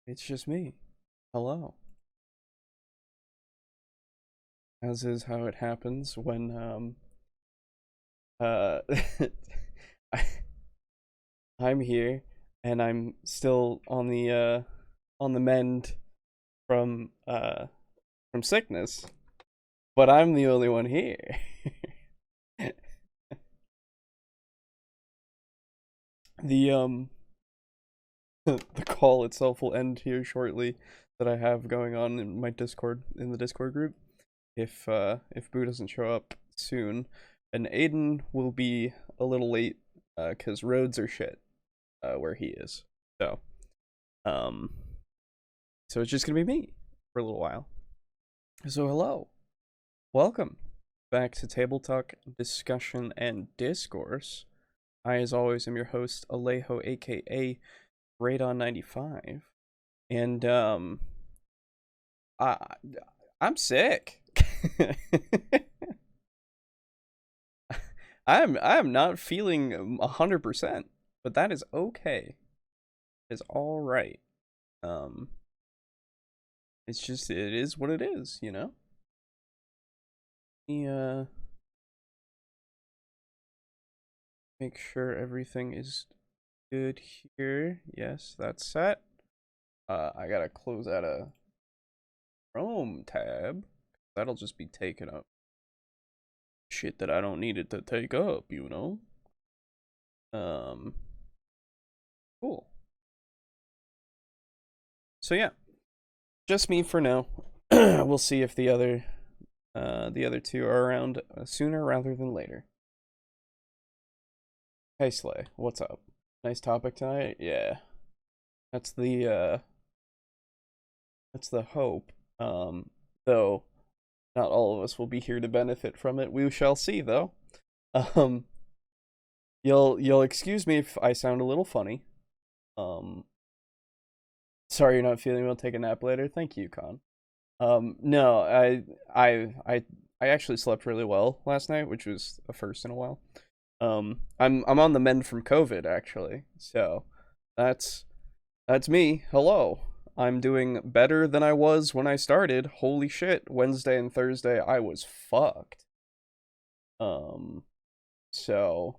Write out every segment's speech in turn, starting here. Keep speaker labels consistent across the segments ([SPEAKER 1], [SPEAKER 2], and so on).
[SPEAKER 1] It's just me. Hello. As is how it happens when uh I, I'm here and I'm still on the mend from from sickness, but I'm the only one here. the the call itself will end here shortly that I have going on in my Discord in the Discord group. If Boo doesn't show up soon, and Aiden will be a little late because roads are shit where he is. So um so it's just gonna be me for a little while. So hello, welcome back to Table Talk Discussion and Discourse. I, as always, am your host Alejo, aka Radon95, and I I'm sick. I'm not feeling 100%, but that is okay. It's all right. Um, it's just it is what it is, you know. Yeah. Make sure everything is good here. Yes, that's set. I gotta close out a Chrome tab. That'll just be taking up shit that I don't need it to take up, you know. Um, cool. So yeah, just me for now. We'll see if the other two are around sooner rather than later. Hey Slay, what's up? Nice topic tonight. Yeah, that's that's the hope. Though not all of us will be here to benefit from it. We shall see, though. Um, you'll excuse me if I sound a little funny. Um, sorry you're not feeling well. Take a nap later. Thank you, Con. No, I actually slept really well last night, which was a first in a while. I'm on the mend from COVID actually, so that's that's me. Hello. I'm doing better than I was when I started. Holy shit, Wednesday and Thursday I was fucked. Um so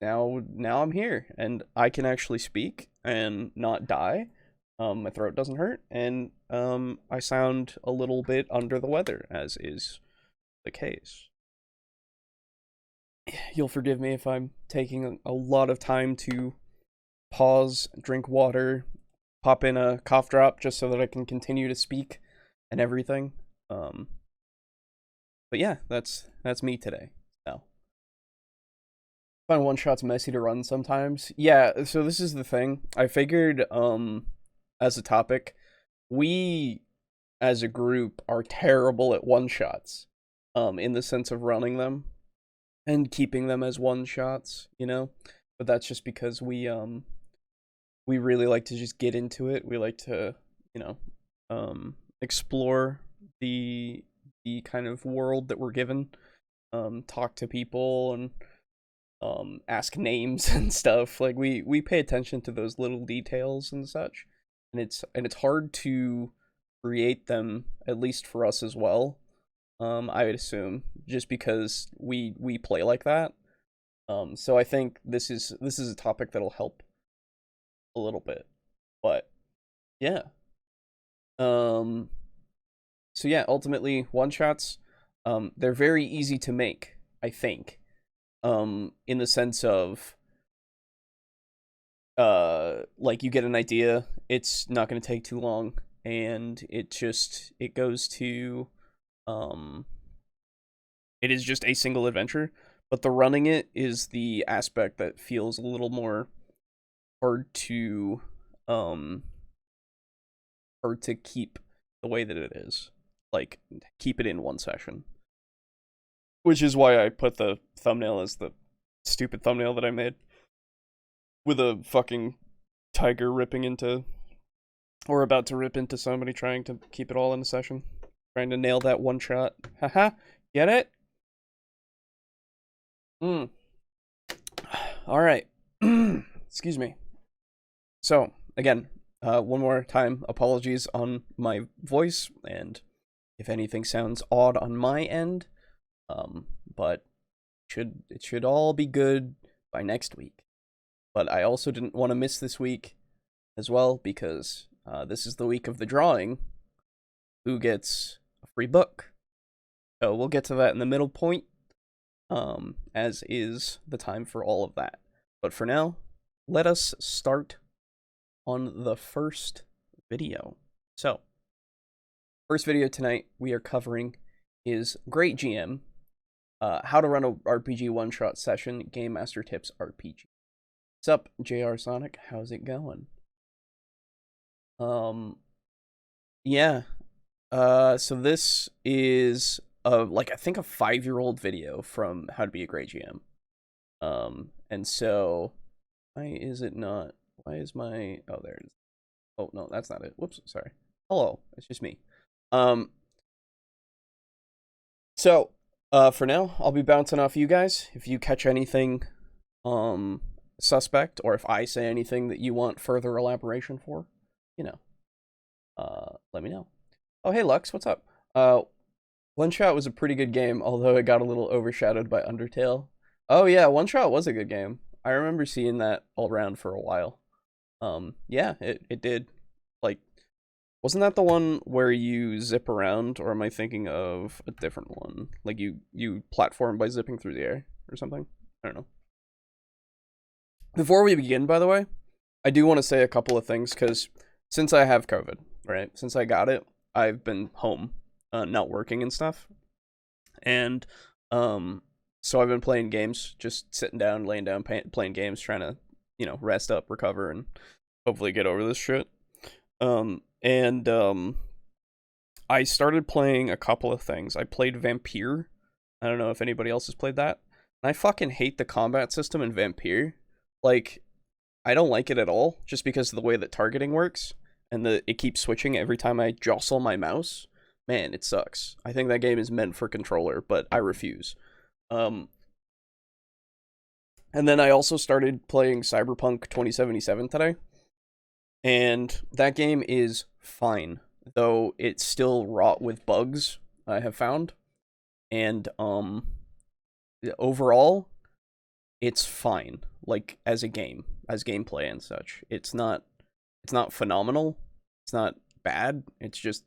[SPEAKER 1] now I'm here and I can actually speak and not die. My throat doesn't hurt and I sound a little bit under the weather as is the case. You'll forgive me if I'm taking a lot of time to pause, drink water, pop in a cough drop just so that I can continue to speak and everything. Um, but yeah, that's me today. So I find one shots messy to run sometimes. Yeah, so this is the thing. I figured as a topic, we as a group are terrible at one shots. In the sense of running them and keeping them as one shots, you know? But that's just because we really like to just get into it. We like to, you know, explore the kind of world that we're given, talk to people and ask names and stuff. Like we pay attention to those little details and such, and it's hard to create them at least for us as well. I would assume just because we play like that. So I think this is a topic that'll help a little bit, but yeah. Um, so yeah, ultimately one shots, they're very easy to make, I think. In the sense of like you get an idea, it's not gonna take too long, and it goes to um it is just a single adventure. But the running it is the aspect that feels a little more hard to um hard to keep the way that it is. Like keep it in one session. Which is why I put the thumbnail as the stupid thumbnail that I made with a fucking tiger ripping into or about to rip into somebody trying to keep it all in a session. Trying to nail that one shot. Haha. Get it? Mm. Alright. Excuse me. So, again, one more time, apologies on my voice, and if anything sounds odd on my end, but it should all be good by next week. But I also didn't want to miss this week as well, because this is the week of the drawing. Who gets a free book? So we'll get to that in the middle point, as is the time for all of that. But for now, let us start on the first video. So, first video tonight we are covering is Great GM, how to run a RPG one-shot session, Game Master Tips RPG. What's up, JR Sonic? How's it going? Yeah. So this is I think a 5-year-old video from How to Be a Great GM. And so why is it not? Why is my there it is. Oh no, that's not it. Whoops, sorry. Hello, it's just me. So for now, I'll be bouncing off you guys. If you catch anything suspect, or if I say anything that you want further elaboration for, let me know. Oh, hey Lux, what's up? One Shot was a pretty good game, although it got a little overshadowed by Undertale. Oh yeah, One Shot was a good game. I remember seeing that all around for a while. Yeah, it did. Like, wasn't that the one where you zip around, or am I thinking of a different one? Like you platform by zipping through the air or something? I don't know. Before we begin, by the way, I do want to say a couple of things, because since I have COVID, right? Since I got it, I've been home, not working and stuff. And so I've been playing games, just sitting down, laying down, playing games, trying to, rest up, recover, and hopefully get over this shit. I started playing a couple of things. I played Vampire. I don't know if anybody else has played that. And I fucking hate the combat system in Vampire. Like, I don't like it at all, just because of the way that targeting works, and it keeps switching every time I jostle my mouse. Man, it sucks. I think that game is meant for controller, but I refuse. And then I also started playing Cyberpunk 2077 today, and that game is fine, though it's still wrought with bugs, I have found. And overall, it's fine, like, as a game, as gameplay and such. It's not phenomenal, it's not bad, it's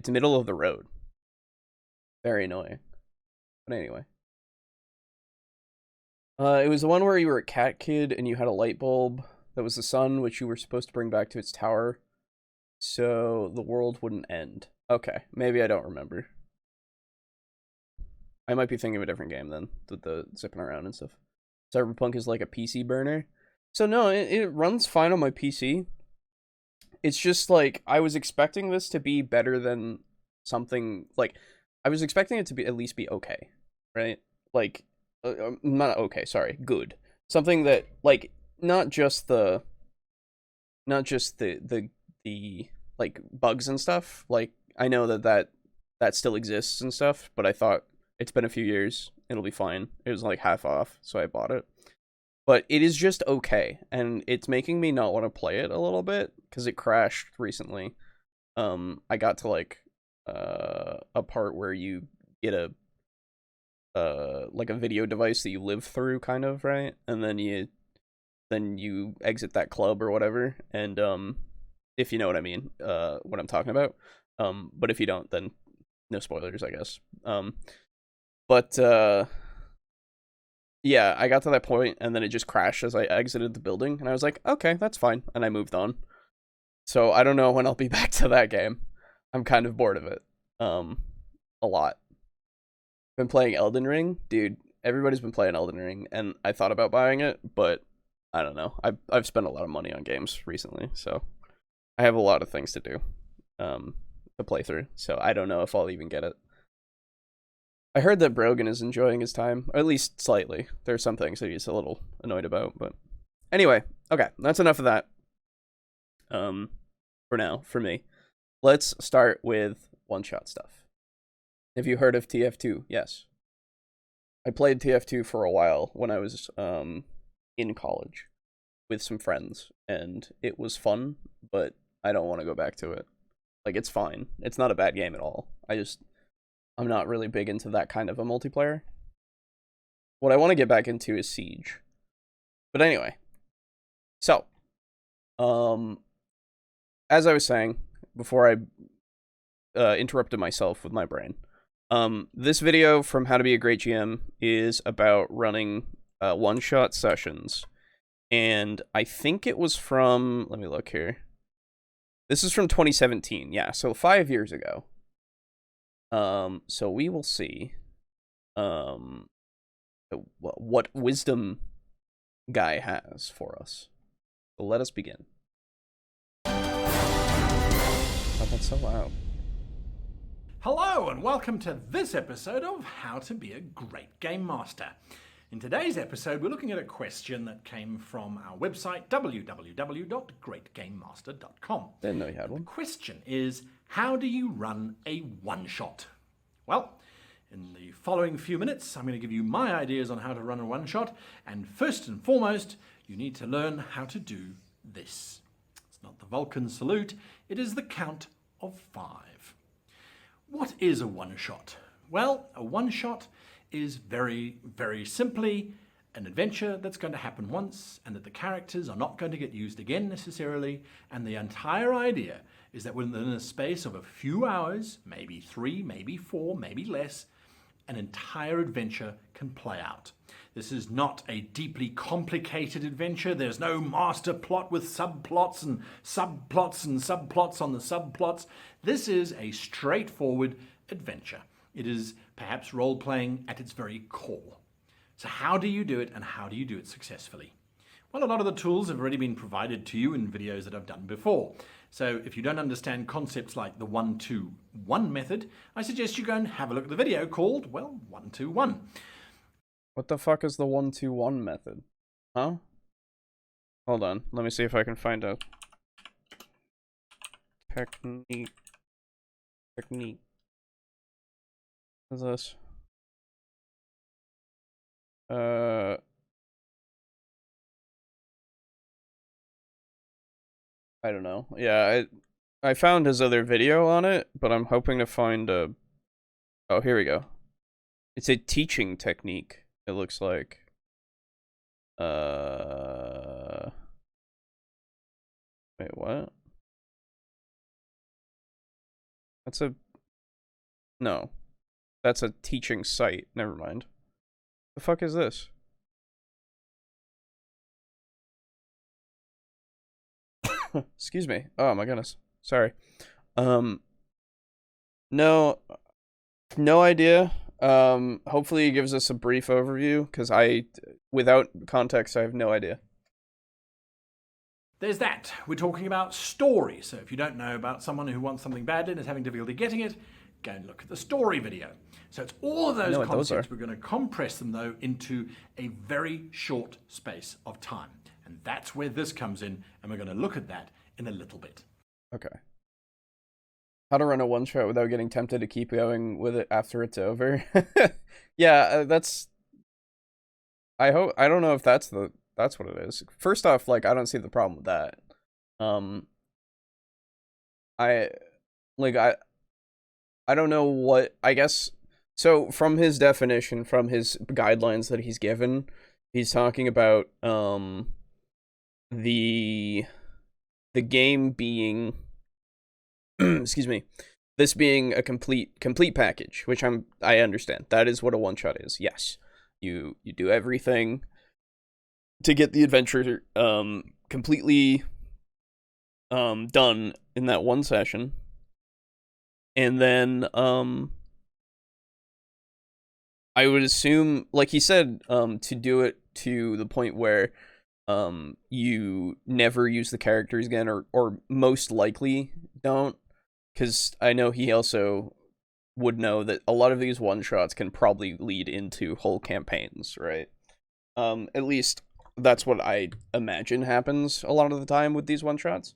[SPEAKER 1] middle of the road. Very annoying. But anyway. It was the one where you were a cat kid and you had a light bulb that was the sun, which you were supposed to bring back to its tower so the world wouldn't end. Okay, maybe I don't remember. I might be thinking of a different game then, with the zipping around and stuff. Cyberpunk is like a PC burner. So no, it runs fine on my PC. It's just like, I was expecting this to be better than something, like, I was expecting it to be at least be okay, right? Like, not okay, sorry, good. Something that, like, not just the like bugs and stuff. Like, I know that still exists and stuff, but I thought, it's been a few years, it'll be fine. It was like half off, so I bought it. But it is just okay, and it's making me not want to play it a little bit, because it crashed recently. I got to like a part where you get a like a video device that you live through, kind of, right? And then you exit that club or whatever, and if you know what I mean, what I'm talking about. But if you don't, then no spoilers, I guess. But yeah, I got to that point, and then it just crashed as I exited the building, and I was like, okay, that's fine, and I moved on. So I don't know when I'll be back to that game. I'm kind of bored of it. A lot. Been playing Elden Ring, dude. Everybody's been playing Elden Ring, and I thought about buying it, but I don't know. I've spent a lot of money on games recently, so I have a lot of things to do, to play through. So I don't know if I'll even get it. I heard that Brogan is enjoying his time, or at least slightly. There are some things that he's a little annoyed about, but anyway, okay, that's enough of that. For now, for me, let's start with one-shot stuff. Have you heard of TF2? Yes. I played TF2 for a while when I was in college. with some friends, and it was fun, but I don't want to go back to it. Like, it's fine. It's not a bad game at all. I'm not really big into that kind of a multiplayer. What I want to get back into is Siege. But anyway. So, as I was saying, before I interrupted myself with my brain, this video from How to Be a Great GM is about running one-shot sessions. And I think it was from, let me look here. This is from 2017, yeah, so 5 years ago. So we will see what wisdom guy has for us. So let us begin. Oh, that's so loud.
[SPEAKER 2] Hello and welcome to this episode of How to Be a Great Game Master. In today's episode, we're looking at a question that came from our website, www.greatgamemaster.com.
[SPEAKER 1] Didn't know you had one.
[SPEAKER 2] The question is, how do you run a one-shot? Well, in the following few minutes, I'm going to give you my ideas on how to run a one-shot, and first and foremost, you need to learn how to do this. It's not the Vulcan salute, it is the count of 5. What is a one-shot? Well, a one-shot is very, very simply an adventure that's going to happen once and that the characters are not going to get used again necessarily, and the entire idea is that within a space of a few hours, maybe 3, maybe 4, maybe less, an entire adventure can play out. This is not a deeply complicated adventure. There's no master plot with subplots and subplots and subplots on the subplots. This is a straightforward adventure. It is perhaps role-playing at its very core. So how do you do it, and how do you do it successfully? Well, a lot of the tools have already been provided to you in videos that I've done before. So if you don't understand concepts like the 1-2-1 method, I suggest you go and have a look at the video called, well, 1-2-1.
[SPEAKER 1] What the fuck is the 1-2-1 method? Huh? Hold on, let me see if I can find a technique. What's this? I don't know. Yeah, I found his other video on it, but I'm hoping to find a... Oh, here we go. It's a teaching technique, it looks like. Wait, what? That's a... No. That's a teaching site. Never mind. The fuck is this? Excuse me. Oh my goodness. Sorry. No idea. Hopefully he gives us a brief overview, because without context, I have no idea.
[SPEAKER 2] There's that. We're talking about story. So if you don't know about someone who wants something badly and is having difficulty getting it, go and look at the story video. So it's all of those concepts. We're going to compress them, though, into a very short space of time. And that's where this comes in, and we're going to look at that in a little bit.
[SPEAKER 1] Okay. How to run a one-shot without getting tempted to keep going with it after it's over. Yeah, that's... I don't know if that's what it is. First off, like, I don't see the problem with that. I don't know what... I guess... So, from his definition, from his guidelines that he's given, he's talking about, the game being... excuse me. This being a complete package, which I understand. That is what a one-shot is, yes. You do everything to get the adventure, completely, done in that one session. And then, I would assume, like he said, to do it to the point where you never use the characters again, or most likely don't, because I know he also would know that a lot of these one-shots can probably lead into whole campaigns, right? At least that's what I imagine happens a lot of the time with these one-shots.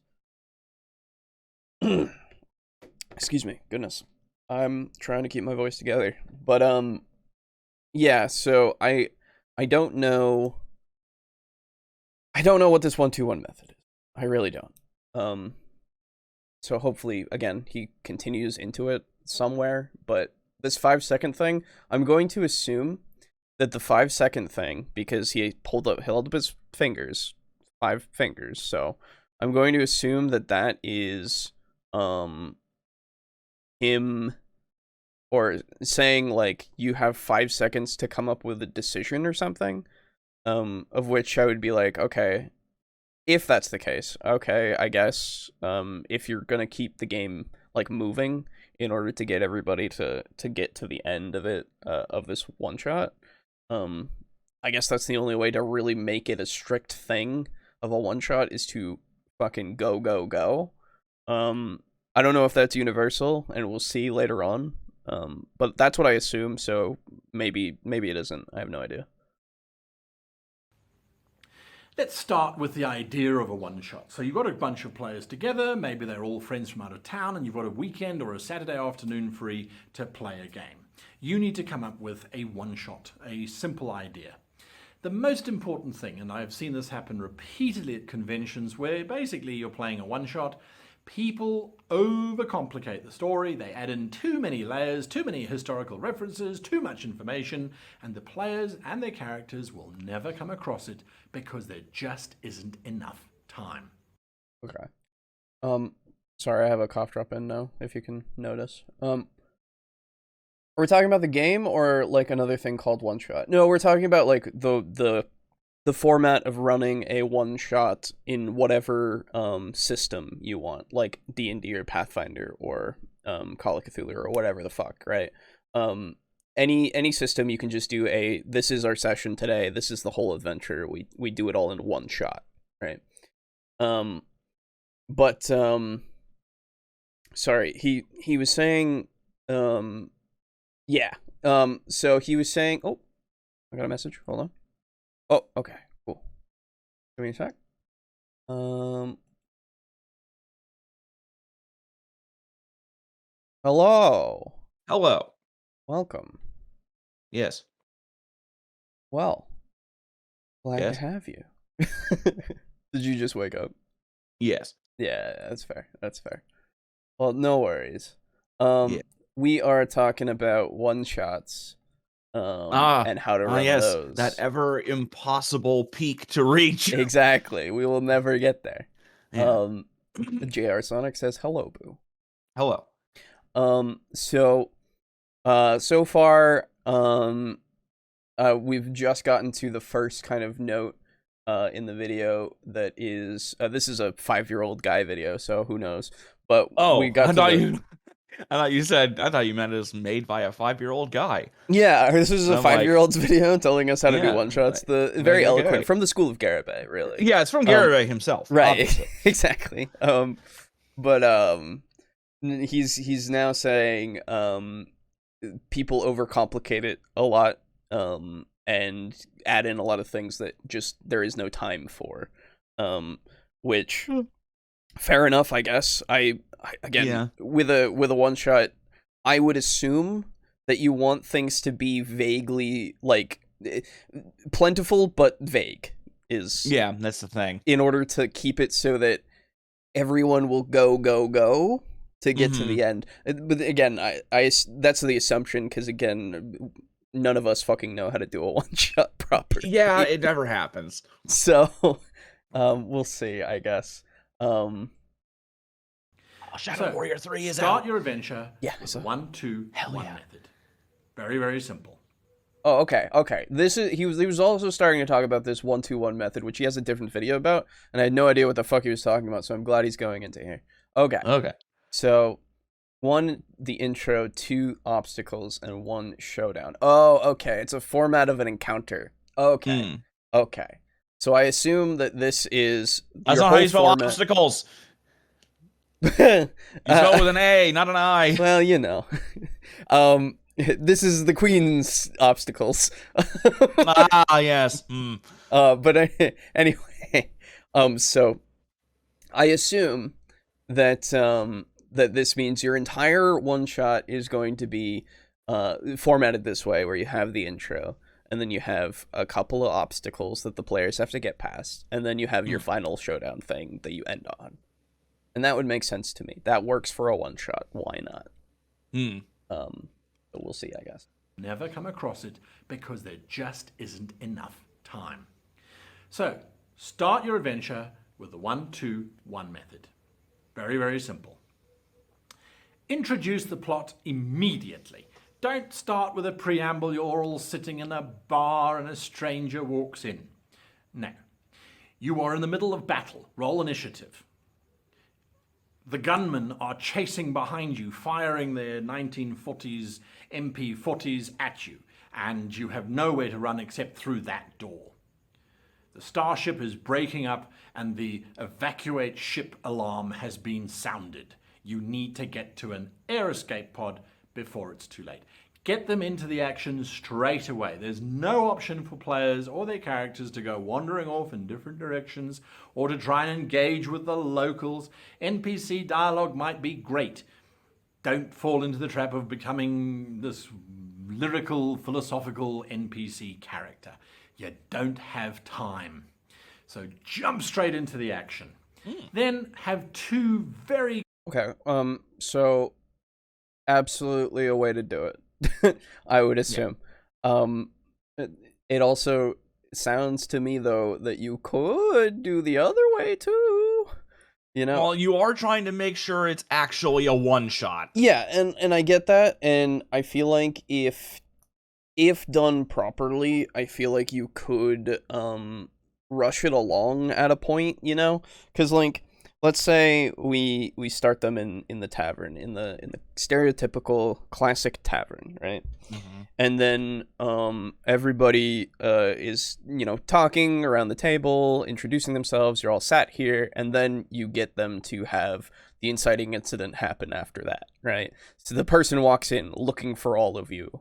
[SPEAKER 1] Excuse me, goodness. I'm trying to keep my voice together. But, yeah, so I don't know I don't know what this 1-2-1 method is. I really don't. So hopefully, again, he continues into it somewhere. But this 5-second thing, I'm going to assume that the 5-second thing, because he held up his fingers, 5 fingers. So I'm going to assume that is him, or saying like you have 5 seconds to come up with a decision or something. Of which I would be like, okay, if that's the case, okay, I guess, if you're gonna keep the game like moving in order to get everybody to get to the end of it, of this one shot, I guess that's the only way to really make it a strict thing of a one shot is to fucking go go go. I don't know if that's universal, and we'll see later on. But that's what I assume. So maybe it isn't. I have no idea.
[SPEAKER 2] Let's start with the idea of a one-shot. So you've got a bunch of players together, maybe they're all friends from out of town, and you've got a weekend or a Saturday afternoon free to play a game. You need to come up with a one-shot, a simple idea. The most important thing, and I've seen this happen repeatedly at conventions where basically you're playing a one-shot, people overcomplicate the story, they add in too many layers, too many historical references, too much information, and the players and their characters will never come across it because there just isn't enough time.
[SPEAKER 1] Okay. Sorry, I have a cough drop in now, if you can notice. Are we talking about the game or like another thing called one shot? No, we're talking about like the format of running a one shot in whatever system you want, like D&D or Pathfinder or Call of Cthulhu or whatever the fuck, right? Any system you can just do this is our session today, this is the whole adventure, we do it all in one shot, right? But sorry, he was saying yeah. So he was saying, oh, I got a message, hold on. Oh, okay, cool. Give me a sec. Hello.
[SPEAKER 3] Hello.
[SPEAKER 1] Welcome.
[SPEAKER 3] Yes.
[SPEAKER 1] Well, glad
[SPEAKER 3] Yes.
[SPEAKER 1] to have you. Did you just wake up?
[SPEAKER 3] Yes.
[SPEAKER 1] Yeah, that's fair. That's fair. Well, no worries.
[SPEAKER 3] Yeah.
[SPEAKER 1] We are talking about one shots. And how to run
[SPEAKER 3] yes,
[SPEAKER 1] those.
[SPEAKER 3] that ever impossible peak to reach.
[SPEAKER 1] Exactly. We will never get there.
[SPEAKER 3] Yeah.
[SPEAKER 1] JR Sonic says hello, boo.
[SPEAKER 3] Hello.
[SPEAKER 1] So far, we've just gotten to the first kind of note in the video that is this is a 5-year-old guy video, so who knows? But we got
[SPEAKER 3] I thought you meant it was made by a 5-year-old guy.
[SPEAKER 1] Yeah, this is a 5-year-old's video telling us how to do one shots. Very eloquent from the school of Garibay, really.
[SPEAKER 3] Yeah, it's from Garibay himself,
[SPEAKER 1] right? Exactly. But he's now saying people overcomplicate it a lot, and add in a lot of things that just there is no time for, which fair enough, I guess. With a one shot, I would assume that you want things to be vaguely like plentiful but vague is
[SPEAKER 3] that's the thing,
[SPEAKER 1] in order to keep it so that everyone will go to get to the end. But again, I that's the assumption, because again, none of us fucking know how to do a one shot properly.
[SPEAKER 3] Yeah, it never happens.
[SPEAKER 1] So we'll see, I guess.
[SPEAKER 3] Shadow Warrior 3 is
[SPEAKER 2] start
[SPEAKER 3] out.
[SPEAKER 2] your adventure with
[SPEAKER 1] so
[SPEAKER 2] 1-2-1 method. Very, very simple.
[SPEAKER 1] Oh, okay. This is he was also starting to talk about this 1-2-1 method, which he has a different video about, and I had no idea what the fuck he was talking about, so I'm glad he's going into here. Okay. So 1, the intro, 2, obstacles, and 1, showdown. Oh, okay. It's a format of an encounter. Okay. So I assume that this is
[SPEAKER 3] That's not how you spell obstacles. You spell with an A, not an I.
[SPEAKER 1] Well, you know. This is the Queen's obstacles.
[SPEAKER 3] Yes.
[SPEAKER 1] But anyway, so I assume that that this means your entire one shot is going to be formatted this way, where you have the intro, and then you have a couple of obstacles that the players have to get past, and then you have your final showdown thing that you end on. And that would make sense to me. That works for a one-shot. Why not? But we'll see, I guess.
[SPEAKER 2] Never come across it because there just isn't enough time. So, start your adventure with the 1-2-1 method. Very, very simple. Introduce the plot immediately. Don't start with a preamble. You're all sitting in a bar and a stranger walks in. No. You are in the middle of battle. Roll initiative. The gunmen are chasing behind you, firing their 1940s MP40s at you, and you have nowhere to run except through that door. The starship is breaking up, and the evacuate ship alarm has been sounded. You need to get to an air escape pod before it's too late. Get them into the action straight away. There's no option for players or their characters to go wandering off in different directions or to try and engage with the locals. NPC dialogue might be great. Don't fall into the trap of becoming this lyrical, philosophical NPC character. You don't have time. So jump straight into the action. Then have two very...
[SPEAKER 1] Okay, so absolutely a way to do it. I would assume. It also sounds to me, though, that you could do the other way, too. You know?
[SPEAKER 3] Well, you are trying to make sure it's actually a one-shot.
[SPEAKER 1] Yeah, and I get that, and I feel like if done properly, I feel like you could rush it along at a point, you know? Because, like, let's say we start them in the tavern, in the stereotypical classic tavern, right? Mm-hmm. And then everybody is, you know, talking around the table, introducing themselves. You're all sat here, and then you get them to have the inciting incident happen after that, right? So the person walks in looking for all of you.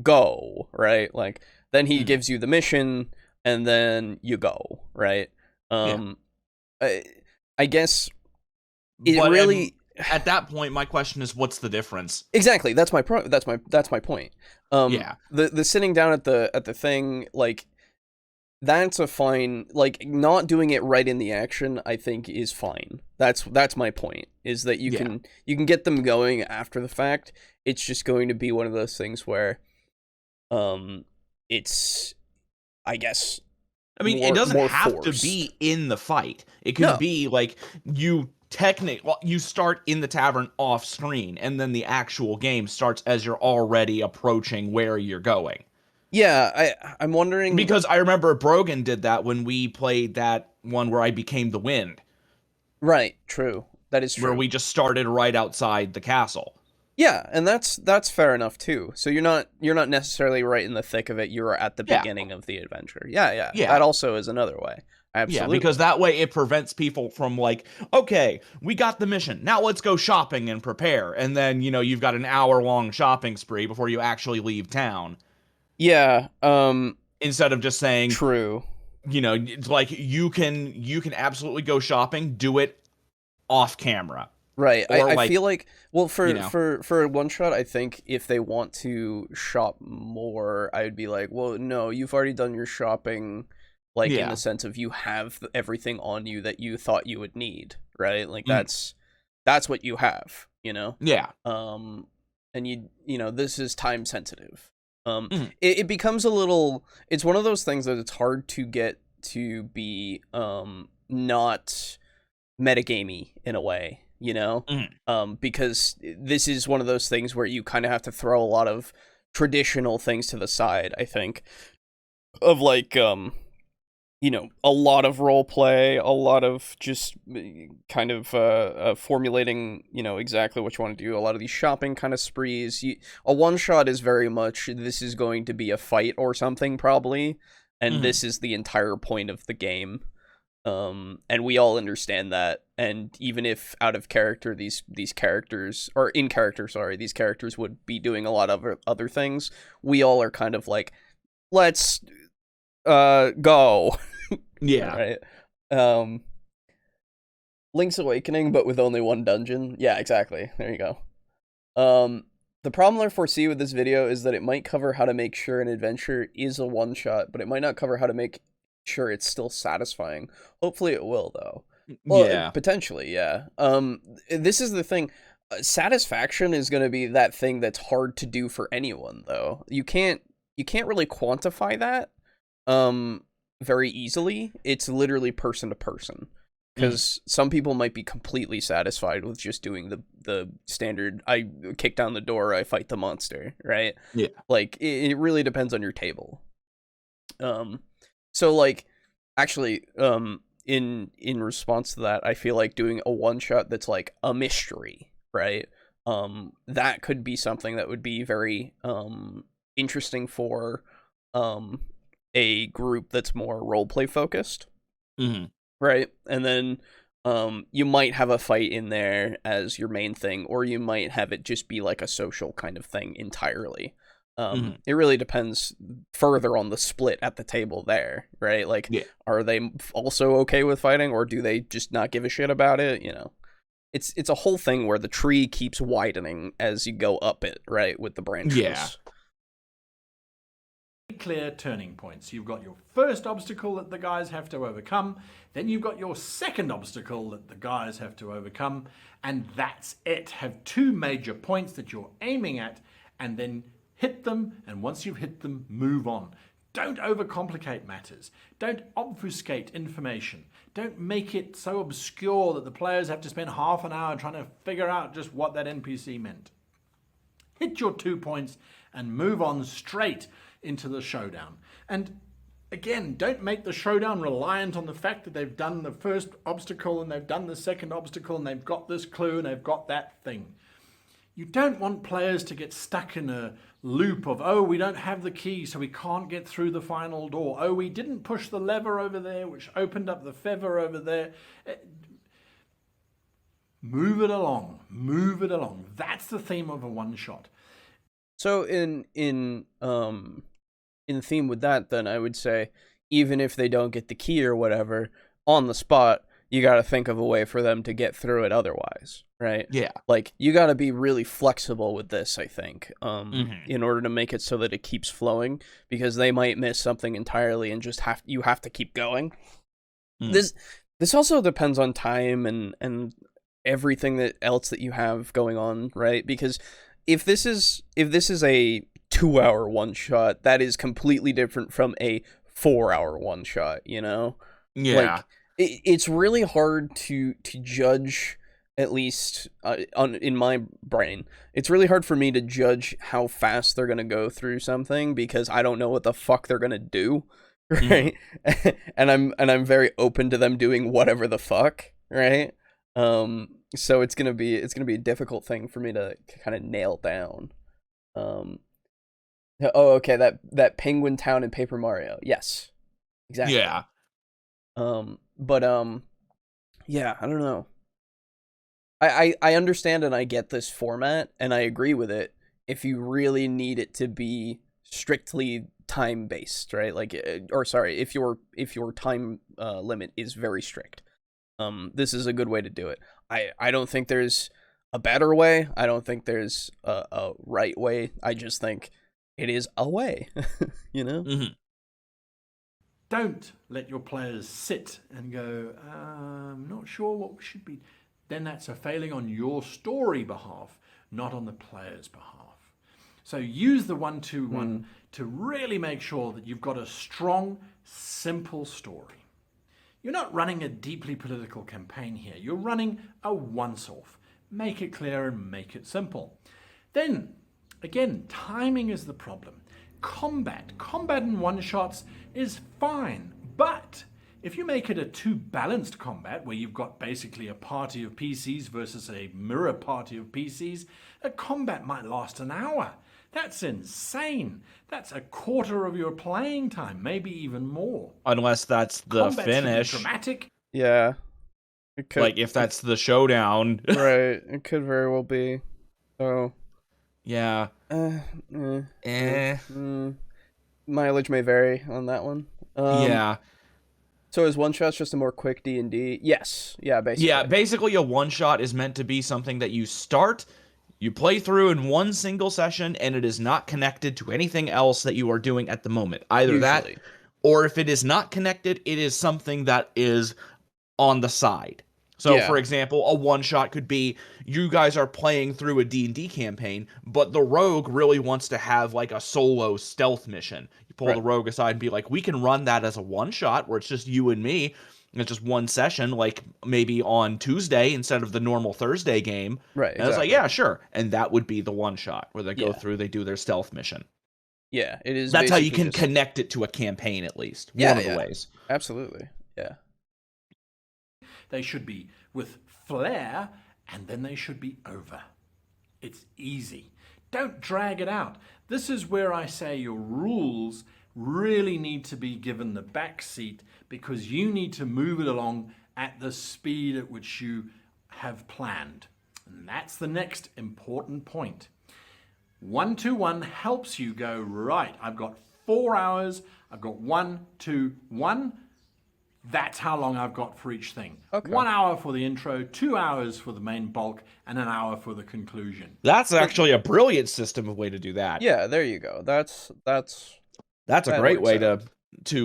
[SPEAKER 1] Go, right? Like, then he gives you the mission, and then you go, right? I guess it really.
[SPEAKER 3] At that point, my question is, what's the difference?
[SPEAKER 1] Exactly. That's my point. Yeah. The sitting down at the thing, like, that's a fine. Like, not doing it right in the action, I think, is fine. That's my point. Is that you can get them going after the fact. It's just going to be one of those things where, it's, I guess.
[SPEAKER 3] I mean, it doesn't have to be in the fight. It could be like you start in the tavern off screen, and then the actual game starts as you're already approaching where you're going.
[SPEAKER 1] Yeah, I'm wondering,
[SPEAKER 3] because I remember Brogan did that when we played that one where I became the wind.
[SPEAKER 1] Right, true. That is true.
[SPEAKER 3] Where we just started right outside the castle.
[SPEAKER 1] Yeah, and that's fair enough too. So you're not necessarily right in the thick of it. You're at the beginning of the adventure. Yeah. That also is another way. Absolutely.
[SPEAKER 3] Yeah, because that way it prevents people from like, okay, we got the mission. Now let's go shopping and prepare. And then, you know, you've got an hour-long shopping spree before you actually leave town.
[SPEAKER 1] Yeah.
[SPEAKER 3] Instead of just saying,
[SPEAKER 1] true.
[SPEAKER 3] You know, it's like you can absolutely go shopping, do it off camera.
[SPEAKER 1] Right. I feel like, well, for a one shot, I think if they want to shop more, I would be like, well, no, you've already done your shopping, like, in the sense of you have everything on you that you thought you would need, right? Like, that's what you have, you know?
[SPEAKER 3] Yeah.
[SPEAKER 1] And you know, this is time sensitive. It becomes a little, it's one of those things that it's hard to get to be not metagamey in a way, you know? Because this is one of those things where you kind of have to throw a lot of traditional things to the side, I think, of like, you know, a lot of role play, a lot of just kind of formulating, you know, exactly what you want to do, a lot of these shopping kind of sprees. A one-shot is very much, this is going to be a fight or something, probably, and this is the entire point of the game. And we all understand that, and even if out of character these characters, or in character, sorry, these characters would be doing a lot of other things, we all are kind of like, let's go.
[SPEAKER 3] Yeah.
[SPEAKER 1] Right. Link's Awakening, but with only one dungeon. Yeah, exactly. There you go. The problem I foresee with this video is that it might cover how to make sure an adventure is a one-shot, but it might not cover how to make sure it's still satisfying. Hopefully it will, though. Well,
[SPEAKER 3] Yeah.
[SPEAKER 1] potentially, yeah. This is the thing. Satisfaction is going to be that thing that's hard to do for anyone, though. You can't really quantify that very easily. It's literally person to person. Because some people might be completely satisfied with just doing the standard, I kick down the door, I fight the monster, right?
[SPEAKER 3] Yeah.
[SPEAKER 1] Like, it really depends on your table. So, like, actually, in response to that, I feel like doing a one-shot that's, like, a mystery, right? That could be something that would be very, interesting for, a group that's more roleplay focused.
[SPEAKER 3] Mm-hmm.
[SPEAKER 1] Right, and then you might have a fight in there as your main thing, or you might have it just be like a social kind of thing entirely. It really depends further on the split at the table there, right? Like, are they also okay with fighting, or do they just not give a shit about it? You know, it's a whole thing where the tree keeps widening as you go up it, right, with the branches.
[SPEAKER 3] Yeah.
[SPEAKER 2] Clear turning points. You've got your first obstacle that the guys have to overcome, then you've got your second obstacle that the guys have to overcome, and that's it. Have two major points that you're aiming at, and then hit them, and once you've hit them, move on. Don't overcomplicate matters. Don't obfuscate information. Don't make it so obscure that the players have to spend half an hour trying to figure out just what that NPC meant. Hit your 2 points and move on straight into the showdown. And again, don't make the showdown reliant on the fact that they've done the first obstacle and they've done the second obstacle and they've got this clue and they've got that thing. You don't want players to get stuck in a loop of, oh, we don't have the key, so we can't get through the final door. Oh, we didn't push the lever over there, which opened up the feather over there. Move it along. Move it along. That's the theme of a one-shot.
[SPEAKER 1] So in theme with that, then I would say, even if they don't get the key or whatever on the spot, you got to think of a way for them to get through it otherwise, right?
[SPEAKER 3] Yeah.
[SPEAKER 1] Like, you got to be really flexible with this, I think, in order to make it so that it keeps flowing, because they might miss something entirely and just you have to keep going. This also depends on time and everything else that you have going on, right? Because if this is a 2-hour one shot, that is completely different from a 4-hour one shot, you know?
[SPEAKER 3] Yeah.
[SPEAKER 1] Like, it's really hard to judge, at least in my brain. It's really hard for me to judge how fast they're gonna go through something, because I don't know what the fuck they're gonna do, right? and I'm very open to them doing whatever the fuck, right? So it's gonna be a difficult thing for me to kind of nail down. Oh, okay, that Penguin Town in Paper Mario. Yes. Exactly.
[SPEAKER 3] Yeah.
[SPEAKER 1] But yeah, I don't know. I understand and I get this format and I agree with it if you really need it to be strictly time based, right? Like, or sorry, if your time limit is very strict. This is a good way to do it. I don't think there's a better way. I don't think there's a right way. I just think it is a way, you know?
[SPEAKER 2] Don't let your players sit and go, I'm not sure what we should be. Then that's a failing on your story behalf, not on the player's behalf. So use the 1-2-1 to really make sure that you've got a strong, simple story. You're not running a deeply political campaign here. You're running a once-off. Make it clear and make it simple. Then, again, timing is the problem. Combat in one-shots is fine, but if you make it a two-balanced combat, where you've got basically a party of PCs versus a mirror party of PCs, a combat might last an hour. That's insane. That's a quarter of your playing time, maybe even more.
[SPEAKER 3] Unless that's the
[SPEAKER 2] Combat's
[SPEAKER 3] finish.
[SPEAKER 2] Dramatic.
[SPEAKER 1] Yeah. It could,
[SPEAKER 3] like, if that's the showdown.
[SPEAKER 1] Right. It could very well be. So.
[SPEAKER 3] Yeah.
[SPEAKER 1] Mileage may vary on that one.
[SPEAKER 3] Yeah.
[SPEAKER 1] So is one shot's just a more quick D&D? Yes. Yeah, basically.
[SPEAKER 3] Yeah, basically a one shot is meant to be something that you start, You play through in one single session, and it is not connected to anything else that you are doing at the moment. Either that, or if it is not connected, it is something that is on the side. So, for example, a one-shot could be you guys are playing through a D&D campaign, but the rogue really wants to have like a solo stealth mission. You pull the rogue aside and be like, we can run that as a one-shot where it's just you and me. It's just one session, like maybe on Tuesday instead of the normal Thursday game.
[SPEAKER 1] Right.
[SPEAKER 3] And it's like, yeah, sure. And that would be the one-shot where they go through, they do their stealth mission.
[SPEAKER 1] Yeah, it is.
[SPEAKER 3] That's how you can connect it to a campaign, at least. One of the ways.
[SPEAKER 1] Absolutely. Yeah.
[SPEAKER 2] They should be with flair, and then they should be over. It's easy. Don't drag it out. This is where I say your rules really need to be given the back seat, because you need to move it along at the speed at which you have planned. And that's the next important point. 1-2-1 helps you go, right, I've got 4 hours, I've got 1, 2, 1. That's how long I've got for each thing. 1 hour for the intro, 2 hours for the main bulk, and an hour for the conclusion.
[SPEAKER 3] That's actually a brilliant system of way to do that.
[SPEAKER 1] Yeah, there you go. That's
[SPEAKER 3] a great way to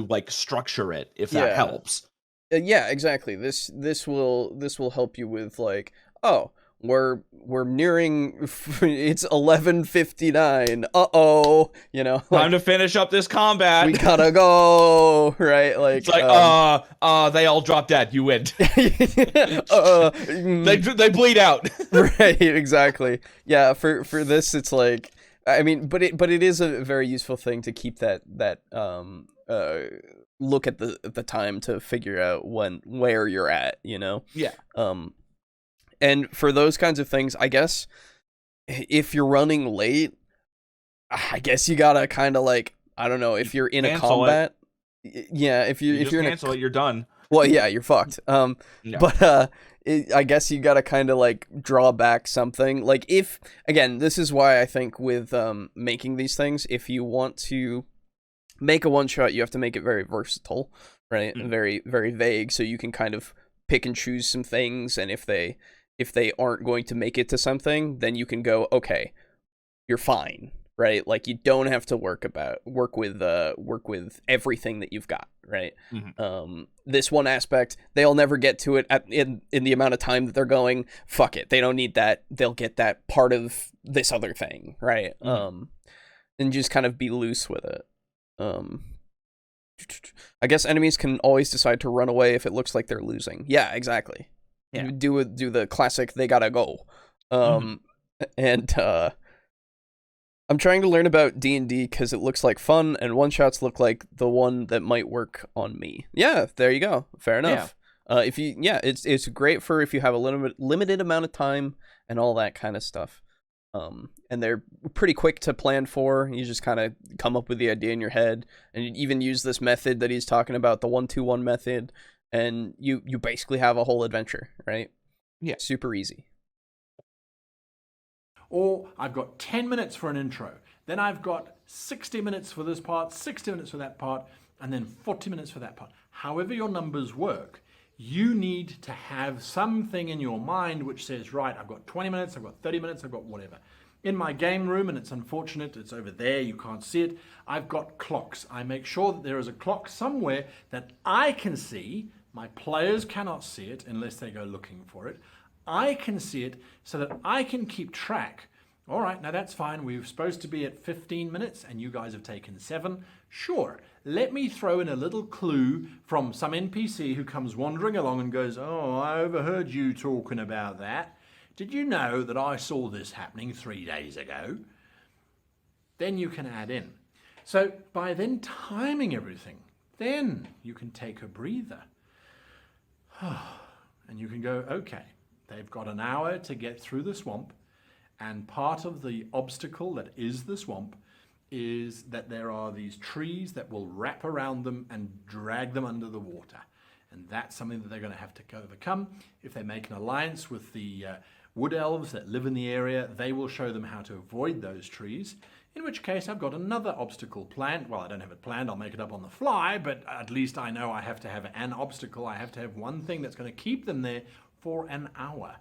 [SPEAKER 3] like structure it, if that helps.
[SPEAKER 1] Yeah, exactly. This will help you with like, oh, we're nearing it's 11:59. Uh-oh, you know, like,
[SPEAKER 3] time to finish up this combat.
[SPEAKER 1] We gotta go, right? Like,
[SPEAKER 3] it's like they all drop dead, you win. They bleed out.
[SPEAKER 1] Right, exactly. Yeah, for this it's like, I mean, but it is a very useful thing to keep that look at the time to figure out where you're at, you know?
[SPEAKER 3] Yeah.
[SPEAKER 1] And for those kinds of things, I guess if you're running late, I guess you gotta kind of like, I don't know, if you're in a combat, if you're
[SPEAKER 3] cancel it, you're done.
[SPEAKER 1] Well, yeah, you're fucked. But I guess you gotta kind of like draw back something. Like if, again, this is why I think with making these things, if you want to make a one shot, you have to make it very versatile, right? And very, very vague, so you can kind of pick and choose some things, and if they aren't going to make it to something, then you can go, okay, you're fine, right? Like you don't have to work with everything that you've got, right? This one aspect, they'll never get to it in the amount of time that they're going. Fuck it, they don't need that. They'll get that part of this other thing, right? And just kind of be loose with it. I guess enemies can always decide to run away if it looks like they're losing. Yeah, exactly. Yeah. Do the classic, they gotta go. And I'm trying to learn about D&D because it looks like fun, and one-shots look like the one that might work on me. Yeah, there you go. Fair enough. It's great for if you have a limited amount of time and all that kind of stuff. And they're pretty quick to plan for. You just kind of come up with the idea in your head, and you even use this method that he's talking about, the 1-2-1 method, and you basically have a whole adventure, right? Yeah, super easy.
[SPEAKER 2] Or I've got 10 minutes for an intro, then I've got 60 minutes for this part, 60 minutes for that part, and then 40 minutes for that part. However your numbers work, you need to have something in your mind which says, right, I've got 20 minutes, I've got 30 minutes, I've got whatever. In my game room, and it's unfortunate, it's over there, you can't see it, I've got clocks. I make sure that there is a clock somewhere that I can see. My players cannot see it unless they go looking for it. I can see it so that I can keep track. All right, now that's fine. We're supposed to be at 15 minutes and you guys have taken 7. Sure, let me throw in a little clue from some NPC who comes wandering along and goes, oh, I overheard you talking about that. Did you know that I saw this happening 3 days ago? Then you can add in. So by then timing everything, then you can take a breather. And you can go, okay, they've got an hour to get through the swamp. And part of the obstacle that is the swamp is that there are these trees that will wrap around them and drag them under the water. And that's something that they're going to have to overcome. If they make an alliance with the wood elves that live in the area, they will show them how to avoid those trees. In which case, I've got another obstacle planned. Well, I don't have it planned, I'll make it up on the fly, but at least I know I have to have an obstacle. I have to have one thing that's going to keep them there for an hour.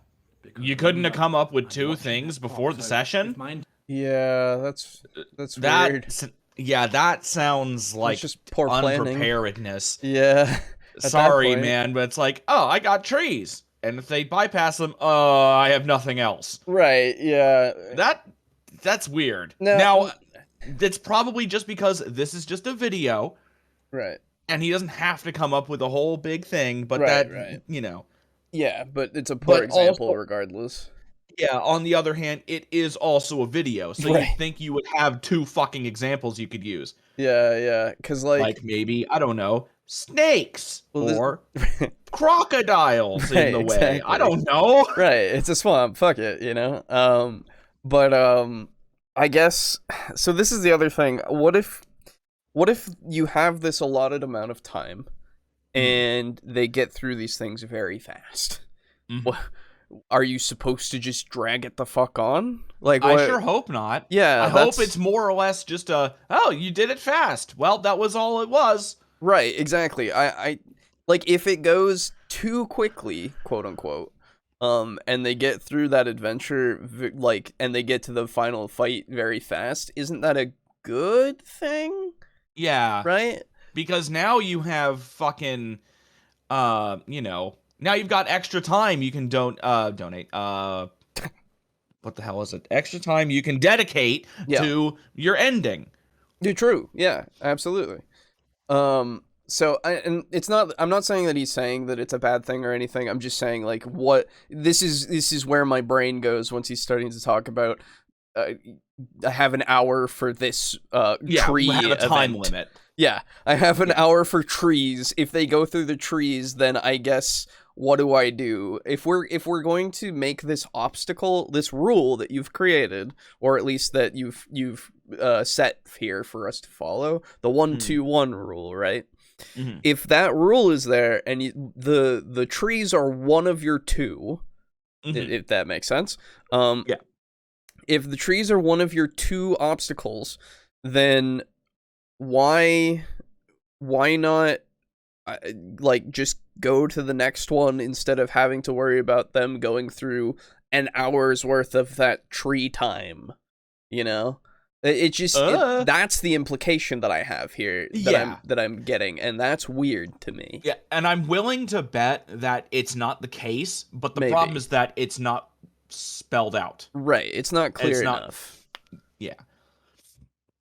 [SPEAKER 3] You couldn't have come up with 2 things before the session?
[SPEAKER 1] Yeah, that's weird.
[SPEAKER 3] Yeah, that sounds like
[SPEAKER 1] just poor
[SPEAKER 3] unpreparedness.
[SPEAKER 1] Yeah.
[SPEAKER 3] Sorry, man, but it's like, oh, I got trees. And if they bypass them, I have nothing else.
[SPEAKER 1] Right, yeah.
[SPEAKER 3] That's weird. Now, it's probably just because this is just a video.
[SPEAKER 1] Right.
[SPEAKER 3] And he doesn't have to come up with a whole big thing, but you know.
[SPEAKER 1] Yeah, but it's a poor example regardless.
[SPEAKER 3] Yeah, on the other hand, it is also a video, so you'd think you would have 2 fucking examples you could use.
[SPEAKER 1] Yeah, because like
[SPEAKER 3] maybe, I don't know, snakes or crocodiles in the way. Exactly. I don't know.
[SPEAKER 1] Right, it's a swamp. Fuck it, you know. I guess so. This is the other thing. What if you have this allotted amount of time, and they get through these things very fast? What? Are you supposed to just drag it the fuck on? Like,
[SPEAKER 3] I sure hope not.
[SPEAKER 1] Yeah,
[SPEAKER 3] I hope it's more or less just you did it fast. Well, that was all it was.
[SPEAKER 1] Right, exactly. I like if it goes too quickly, quote unquote, and they get through that adventure, and they get to the final fight very fast. Isn't that a good thing?
[SPEAKER 3] Yeah.
[SPEAKER 1] Right?
[SPEAKER 3] Because now you have fucking, now you've got extra time you can donate. What the hell is it? Extra time you can dedicate to your ending.
[SPEAKER 1] You're true. Yeah, absolutely. So I'm not saying that he's saying that it's a bad thing or anything. I'm just saying like this is where my brain goes once he's starting to talk about I have an hour for this tree
[SPEAKER 3] have a time
[SPEAKER 1] event.
[SPEAKER 3] limit.
[SPEAKER 1] Yeah, I have an hour for trees. If they go through the trees, then I guess what do I do? If we're going to make this obstacle, this rule that you've created, or at least that you've set here for us to follow, the 1-2-1 rule, right? Mm-hmm. If that rule is there and the trees are one of your 2, if that makes sense,
[SPEAKER 3] yeah.
[SPEAKER 1] If the trees are one of your 2 obstacles, then why not just go to the next one instead of having to worry about them going through an hour's worth of that tree time, you know? That's the implication that I have here that I'm getting, and that's weird to me.
[SPEAKER 3] Yeah, and I'm willing to bet that it's not the case, but the problem is that it's not spelled out.
[SPEAKER 1] Right, it's not clear enough.
[SPEAKER 3] Yeah.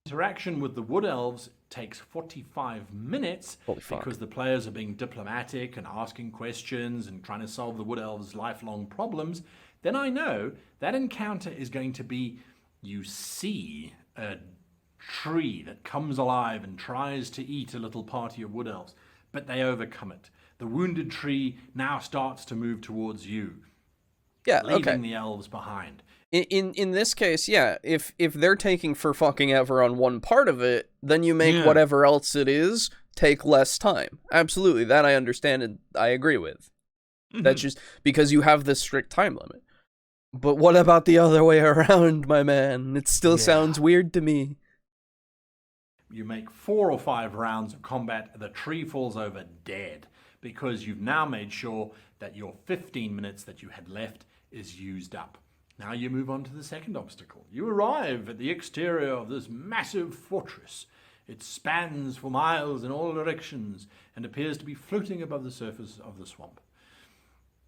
[SPEAKER 2] Interaction with the Wood Elves takes 45 minutes because the players are being diplomatic and asking questions and trying to solve the Wood Elves' lifelong problems. Then I know that encounter is going to be, you see a tree that comes alive and tries to eat a little party of Wood Elves, but they overcome it. The wounded tree now starts to move towards you, leaving the elves behind.
[SPEAKER 1] In this case, yeah, if they're taking for fucking ever on one part of it, then you make whatever else it is take less time. Absolutely, that I understand and I agree with. Mm-hmm. That's just because you have this strict time limit. But what about the other way around, my man? It still sounds weird to me.
[SPEAKER 2] You make 4 or 5 rounds of combat, the tree falls over dead because you've now made sure that your 15 minutes that you had left is used up. Now you move on to the second obstacle. You arrive at the exterior of this massive fortress. It spans for miles in all directions and appears to be floating above the surface of the swamp.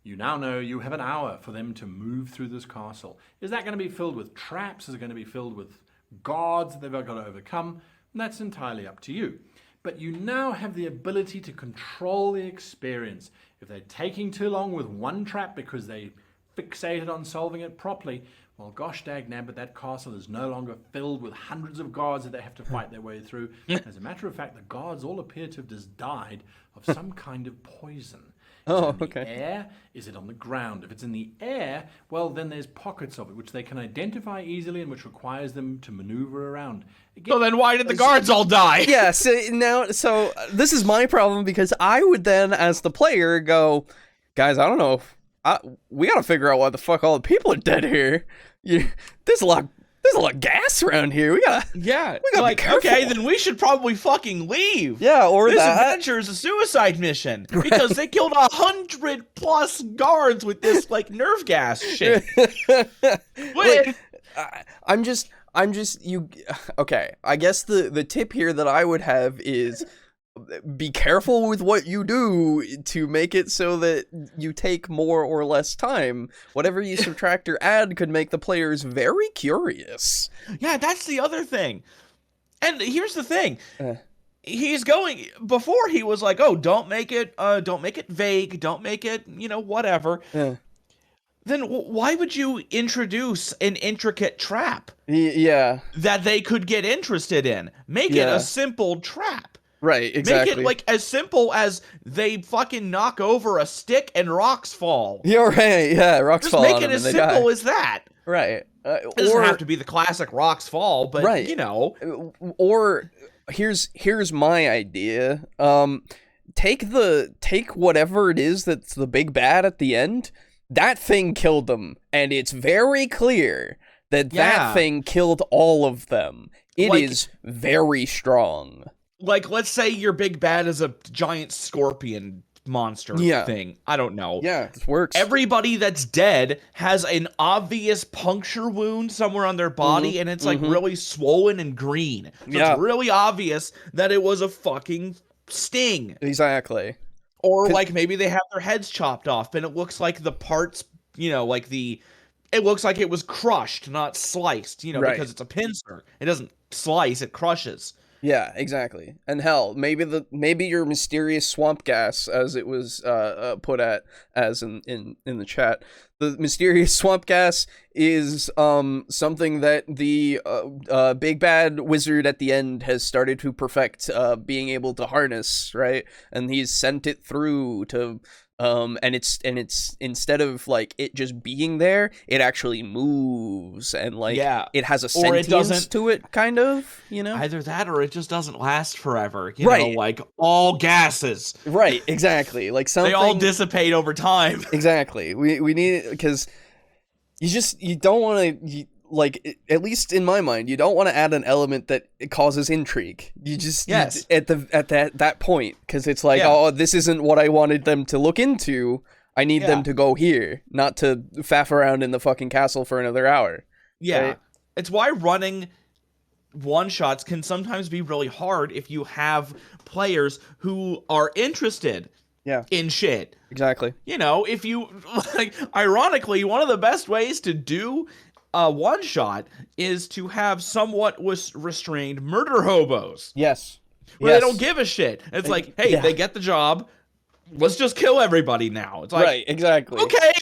[SPEAKER 2] You now know you have an hour for them to move through this castle. Is that going to be filled with traps? Is it going to be filled with guards that they've got to overcome? That's entirely up to you. But you now have the ability to control the experience. If they're taking too long with one trap because they fixated on solving it properly, well, gosh dag nabbit, that castle is no longer filled with hundreds of guards that they have to fight their way through. As a matter of fact, the guards all appear to have just died of some kind of poison. Is it in the air? Is it on the ground? If it's in the air, well, then there's pockets of it which they can identify easily and which requires them to maneuver around.
[SPEAKER 3] Again, so then why did the guards all die?
[SPEAKER 1] Yeah, so this is my problem because I would then, as the player, go, guys, I don't know. We gotta figure out why the fuck all the people are dead here. There's a there's a lot of gas around here. We gotta be careful.
[SPEAKER 3] Okay, then we should probably fucking leave.
[SPEAKER 1] Yeah, or
[SPEAKER 3] this
[SPEAKER 1] that.
[SPEAKER 3] adventure is a suicide mission because they killed 100+ guards with this like nerve gas shit.
[SPEAKER 1] Okay, I guess the tip here that I would have is be careful with what you do to make it so that you take more or less time. Whatever you subtract or add could make the players very curious.
[SPEAKER 3] Yeah, that's the other thing. And here's the thing. He's going, before he was like, oh, don't make it vague, don't make it, whatever. Then why would you introduce an intricate trap?
[SPEAKER 1] Yeah.
[SPEAKER 3] That they could get interested in? Make it a simple trap.
[SPEAKER 1] Right, exactly.
[SPEAKER 3] Make it like as simple as they fucking knock over a stick and rocks fall.
[SPEAKER 1] You're right, yeah, rocks fall.
[SPEAKER 3] Just make it as simple as that.
[SPEAKER 1] Right.
[SPEAKER 3] It doesn't have to be the classic rocks fall, but
[SPEAKER 1] Or here's my idea. Take whatever it is that's the big bad at the end. That thing killed them, and it's very clear that thing killed all of them. It is very strong.
[SPEAKER 3] Like, let's say your big bad is a giant scorpion monster thing. I don't know.
[SPEAKER 1] Yeah, this works.
[SPEAKER 3] Everybody that's dead has an obvious puncture wound somewhere on their body, and it's like really swollen and green. So it's really obvious that it was a fucking sting.
[SPEAKER 1] Exactly.
[SPEAKER 3] Or like maybe they have their heads chopped off, and it looks like the parts, it looks like it was crushed, not sliced, because it's a pincer. It doesn't slice, it crushes.
[SPEAKER 1] Yeah, exactly. And hell, maybe your mysterious swamp gas, as it was put as in the chat, the mysterious swamp gas is something that the big bad wizard at the end has started to perfect, being able to harness, right? And he's sent it through to and it's instead of like it just being there, it actually moves and like it has a sentience to it, kind of,
[SPEAKER 3] Either that or it just doesn't last forever, like all gases.
[SPEAKER 1] Right, exactly. Like something,
[SPEAKER 3] they all dissipate over time.
[SPEAKER 1] Exactly. We need it because you don't want to, like, at least in my mind, you don't want to add an element that it causes intrigue. You just at that point, because it's like, oh, this isn't what I wanted them to look into. I need them to go here, not to faff around in the fucking castle for another hour.
[SPEAKER 3] Yeah,
[SPEAKER 1] right?
[SPEAKER 3] It's why running one-shots can sometimes be really hard if you have players who are interested in shit.
[SPEAKER 1] Exactly.
[SPEAKER 3] If you, like, ironically, one of the best ways to do a one-shot is to have somewhat restrained murder hobos.
[SPEAKER 1] Yes.
[SPEAKER 3] Where they don't give a shit. It's like, hey, they get the job. Let's just kill everybody now. It's like,
[SPEAKER 1] right, exactly.
[SPEAKER 3] Okay.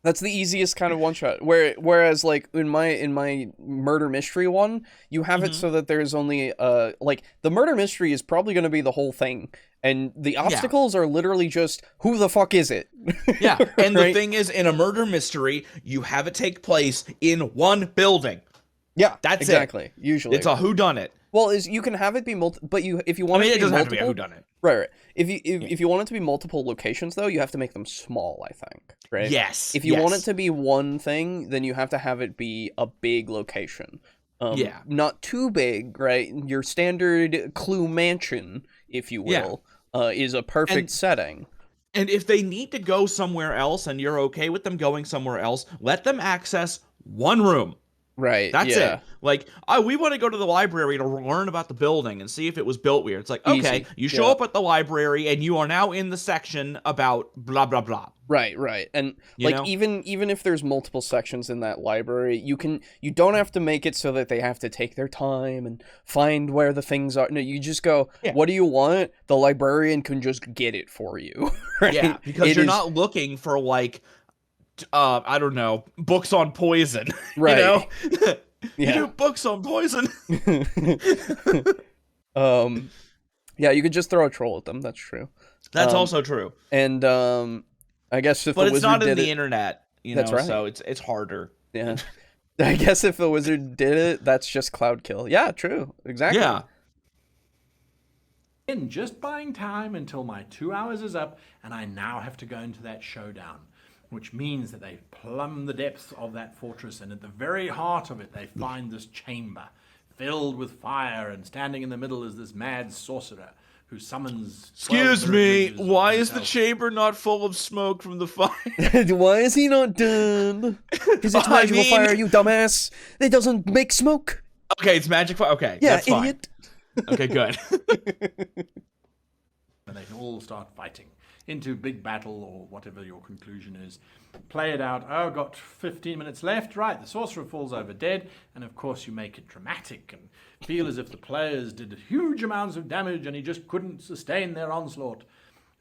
[SPEAKER 1] That's the easiest kind of one shot. Whereas like in my murder mystery one, you have it so that there's only like the murder mystery is probably going to be the whole thing, and the obstacles are literally just who the fuck is it?
[SPEAKER 3] Yeah, and the thing is, in a murder mystery, you have it take place in one building.
[SPEAKER 1] Yeah,
[SPEAKER 3] that's
[SPEAKER 1] exactly.
[SPEAKER 3] it.
[SPEAKER 1] Usually,
[SPEAKER 3] it's a whodunit.
[SPEAKER 1] Well, you can have it be but if you want it to be
[SPEAKER 3] doesn't
[SPEAKER 1] multiple,
[SPEAKER 3] have to be a whodunit.
[SPEAKER 1] Right. If you want it to be multiple locations, though, you have to make them small, I think. Right.
[SPEAKER 3] Yes.
[SPEAKER 1] If you want it to be one thing, then you have to have it be a big location. Not too big, right? Your standard Clue mansion, if you will, is a perfect setting.
[SPEAKER 3] And if they need to go somewhere else, and you're okay with them going somewhere else, let them access one room.
[SPEAKER 1] Right.
[SPEAKER 3] That's it. Like, we want to go to the library to learn about the building and see if it was built weird. It's like, okay, you show up at the library and you are now in the section about blah, blah, blah.
[SPEAKER 1] Right. And like, even if there's multiple sections in that library, you don't have to make it so that they have to take their time and find where the things are. No, you just go, what do you want? The librarian can just get it for you. Right?
[SPEAKER 3] Yeah, because you're not looking for like, I don't know, books on poison.
[SPEAKER 1] Right.
[SPEAKER 3] You do books on poison.
[SPEAKER 1] Yeah, you could just throw a troll at them. That's true.
[SPEAKER 3] That's also true.
[SPEAKER 1] And I guess if
[SPEAKER 3] but
[SPEAKER 1] the wizard
[SPEAKER 3] it's not in
[SPEAKER 1] did
[SPEAKER 3] the internet,
[SPEAKER 1] that's right.
[SPEAKER 3] So it's harder.
[SPEAKER 1] Yeah. I guess if the wizard did it, that's just cloud kill. Yeah, true. Exactly.
[SPEAKER 3] Yeah.
[SPEAKER 2] In just buying time until my 2 hours is up, and I now have to go into that showdown. which means that they plumb the depths of that fortress, and at the very heart of it they find this chamber filled with fire, and standing in the middle is this mad sorcerer who summons...
[SPEAKER 3] Excuse me, why is the chamber not full of smoke from the fire?
[SPEAKER 1] Why is he not done? Because it's magical fire, you dumbass. It doesn't make smoke.
[SPEAKER 3] Okay, it's magic fire. Okay,
[SPEAKER 1] yeah,
[SPEAKER 3] that's fine.
[SPEAKER 1] Idiot.
[SPEAKER 3] Okay, good.
[SPEAKER 2] And they can all start fighting into big battle, or whatever your conclusion is. Play it out. Oh, got 15 minutes left. Right, the sorcerer falls over dead, and of course you make it dramatic and feel as if the players did huge amounts of damage and he just couldn't sustain their onslaught.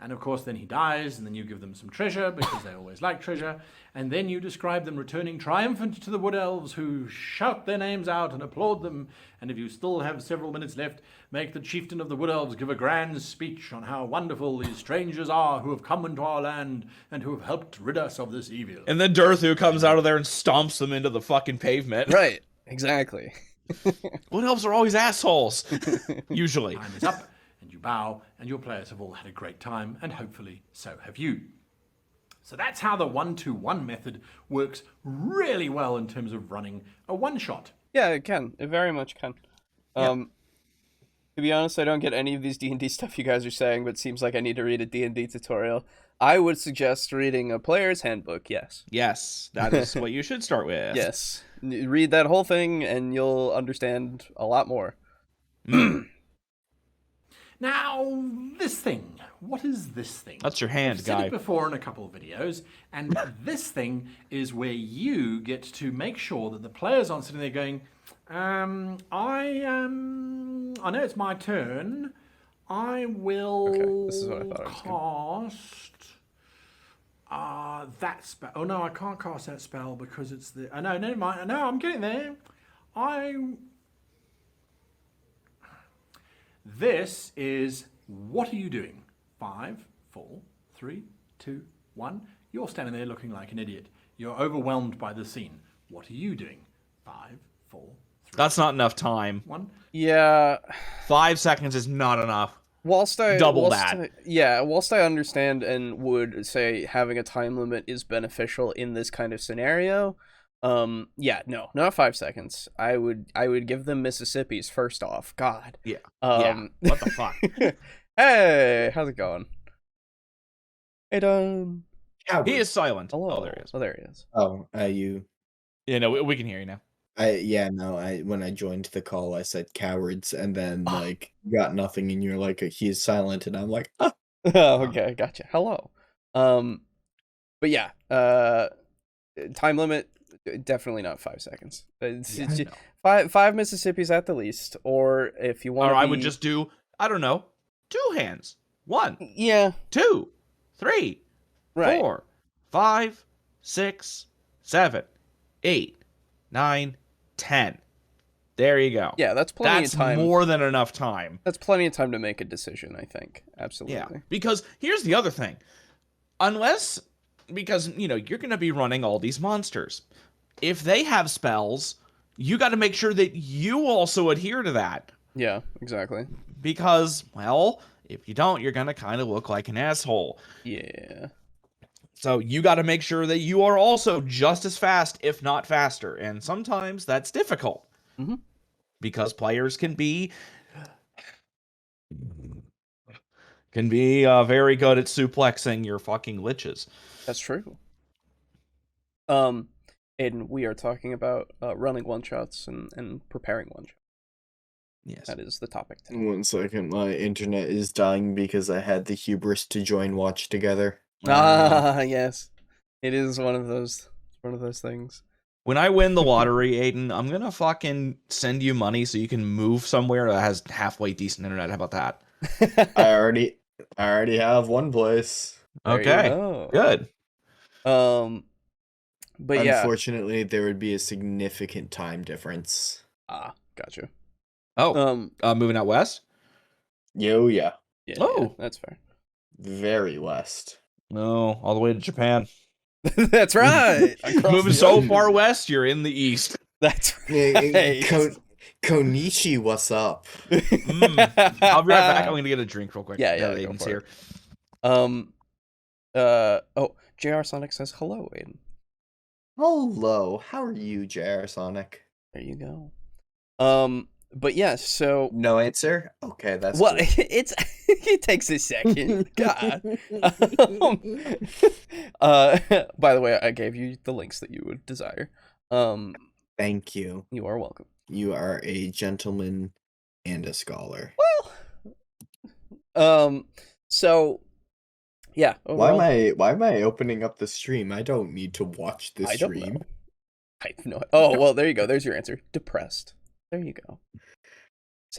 [SPEAKER 2] And of course then he dies, and then you give them some treasure, because they always like treasure, and then you describe them returning triumphant to the Wood Elves, who shout their names out and applaud them, and if you still have several minutes left, make the chieftain of the Wood Elves give a grand speech on how wonderful these strangers are who have come into our land and who have helped rid us of this evil.
[SPEAKER 3] And then Durthu comes out of there and stomps them into the fucking pavement.
[SPEAKER 1] Right, exactly.
[SPEAKER 3] Wood Elves are always assholes. Usually.
[SPEAKER 2] Time is up, and you bow, and your players have all had a great time, and hopefully so have you. So that's how the 1-2-1 method works really well in terms of running a one-shot.
[SPEAKER 1] Yeah, it can. It very much can. To be honest, I don't get any of these D&D stuff you guys are saying, but it seems like I need to read a D&D tutorial. I would suggest reading a player's handbook, yes.
[SPEAKER 3] Yes, that is what you should start with.
[SPEAKER 1] Yes. Read that whole thing, and you'll understand a lot more.
[SPEAKER 2] Now, this thing. What is this thing?
[SPEAKER 3] That's your hand,
[SPEAKER 2] I've said
[SPEAKER 3] guy.
[SPEAKER 2] it before in a couple of videos, and this thing is where you get to make sure that the players aren't sitting there going, I know it's my turn. I will
[SPEAKER 1] Okay, this is what I thought I was
[SPEAKER 2] cast that spell. Oh no, I can't cast that spell because it's the... Oh no, never mind. No, I'm getting there. This is... What are you doing? 5, 4, 3, 2, 1. You're standing there looking like an idiot. You're overwhelmed by the scene. What are you doing? 5, 4, 3.
[SPEAKER 3] That's not enough time.
[SPEAKER 2] 1.
[SPEAKER 1] Yeah.
[SPEAKER 3] 5 seconds is not enough.
[SPEAKER 1] Whilst I understand and would say having a time limit is beneficial in this kind of scenario, no, not 5 seconds. I would give them Mississippi's first off. God.
[SPEAKER 3] Yeah. What the fuck?
[SPEAKER 1] Hey, how's it going? Aiden.
[SPEAKER 3] He is silent.
[SPEAKER 1] Hello.
[SPEAKER 3] Oh, there he is.
[SPEAKER 1] Oh, there he is.
[SPEAKER 4] Oh, you.
[SPEAKER 3] Yeah, no, we can hear you now.
[SPEAKER 4] When I joined the call, I said cowards, and then got nothing, and you're like, he's silent, and I'm like, ah.
[SPEAKER 1] Oh, okay, gotcha. Hello. But yeah, time limit, definitely not 5 seconds. It's five Mississippi's at the least, or if you want.
[SPEAKER 3] Or I would just do, I don't know, 2 hands. 1.
[SPEAKER 1] Yeah.
[SPEAKER 3] 2, 3,
[SPEAKER 1] Right.
[SPEAKER 3] 4, 5, 6, 7, 8, 9, 10. There you go.
[SPEAKER 1] Yeah, that's plenty of time.
[SPEAKER 3] That's more than enough time.
[SPEAKER 1] That's plenty of time to make a decision, I think. Absolutely.
[SPEAKER 3] Yeah, because here's the other thing. Because, you're going to be running all these monsters. If they have spells, you got to make sure that you also adhere to that.
[SPEAKER 1] Yeah, exactly.
[SPEAKER 3] Because, well, if you don't, you're going to kind of look like an asshole.
[SPEAKER 1] Yeah.
[SPEAKER 3] So you got to make sure that you are also just as fast, if not faster. And sometimes that's difficult.
[SPEAKER 1] Mm-hmm.
[SPEAKER 3] Because players can be very good at suplexing your fucking liches.
[SPEAKER 1] That's true. Aiden, we are talking about running one-shots and preparing one-shots.
[SPEAKER 3] Yes.
[SPEAKER 1] That is the topic today.
[SPEAKER 4] 1 second, my internet is dying because I had the hubris to join watch together.
[SPEAKER 1] Yes. It is one of those things.
[SPEAKER 3] When I win the lottery, Aiden, I'm going to fucking send you money so you can move somewhere that has halfway decent internet. How about that?
[SPEAKER 4] I already have one place.
[SPEAKER 3] Okay. Good.
[SPEAKER 1] But yeah.
[SPEAKER 4] Unfortunately, there would be a significant time difference.
[SPEAKER 1] Gotcha.
[SPEAKER 3] Oh, moving out west?
[SPEAKER 4] Yeah.
[SPEAKER 1] Yeah, that's fair.
[SPEAKER 4] Very west.
[SPEAKER 3] No, all the way to Japan.
[SPEAKER 1] That's right.
[SPEAKER 3] Moving so far west, you're in the east.
[SPEAKER 1] That's right.
[SPEAKER 4] Konichi, what's up?
[SPEAKER 3] I'll be right back. I'm gonna get a drink real quick.
[SPEAKER 1] Yeah,
[SPEAKER 3] now that
[SPEAKER 1] go
[SPEAKER 3] Aiden's
[SPEAKER 1] for
[SPEAKER 3] here.
[SPEAKER 1] it. JR Sonic says hello, Aiden.
[SPEAKER 4] Hello, how are you, JR Sonic?
[SPEAKER 1] There you go. But yeah, so
[SPEAKER 4] no answer. Okay, that's
[SPEAKER 1] well,
[SPEAKER 4] cool.
[SPEAKER 1] it takes a second. God. By the way, I gave you the links that you would desire.
[SPEAKER 4] Thank you.
[SPEAKER 1] You are welcome.
[SPEAKER 4] You are a gentleman and a scholar.
[SPEAKER 1] Well, so yeah. Overall,
[SPEAKER 4] Why am I opening up the stream? I don't need to watch the stream.
[SPEAKER 1] I have no. Oh well, there you go. There's your answer. Depressed. There you go.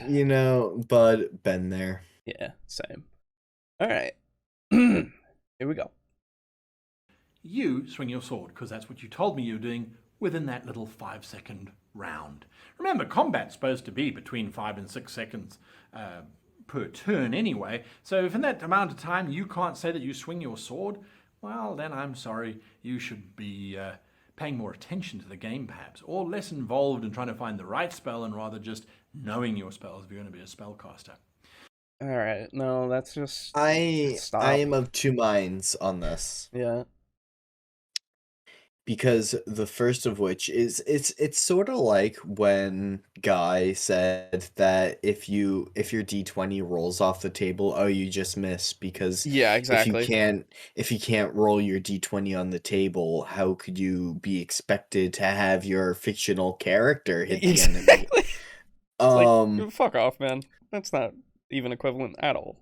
[SPEAKER 4] You know, bud, been there.
[SPEAKER 1] Yeah, same. All right. Here we go.
[SPEAKER 2] You swing your sword, because that's what you told me you were doing within that little 5-second round. Remember, combat's supposed to be between 5 and 6 seconds per turn anyway, so if in that amount of time you can't say that you swing your sword, well, then I'm sorry, you should be paying more attention to the game perhaps, or less involved in trying to find the right spell and rather just knowing your spells if you're going to be a spellcaster.
[SPEAKER 1] All right, no, that's just
[SPEAKER 4] I am of two minds on this.
[SPEAKER 1] Yeah.
[SPEAKER 4] Because the first of which is it's sort of like when Guy said that if your D20 rolls off the table, oh, you just miss, because
[SPEAKER 1] yeah, exactly.
[SPEAKER 4] if you can't roll your D20 on the table, how could you be expected to have your fictional character hit the enemy?
[SPEAKER 1] Like, fuck off, man. That's not even equivalent at all.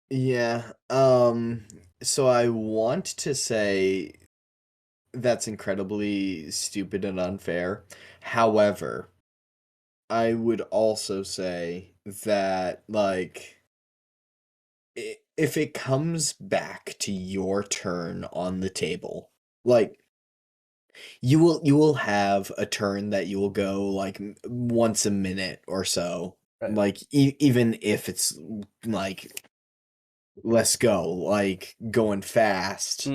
[SPEAKER 4] Yeah. So I want to say that's incredibly stupid and unfair. However, I would also say that, like, if it comes back to your turn on the table, like, you will have a turn that you will go like once a minute or so,
[SPEAKER 1] right.
[SPEAKER 4] Like even if it's like, let's go, like going fast.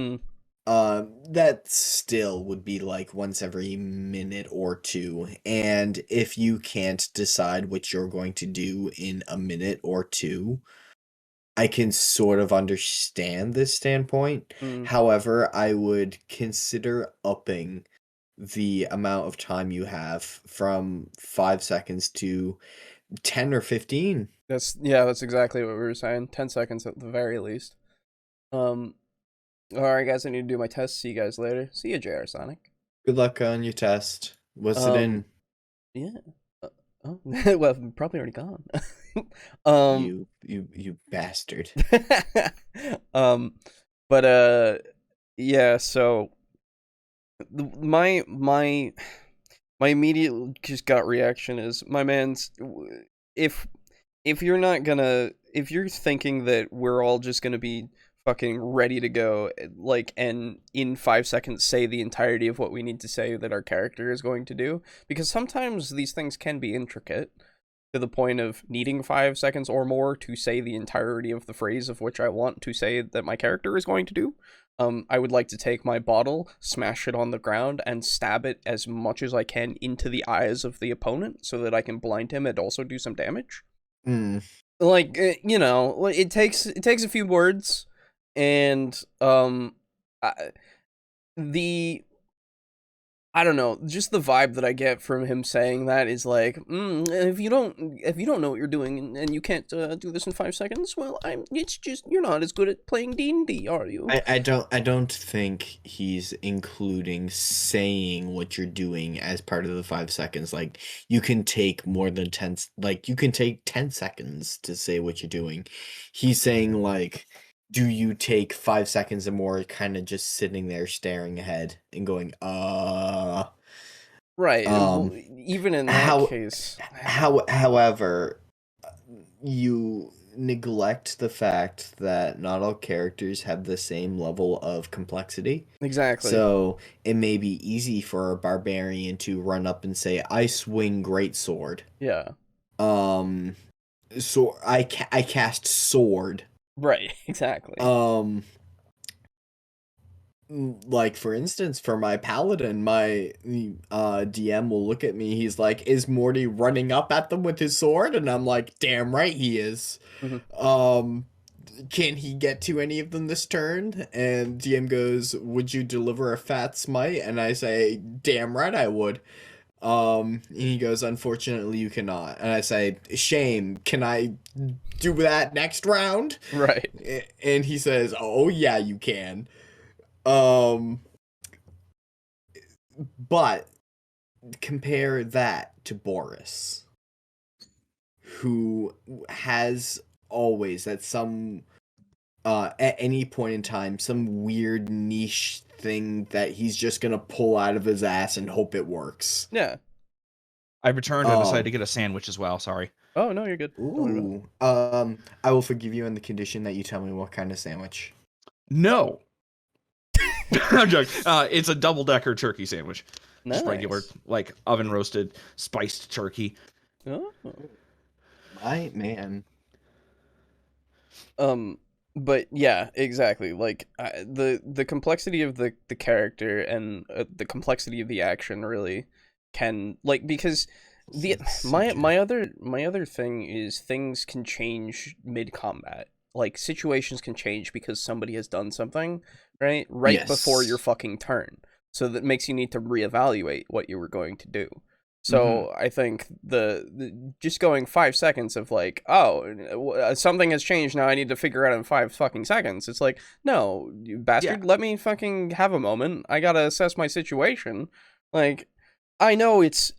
[SPEAKER 4] That still would be like once every minute or two, and if you can't decide what you're going to do in a minute or two, I can sort of understand this standpoint. However, I would consider upping the amount of time you have from 5 seconds to 10 or 15.
[SPEAKER 1] That's exactly what we were saying. 10 seconds at the very least. Alright, guys, I need to do my test. See you guys later. See you, JR Sonic.
[SPEAKER 4] Good luck on your test. What's it in?
[SPEAKER 1] Yeah. Oh, well, probably already gone.
[SPEAKER 4] You bastard.
[SPEAKER 1] But yeah. So my immediate just gut reaction is, my man's, if you're thinking that we're all just gonna be fucking ready to go, like, and in 5 seconds say the entirety of what we need to say that our character is going to do, because sometimes these things can be intricate to the point of needing 5 seconds or more to say the entirety of the phrase of which I want to say that my character is going to do. I would like to take my bottle, smash it on the ground, and stab it as much as I can into the eyes of the opponent so that I can blind him and also do some damage. Like, it takes a few words. And I don't know, just the vibe that I get from him saying that is like, if you don't know what you're doing and you can't do this in 5 seconds, well, it's just, you're not as good at playing D&D, are you?
[SPEAKER 4] I don't think he's including saying what you're doing as part of the 5 seconds. Like, you can take more than 10, like, you can take 10 seconds to say what you're doing. He's saying, like, do you take 5 seconds or more kind of just sitting there staring ahead and going,
[SPEAKER 1] Right. Even in that case.
[SPEAKER 4] However, you neglect the fact that not all characters have the same level of complexity.
[SPEAKER 1] Exactly.
[SPEAKER 4] So it may be easy for a barbarian to run up and say, I swing greatsword.
[SPEAKER 1] Yeah.
[SPEAKER 4] So I cast sword.
[SPEAKER 1] Right, exactly.
[SPEAKER 4] Like, for instance, for my paladin, my DM will look at me, he's like, is Morty running up at them with his sword? And I'm like, damn right he is. can he get to any of them this turn? And DM goes, would you deliver a fat smite? And I say, damn right I would. And he goes, unfortunately you cannot. And I say, shame, can I do that next round?
[SPEAKER 1] Right.
[SPEAKER 4] And he says, oh yeah, you can. But compare that to Boris, who has always at some at any point in time some weird niche thing that he's just gonna pull out of his ass and hope it works.
[SPEAKER 1] Yeah.
[SPEAKER 3] I returned and decided to get a sandwich as well. Sorry.
[SPEAKER 1] Oh no, you're good.
[SPEAKER 4] Ooh. I will forgive you on the condition that you tell me what kind of sandwich.
[SPEAKER 3] No. I'm joking. It's a double-decker turkey sandwich.
[SPEAKER 1] Nice.
[SPEAKER 3] Just regular, like, oven-roasted, spiced turkey.
[SPEAKER 1] Oh.
[SPEAKER 4] My man.
[SPEAKER 1] But yeah, exactly. Like the complexity of the character and the complexity of the action really can, like, because my other thing is things can change mid combat. Like situations can change because somebody has done something right
[SPEAKER 4] Yes.
[SPEAKER 1] before your fucking turn. So that makes you need to reevaluate what you were going to do. So I think the just going 5 seconds of like, oh, something has changed now, I need to figure out in 5 fucking seconds. It's like, no, you bastard, let me fucking have a moment. I gotta assess my situation. Like, I know it's,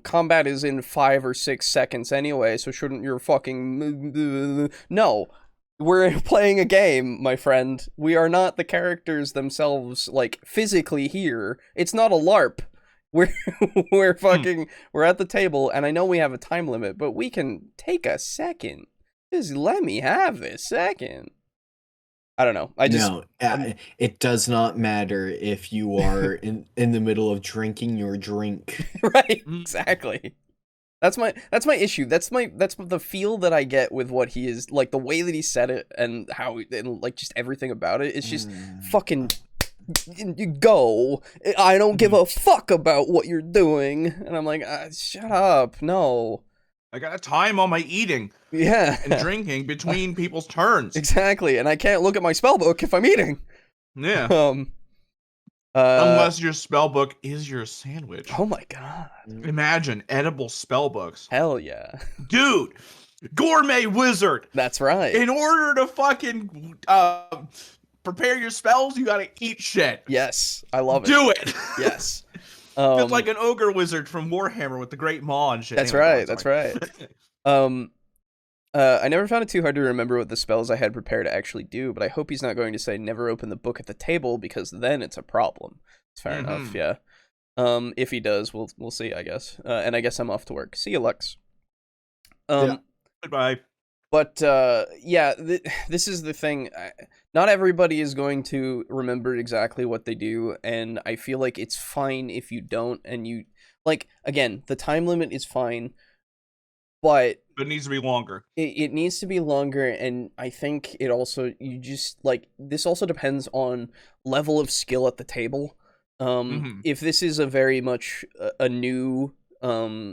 [SPEAKER 1] combat is in 5 or 6 seconds anyway, so shouldn't your fucking... No. We're playing a game, my friend. We are not the characters themselves, like, physically here. It's not a LARP. We're fucking, we're at the table, and I know we have a time limit, but we can take a second. Just let me have this second. I don't know.
[SPEAKER 4] It does not matter if you are in the middle of drinking your drink.
[SPEAKER 1] Right, exactly. That's my issue. That's the feel that I get with what he is, like the way that he said it and how, and like just everything about it. It's just fucking go. I don't give a fuck about what you're doing. And I'm like, shut up. No.
[SPEAKER 3] I got time on my eating.
[SPEAKER 1] Yeah.
[SPEAKER 3] And drinking between people's turns.
[SPEAKER 1] Exactly. And I can't look at my spell book if I'm eating.
[SPEAKER 3] Yeah.
[SPEAKER 1] Unless
[SPEAKER 3] your spell book is your sandwich.
[SPEAKER 1] Oh my god.
[SPEAKER 3] Imagine edible spell books.
[SPEAKER 1] Hell yeah.
[SPEAKER 3] Dude, gourmet wizard.
[SPEAKER 1] That's right.
[SPEAKER 3] In order to fucking prepare your spells, you gotta eat shit.
[SPEAKER 1] Yes, I love it.
[SPEAKER 3] Do it.
[SPEAKER 1] Yes.
[SPEAKER 3] It's like an ogre wizard from Warhammer with the Great Maw and shit.
[SPEAKER 1] That's right. That's right. I never found it too hard to remember what the spells I had prepared actually do, but I hope he's not going to say never open the book at the table, because then it's a problem. It's fair enough, yeah. If he does, we'll see, I guess. And I guess I'm off to work. See you, Lux.
[SPEAKER 3] Goodbye.
[SPEAKER 1] But yeah, this is the thing. Not everybody is going to remember exactly what they do, and I feel like it's fine if you don't. And you, like, again, the time limit is fine, but
[SPEAKER 3] it needs to be longer.
[SPEAKER 1] It needs to be longer, and I think it also, you just, like, this also depends on level of skill at the table. If this is a very much a new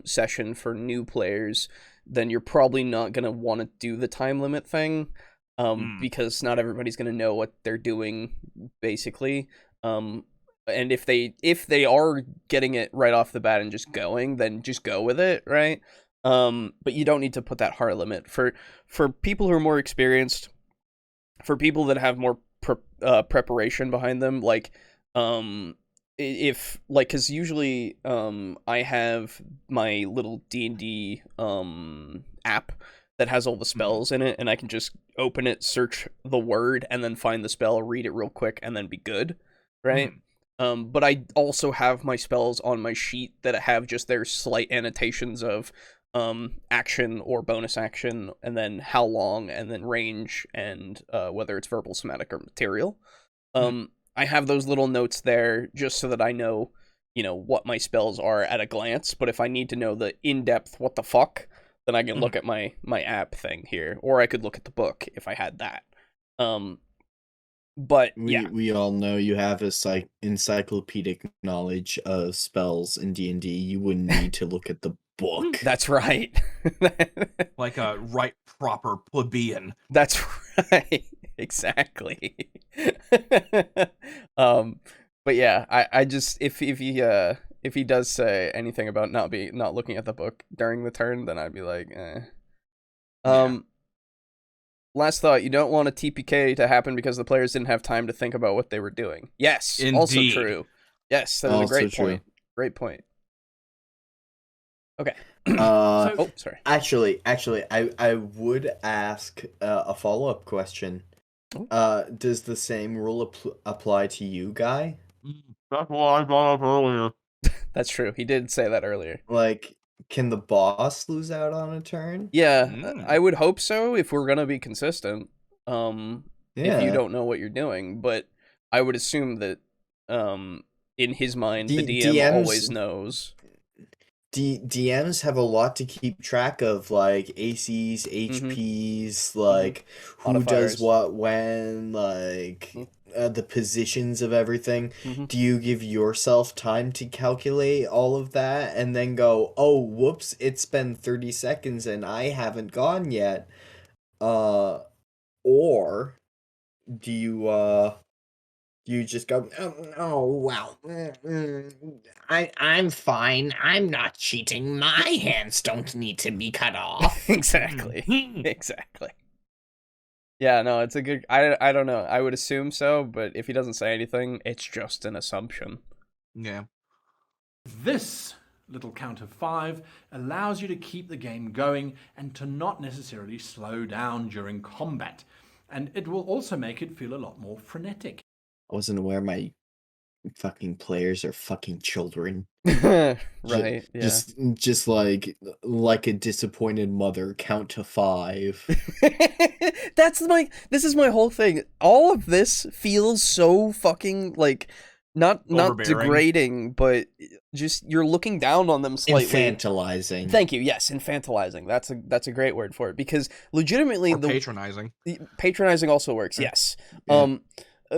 [SPEAKER 1] session for new players, then you're probably not going to want to do the time limit thing, because not everybody's going to know what they're doing, basically. And if they are getting it right off the bat and just going, then just go with it, right? But you don't need to put that hard limit. For people who are more experienced, for people that have more preparation behind them, like, if, like, because usually I have my little D&D app that has all the spells in it, and I can just open it, search the word, and then find the spell, read it real quick, and then be good, right? But I also have my spells on my sheet that have just their slight annotations of action or bonus action, and then how long, and then range, and whether it's verbal, somatic, or material. I have those little notes there just so that I know, what my spells are at a glance. But if I need to know the in-depth what the fuck, then I can look at my app thing here, or I could look at the book if I had that. But
[SPEAKER 4] we all know you have a encyclopedic knowledge of spells in D&D. You wouldn't need to look at the book.
[SPEAKER 1] That's right.
[SPEAKER 3] Like a right proper plebeian.
[SPEAKER 1] That's right. Exactly. But yeah, I just if he does say anything about not looking at the book during the turn, then I'd be like, eh. Last thought, you don't want a TPK to happen because the players didn't have time to think about what they were doing. Yes,
[SPEAKER 3] Indeed.
[SPEAKER 1] also true. Yes, that is a great point. Great point. Okay. Sorry.
[SPEAKER 4] Actually, I would ask a follow-up question. Does the same rule apply to you, Guy?
[SPEAKER 3] That's what I brought up earlier.
[SPEAKER 1] That's true. He did say that earlier.
[SPEAKER 4] Like, can the boss lose out on a turn?
[SPEAKER 1] Yeah, I would hope so if we're gonna be consistent. If you don't know what you're doing, but I would assume that in his mind the DM
[SPEAKER 4] DMs
[SPEAKER 1] always knows.
[SPEAKER 4] DMs have a lot to keep track of, like ACs, HPs, like who
[SPEAKER 1] Modifiers.
[SPEAKER 4] does what when, like the positions of everything. Do you give yourself time to calculate all of that and then go, oh, whoops, it's been 30 seconds and I haven't gone yet? Or do you just go, oh well, I'm fine. I'm not cheating. My hands don't need to be cut off.
[SPEAKER 1] Exactly. Exactly. Yeah, no, it's a good... I don't know. I would assume so, but if he doesn't say anything, it's just an assumption.
[SPEAKER 3] Yeah.
[SPEAKER 2] This little count of 5 allows you to keep the game going and to not necessarily slow down during combat. And it will also make it feel a lot more frenetic.
[SPEAKER 4] I wasn't aware my fucking players are fucking children.
[SPEAKER 1] Right, yeah.
[SPEAKER 4] Just like a disappointed mother, count to 5.
[SPEAKER 1] This is my whole thing. All of this feels so fucking like not degrading, but just you're looking down on them slightly.
[SPEAKER 4] Infantilizing.
[SPEAKER 1] Thank you. Yes, infantilizing. That's a great word for it, because legitimately
[SPEAKER 3] patronizing.
[SPEAKER 1] Patronizing also works. Yes.
[SPEAKER 4] Yeah.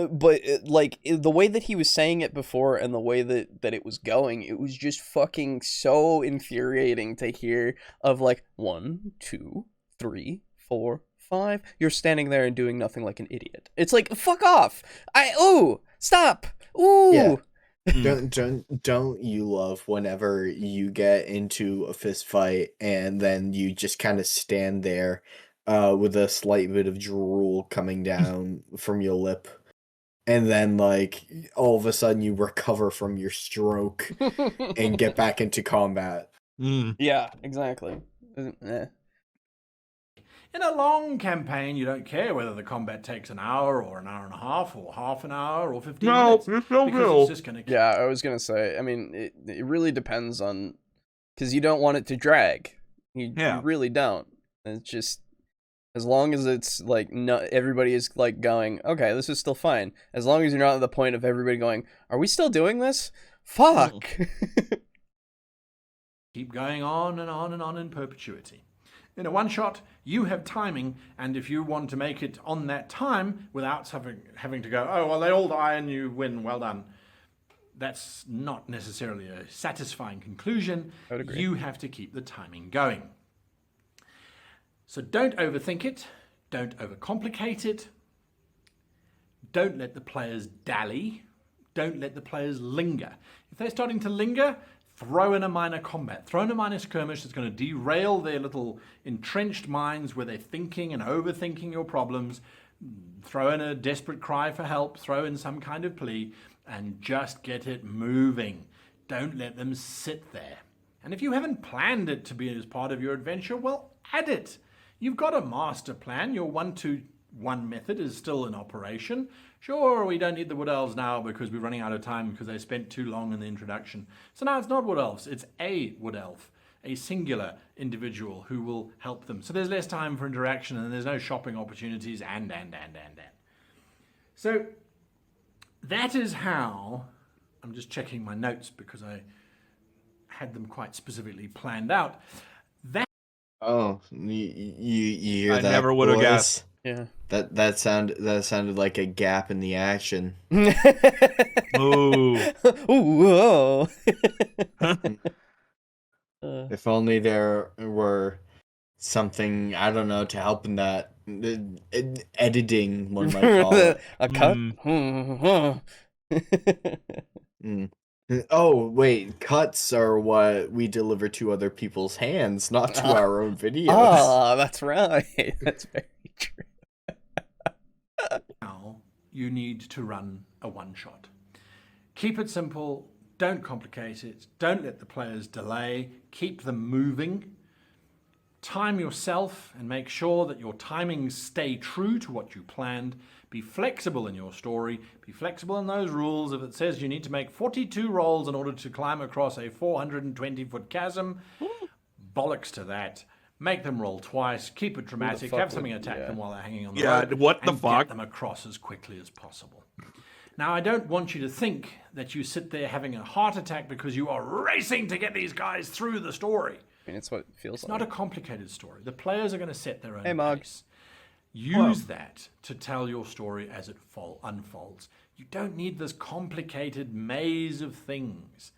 [SPEAKER 1] But like the way that he was saying it before and the way that it was going, it was just fucking so infuriating to hear of like 1, 2, 3, 4, 5. You're standing there and doing nothing like an idiot. It's like, fuck off. Stop. Ooh.
[SPEAKER 4] Yeah. Don't you love whenever you get into a fist fight and then you just kind of stand there with a slight bit of drool coming down from your lip? And then, like, all of a sudden you recover from your stroke and get back into combat.
[SPEAKER 1] Yeah, exactly.
[SPEAKER 2] In a long campaign, you don't care whether the combat takes an hour or an hour and a half or half an hour or 15 minutes. Because it's just gonna...
[SPEAKER 1] Yeah, I was going to say, I mean, it really depends on... Because you don't want it to drag. You really don't. It's just... As long as it's, like, everybody is, like, going, okay, this is still fine. As long as you're not at the point of everybody going, are we still doing this? Fuck!
[SPEAKER 2] Keep going on and on and on in perpetuity. In a one-shot, you have timing, and if you want to make it on that time without having to go, oh, well, they all die and you win, well done. That's not necessarily a satisfying conclusion.
[SPEAKER 1] I would agree.
[SPEAKER 2] You have to keep the timing going. So don't overthink it, don't overcomplicate it, don't let the players dally, don't let the players linger. If they're starting to linger, throw in a minor combat, throw in a minor skirmish that's going to derail their little entrenched minds where they're thinking and overthinking your problems. Throw in a desperate cry for help, throw in some kind of plea, and just get it moving. Don't let them sit there. And if you haven't planned it to be as part of your adventure, well, add it. You've got a master plan. Your 1-2-1 method is still in operation. Sure, we don't need the Wood Elves now because we're running out of time because they spent too long in the introduction. So now it's not Wood Elves, it's a Wood Elf, a singular individual who will help them. So there's less time for interaction and there's no shopping opportunities and. So that is how, I'm just checking my notes because I had them quite specifically planned out.
[SPEAKER 4] Oh, you hear that?
[SPEAKER 3] I never would have
[SPEAKER 4] boys?
[SPEAKER 3] guessed.
[SPEAKER 1] Yeah.
[SPEAKER 4] That sounded like a gap in the action.
[SPEAKER 3] Ooh.
[SPEAKER 1] Ooh.
[SPEAKER 4] If only there were something, I don't know, to help in that editing, one might call it.
[SPEAKER 1] A cut?
[SPEAKER 4] Oh, wait, cuts are what we deliver to other people's hands, not to our own videos.
[SPEAKER 1] Ah, that's right. That's very true.
[SPEAKER 2] Now you need to run a one-shot. Keep it simple, don't complicate it, don't let the players delay, keep them moving. Time yourself and make sure that your timings stay true to what you planned. Be flexible in your story. Be flexible in those rules. If it says you need to make 42 rolls in order to climb across a 420-foot chasm, bollocks to that. Make them roll twice. Keep it dramatic. Have something attack them while they're hanging on the road.
[SPEAKER 3] What the
[SPEAKER 2] and
[SPEAKER 3] fuck?
[SPEAKER 2] Get them across as quickly as possible. Now, I don't want you to think that you sit there having a heart attack because you are racing to get these guys through the story.
[SPEAKER 1] I mean, it's what it feels
[SPEAKER 2] It's
[SPEAKER 1] like.
[SPEAKER 2] not a complicated story. The players are going to set their own pace.
[SPEAKER 1] Hey,
[SPEAKER 2] Use that to tell your story as it unfolds. You don't need this complicated maze of things.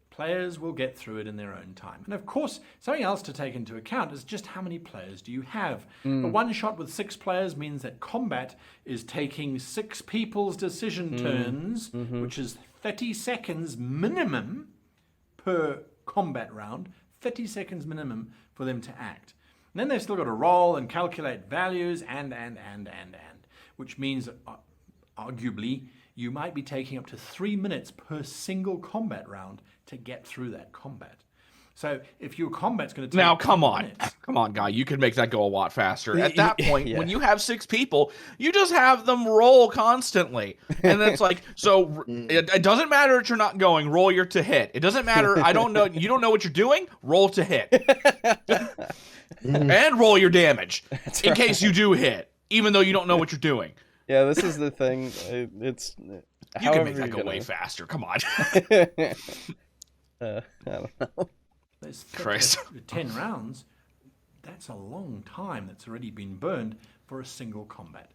[SPEAKER 2] Players will get through it in their own time. And of course, something else to take into account is just how many players do you have. A one-shot with 6 players means that combat is taking 6 people's decision turns, which is 30 seconds minimum per combat round. 30 seconds minimum for them to act. And then they've still got to roll and calculate values and, which means that arguably you might be taking up to 3 minutes per single combat round to get through that combat. So if your combat's going to take
[SPEAKER 3] Now, come on.
[SPEAKER 2] minutes,
[SPEAKER 3] Come on, guy. You can make that go a lot faster. At that point, when you have 6 people, you just have them roll constantly. And then it's like, so it doesn't matter if you're not going, roll your to hit. It doesn't matter. I don't know. You don't know what you're doing? Roll to hit. And roll your damage in case you do hit, even though you don't know what you're doing.
[SPEAKER 1] Yeah, this is the thing. It's
[SPEAKER 3] You can make that go way faster. Come on.
[SPEAKER 1] I don't know.
[SPEAKER 2] there's
[SPEAKER 3] Christ.
[SPEAKER 2] 10 rounds, that's a long time that's already been burned for a single combat.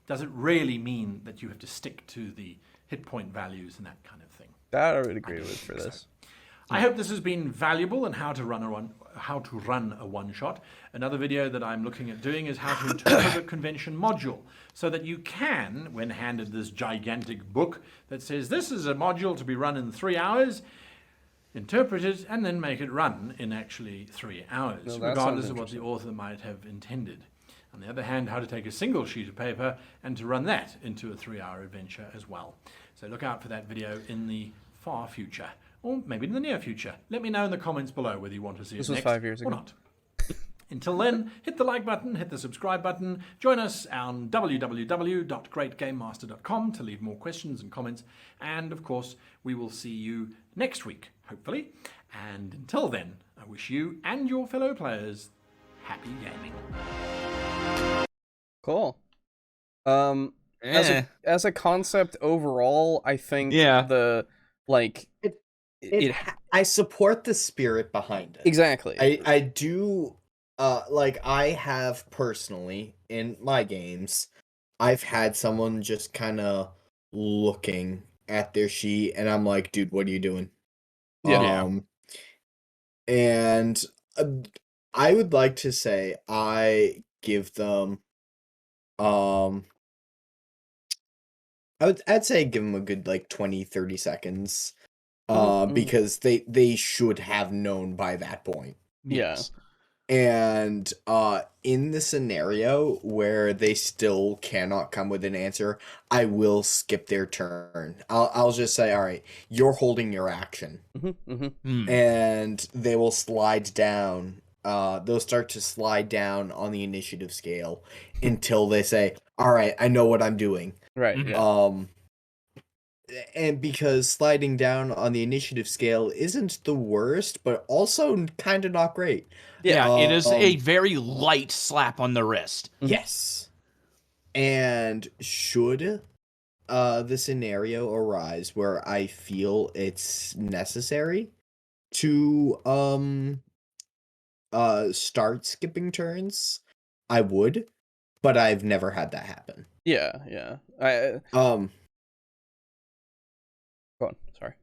[SPEAKER 2] Does it really mean that you have to stick to the hit point values and that kind of thing?
[SPEAKER 1] That I would agree with for this.
[SPEAKER 2] I hope this has been valuable in how to run a one-shot. Another video that I'm looking at doing is how to interpret a convention module, so that you can, when handed this gigantic book that says this is a module to be run in 3 hours, interpret it and then make it run in actually 3 hours, regardless of what the author might have intended. On the other hand, how to take a single sheet of paper and to run that into a 3-hour adventure as well. So look out for that video in the far future. Or maybe in the near future. Let me know in the comments below whether you want to see
[SPEAKER 1] This
[SPEAKER 2] it
[SPEAKER 1] was
[SPEAKER 2] next
[SPEAKER 1] 5 years
[SPEAKER 2] or
[SPEAKER 1] ago.
[SPEAKER 2] not. Until then, hit the like button, hit the subscribe button. Join us on www.greatgamemaster.com to leave more questions and comments. And of course, we will see you next week, hopefully. And until then, I wish you and your fellow players happy gaming.
[SPEAKER 1] Cool. As a concept overall, I think the
[SPEAKER 4] I support the spirit behind it.
[SPEAKER 1] Exactly.
[SPEAKER 4] I do I have personally in my games, I've had someone just kind of looking at their sheet and I'm like, dude, what are you doing? And I would like to say I give them I'd say give them a good 20-30 seconds. Because they should have known by that point.
[SPEAKER 1] Yes.
[SPEAKER 4] And in the scenario where they still cannot come with an answer, I will skip their turn. I'll just say, all right, you're holding your action. And they will slide down. They'll start to slide down on the initiative scale until they say, all right, I know what I'm doing.
[SPEAKER 1] Right. Yeah.
[SPEAKER 4] And because sliding down on the initiative scale isn't the worst, but also kind of not great.
[SPEAKER 3] Yeah, it is a very light slap on the wrist.
[SPEAKER 4] Yes. And should the scenario arise where I feel it's necessary to start skipping turns, I would. but I've never had that happen.
[SPEAKER 1] Yeah.
[SPEAKER 4] Go
[SPEAKER 1] on, sorry.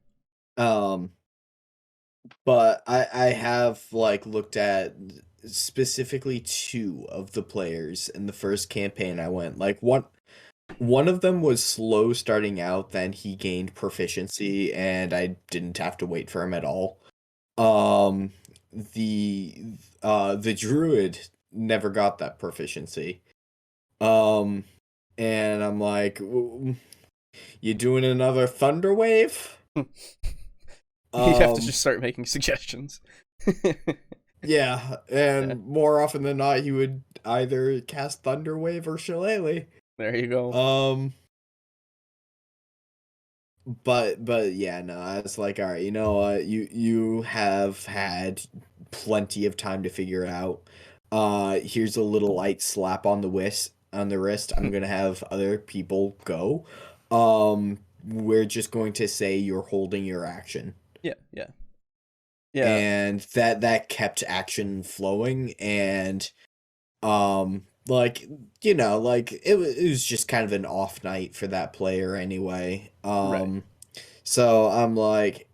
[SPEAKER 4] But I have like looked at specifically 2 of the players in the first campaign I went. Like one of them was slow starting out, then he gained proficiency and I didn't have to wait for him at all. The druid never got that proficiency. And I'm like, you doing another thunder wave?
[SPEAKER 1] You have to just start making suggestions.
[SPEAKER 4] Yeah, and more often than not, he would either cast Thunder Wave or Shillelagh.
[SPEAKER 1] There you go.
[SPEAKER 4] But yeah, no, I was like, all right, you know what, you have had plenty of time to figure out. Here's a little light slap on the wrist. I'm gonna have other people go. We're just going to say you're holding your action.
[SPEAKER 1] Yeah.
[SPEAKER 4] And that kept action flowing, and like, you know, like it was just kind of an off night for that player anyway.
[SPEAKER 1] Right.
[SPEAKER 4] So I'm like,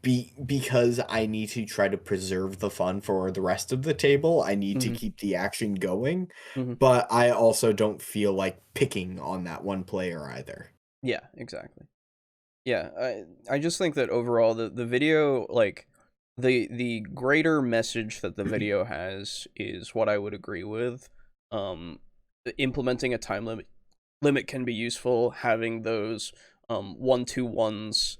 [SPEAKER 4] because I need to try to preserve the fun for the rest of the table, I need to keep the action going, but I also don't feel like picking on that one player either.
[SPEAKER 1] Yeah, exactly. Yeah, I just think that overall the video, like, the greater message that the video has is what I would agree with. Implementing a time limit can be useful. Having those 1-2-1s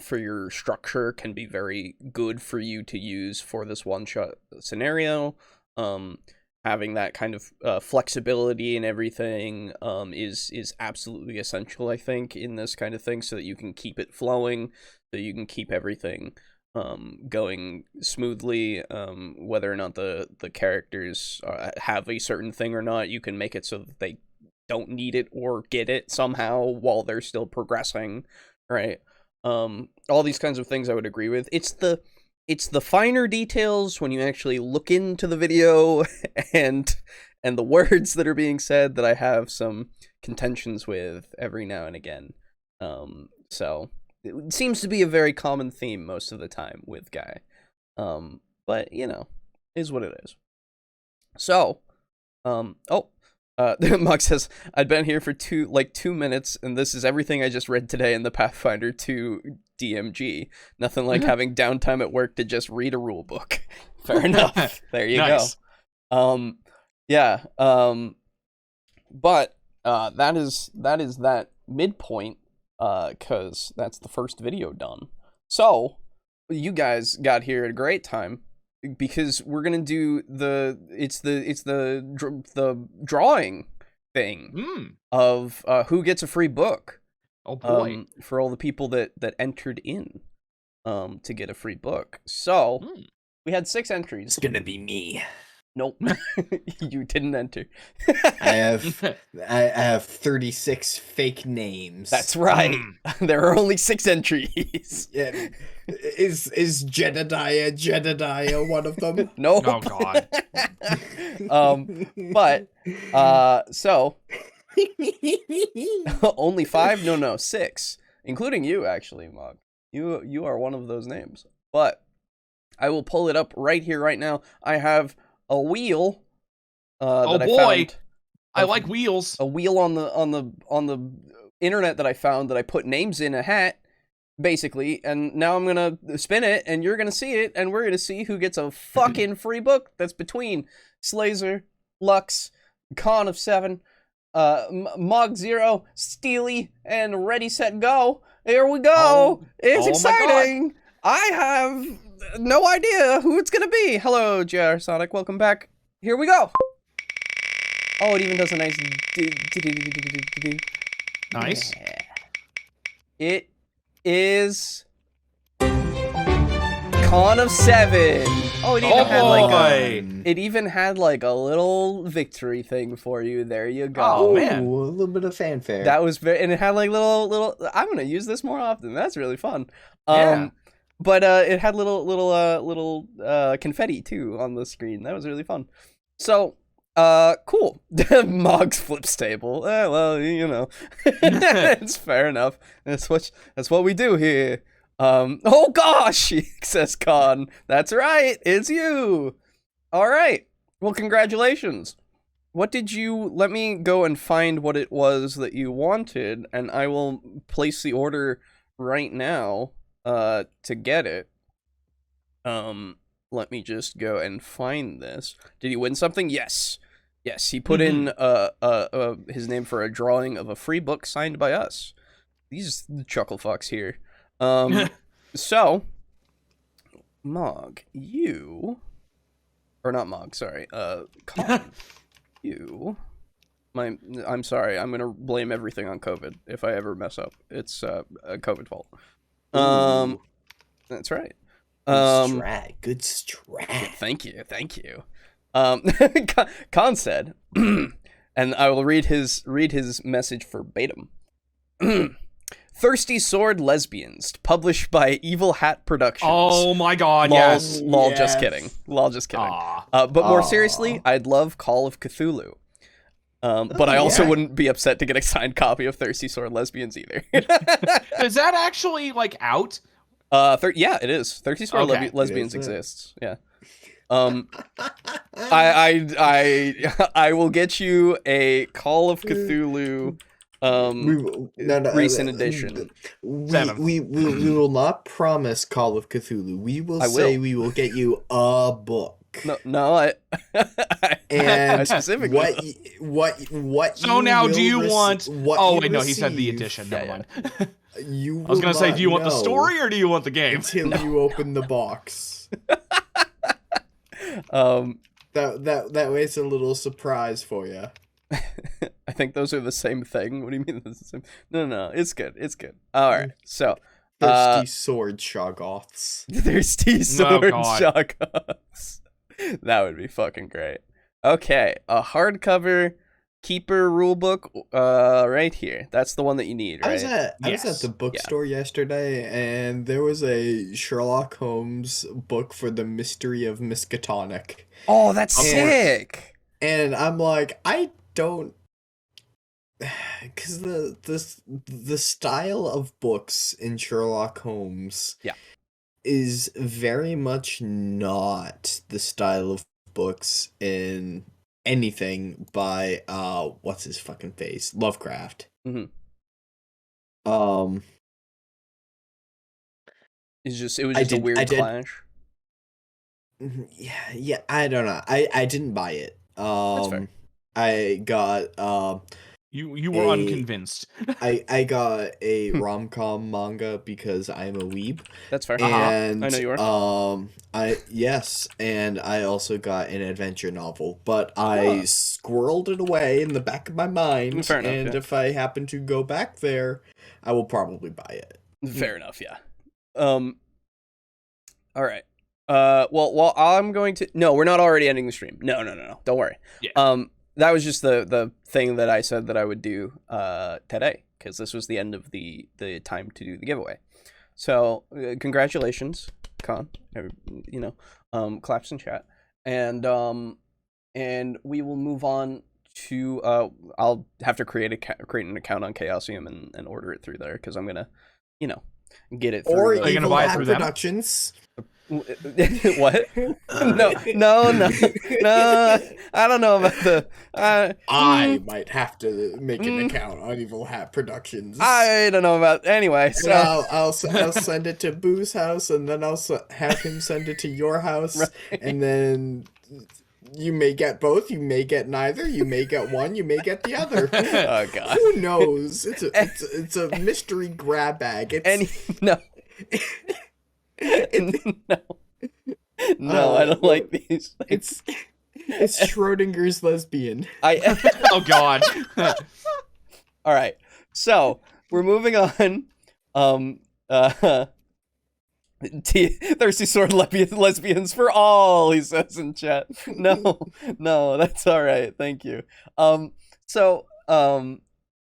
[SPEAKER 1] for your structure can be very good for you to use for this one-shot scenario. Having that kind of flexibility and everything is absolutely essential, I think, in this kind of thing, so that you can keep it flowing, so you can keep everything going smoothly. Whether or not the characters have a certain thing or not, you can make it so that they don't need it or get it somehow while they're still progressing, right? All these kinds of things I would agree with. It's the finer details when you actually look into the video and the words that are being said that I have some contentions with every now and again. So it seems to be a very common theme most of the time with Guy. But, you know, is what it is. So, Mug says, I'd been here for 2 minutes, and this is everything I just read today in the Pathfinder 2 DMG. Nothing like having downtime at work to just read a rule book. Fair enough. There you
[SPEAKER 3] Nice.
[SPEAKER 1] go. But that is that midpoint, because that's the first video done. So, you guys got here at a great time, because we're gonna do the drawing thing of who gets a free book.
[SPEAKER 3] Oh boy!
[SPEAKER 1] For all the people that entered in, to get a free book. So we had 6 entries.
[SPEAKER 4] It's gonna be me.
[SPEAKER 1] Nope, you didn't enter.
[SPEAKER 4] I have 36 fake names.
[SPEAKER 1] That's right. There are only 6 entries.
[SPEAKER 4] Yeah. Is Jedediah one of them?
[SPEAKER 1] No.
[SPEAKER 3] Oh god.
[SPEAKER 1] But so only 5? No, 6, including you, actually, Mog. You are one of those names. But I will pull it up right here, right now. I have a wheel. That I found.
[SPEAKER 3] I like wheels.
[SPEAKER 1] A wheel on the internet that I found, that I put names in a hat, basically, and now I'm gonna spin it, and you're gonna see it, and we're gonna see who gets a fucking free book. That's between Slazer, Lux, Con of 7, Mog 0, Steely, and Ready Set Go. Here we go. It's exciting. I have no idea who it's gonna be. Hello, JR Sonic. Welcome back. Here we go. Oh, it even does a nice.
[SPEAKER 3] Nice.
[SPEAKER 1] Yeah. It is Con of 7. Oh, it even had like a little victory thing for you. There you go.
[SPEAKER 3] Oh man,
[SPEAKER 4] a little bit of fanfare.
[SPEAKER 1] That was and it had like little. I'm gonna use this more often. That's really fun.
[SPEAKER 3] Yeah.
[SPEAKER 1] But it had little confetti too on the screen. That was really fun. So Cool. Moggs flips table. Well, you know, it's fair enough. That's what we do here. Oh gosh, says Khan. That's right, it's you. All right. Well, congratulations. What did you? Let me go and find what it was that you wanted, and I will place the order right now. To get it. Let me just go and find this. Did he win something? Yes. Yes, he put in his name for a drawing of a free book signed by us. These chuckle fucks here. So, Mog, you, or not Mog, sorry, Colin, you, I'm sorry, I'm gonna blame everything on COVID if I ever mess up. It's a COVID fault. That's right.
[SPEAKER 4] Good strat.
[SPEAKER 1] Thank you. Khan said, and I will read his message verbatim. Thirsty Sword Lesbians, published by Evil Hat Productions.
[SPEAKER 3] Oh my god,
[SPEAKER 1] lol,
[SPEAKER 3] yes.
[SPEAKER 1] Lol,
[SPEAKER 4] yes.
[SPEAKER 1] just kidding. But more seriously, I'd love Call of Cthulhu. But I also wouldn't be upset to get a signed copy of Thirsty Sword Lesbians either.
[SPEAKER 3] Is that actually, like, out?
[SPEAKER 1] Yeah, it is. Thirsty Sword Lesbians exists. Yeah. I will get you a Call of Cthulhu recent edition.
[SPEAKER 4] We will not promise Call of Cthulhu. We will say we will get you a book.
[SPEAKER 1] I
[SPEAKER 4] and
[SPEAKER 1] specifically
[SPEAKER 4] what
[SPEAKER 3] so
[SPEAKER 4] you
[SPEAKER 3] now
[SPEAKER 4] will
[SPEAKER 3] do you want
[SPEAKER 4] what
[SPEAKER 3] wait, no, he said the edition. Never mind.
[SPEAKER 4] You
[SPEAKER 3] I was gonna say, do you want the
[SPEAKER 4] know
[SPEAKER 3] story or do you want the game?
[SPEAKER 4] until you open the box. That way it's a little surprise for you.
[SPEAKER 1] I think those are the same thing. What do you mean? It's the same? No, it's good. All right, so
[SPEAKER 4] Thirsty Sword Shoggoths.
[SPEAKER 1] Thirsty Sword Shoggoths. That would be fucking great. Okay, a hardcover Keeper rulebook, right here. That's the one that you need, right?
[SPEAKER 4] I was at the bookstore yesterday, and there was a Sherlock Holmes book for the Mystery of Miskatonic.
[SPEAKER 1] Oh, that's sick!
[SPEAKER 4] And I'm like, I don't, because the style of books in Sherlock Holmes, is very much not the style of books in anything by what's his fucking face, Lovecraft.
[SPEAKER 1] Mm-hmm. It was just a weird clash.
[SPEAKER 4] Yeah, I don't know. I didn't buy it.
[SPEAKER 1] That's fair.
[SPEAKER 4] I got
[SPEAKER 3] you were unconvinced.
[SPEAKER 4] I got a rom-com manga because I'm a weeb.
[SPEAKER 1] That's fair.
[SPEAKER 4] And
[SPEAKER 1] I know you are.
[SPEAKER 4] And I also got an adventure novel, but I squirreled it away in the back of my mind.
[SPEAKER 1] Fair enough,
[SPEAKER 4] and if I happen to go back there, I will probably buy it.
[SPEAKER 1] Fair enough, yeah. All right. Well, I'm going to... No, we're not already ending the stream. No. Don't worry.
[SPEAKER 3] Yeah.
[SPEAKER 1] That was just the thing that I said that I would do today, because this was the end of the time to do the giveaway. So, congratulations, Con. Claps in chat. And we will move on to... I'll have to create an account on Chaosium and order it through there, because I'm going to, get it through.
[SPEAKER 4] Or
[SPEAKER 3] are you going to buy it through
[SPEAKER 4] Productions?
[SPEAKER 1] What? No. I don't know about the.
[SPEAKER 4] I might have to make an account on Evil Hat Productions.
[SPEAKER 1] I don't know about. Anyway, so
[SPEAKER 4] I'll send it to Boo's house, and then I'll have him send it to your house, right. And then you may get both. You may get neither. You may get one. You may get the other.
[SPEAKER 1] Oh God.
[SPEAKER 4] Who knows? It's a mystery grab bag.
[SPEAKER 1] No. No, I don't like these.
[SPEAKER 4] It's Schrodinger's lesbian.
[SPEAKER 3] Oh God.
[SPEAKER 1] All right, so we're moving on. Thirsty Sword lesbians for all, he says in chat. No, that's all right. Thank you. Other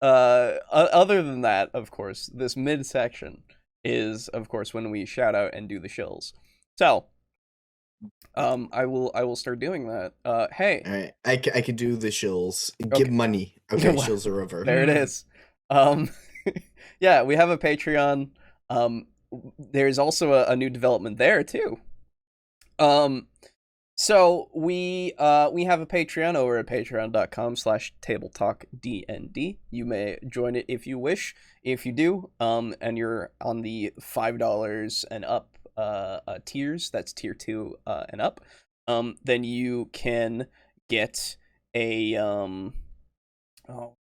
[SPEAKER 1] than that, of course, this midsection is, of course, when we shout out and do the shills. So, I will start doing that. Hey.
[SPEAKER 4] All right, I could do the shills.
[SPEAKER 1] Okay.
[SPEAKER 4] Give money. Okay, shills are over.
[SPEAKER 1] There it is. Yeah, we have a Patreon. There's also a new development there too. So we have a Patreon over at patreon.com/tabletalkdnd. You may join it if you wish. If you do, and you're on the $5 and up tiers, that's tier 2 and up, then you can get a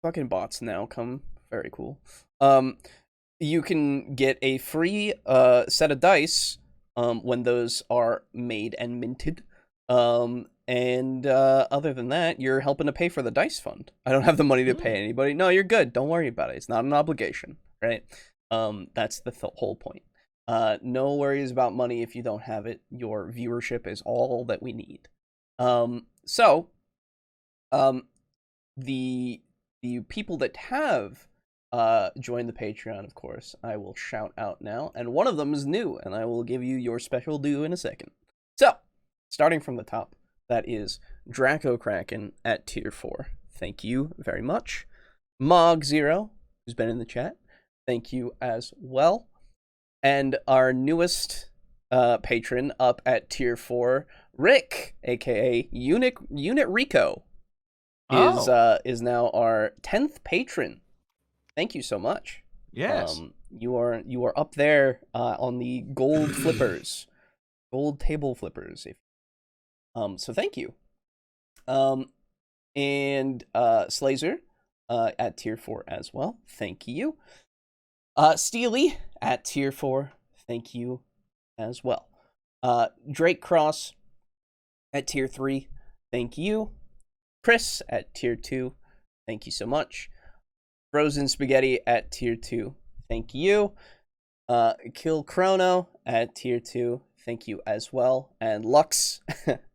[SPEAKER 1] fucking bots now come. Very cool. You can get a free set of dice when those are made and minted. And other than that, you're helping to pay for the dice fund. I don't have the money to pay anybody. No, you're good. Don't worry about it. It's not an obligation, right? That's the whole point. No worries about money if you don't have it. Your viewership is all that we need. The people that have joined the Patreon, of course, I will shout out now, and one of them is new, and I will give you your special due in a second. So, starting from the top, that is Draco Kraken at tier 4. Thank you very much. Mog0, who's been in the chat, thank you as well. And our newest patron up at tier 4, Rick, aka Unit Rico, is now our 10th patron. Thank you so much.
[SPEAKER 3] Yes.
[SPEAKER 1] You are up there on the gold flippers. Gold table flippers. So thank you. And Slazer at tier 4 as well. Thank you. Steely at tier 4. Thank you as well. Drake Cross at tier 3. Thank you. Chris at tier 2. Thank you so much. Frozen Spaghetti at tier 2. Thank you. Kill Chrono at tier 2. Thank you as well. And Lux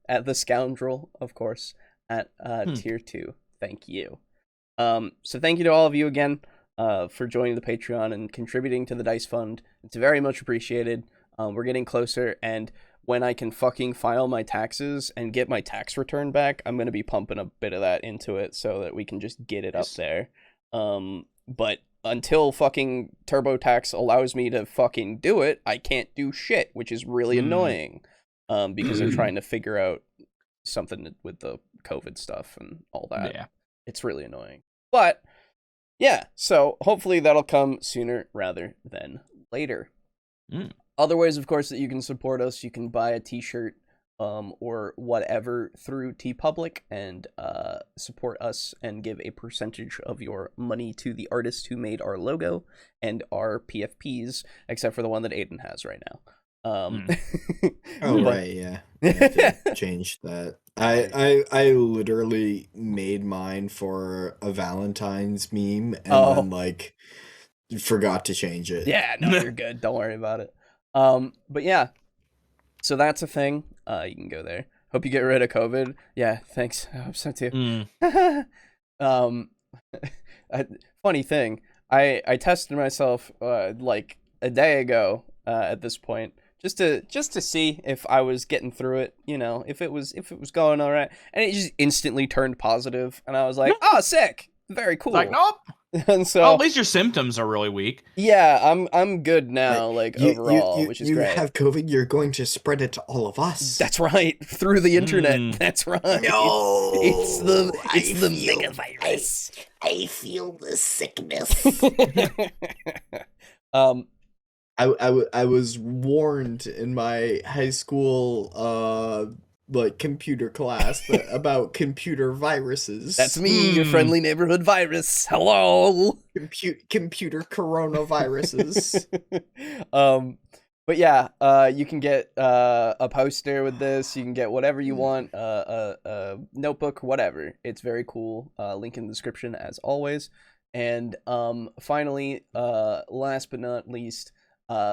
[SPEAKER 1] at the Scoundrel, of course, at tier 2. Thank you. So thank you to all of you again for joining the Patreon and contributing to the Dice Fund. It's very much appreciated. We're getting closer, and when I can fucking file my taxes and get my tax return back, I'm going to be pumping a bit of that into it so that we can just get it up there. But until fucking TurboTax allows me to fucking do it, I can't do shit, which is really annoying. Because they're trying to figure out something with the COVID stuff and all that. Yeah. It's really annoying. But yeah, so hopefully that'll come sooner rather than later. Other ways, of course, that you can support us, you can buy a t-shirt or whatever through TeePublic and support us and give a percentage of your money to the artist who made our logo and our PFPs, except for the one that Aiden has right now.
[SPEAKER 4] Right, yeah. I have to change that. I literally made mine for a Valentine's meme and then forgot to change it.
[SPEAKER 1] Yeah, no, you're good. Don't worry about it. But yeah, so that's a thing. You can go there. Hope you get rid of COVID. Yeah, thanks. I hope so too. Funny thing, I tested myself like a day ago at this point just to see if I was getting through it, you know, if it was going all right, and it just instantly turned positive, and I was like, oh, sick, very cool.
[SPEAKER 3] Like, nope.
[SPEAKER 1] And so,
[SPEAKER 3] well, at least your symptoms are really weak.
[SPEAKER 1] Yeah, I'm good now, overall, which is great.
[SPEAKER 4] You have COVID, you're going to spread it to all of us.
[SPEAKER 1] That's right, through the internet. That's right.
[SPEAKER 4] No,
[SPEAKER 1] it's the mega virus.
[SPEAKER 4] I feel the sickness. I was warned in my high school computer class about computer viruses.
[SPEAKER 1] That's me, your friendly neighborhood virus. Hello.
[SPEAKER 4] Computer coronaviruses.
[SPEAKER 1] But yeah, you can get a poster with this. You can get whatever you want, a notebook, whatever. It's very cool. Link in the description as always. And finally, last but not least,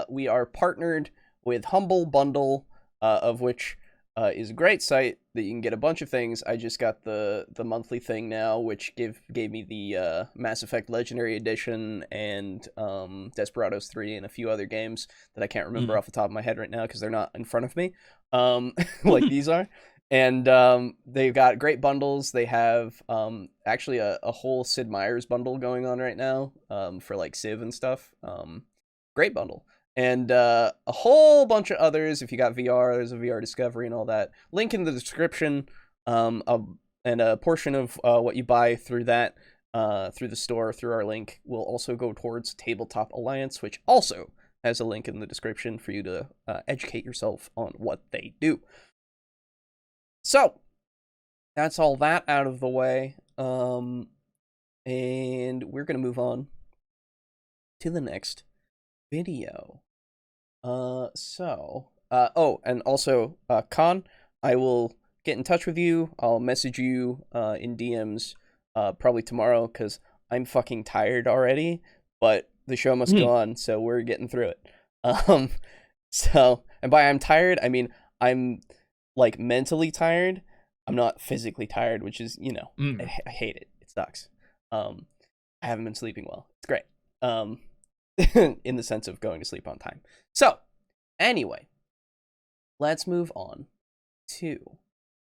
[SPEAKER 1] we are partnered with Humble Bundle, of which is a great site that you can get a bunch of things. I just got the monthly thing now, which gave me the Mass Effect Legendary Edition and Desperados 3 and a few other games that I can't remember off the top of my head right now because they're not in front of me, like these are. And they've got great bundles. They have actually a whole Sid Meier's bundle going on right now for like Civ and stuff. Great bundle. And a whole bunch of others. If you got VR, there's a VR Discovery and all that. Link in the description. And a portion of what you buy through that, through the store, through our link, will also go towards Tabletop Alliance, which also has a link in the description for you to educate yourself on what they do. So, that's all that out of the way. And we're going to move on to the next video. And also, Khan, I will get in touch with you. I'll message you in DMs probably tomorrow because I'm fucking tired already, but the show must go on, so we're getting through it. And by I'm tired, I mean I'm like mentally tired. I'm not physically tired, which is, I hate it. It sucks. I haven't been sleeping well. It's great. In the sense of going to sleep on time. So, anyway, let's move on to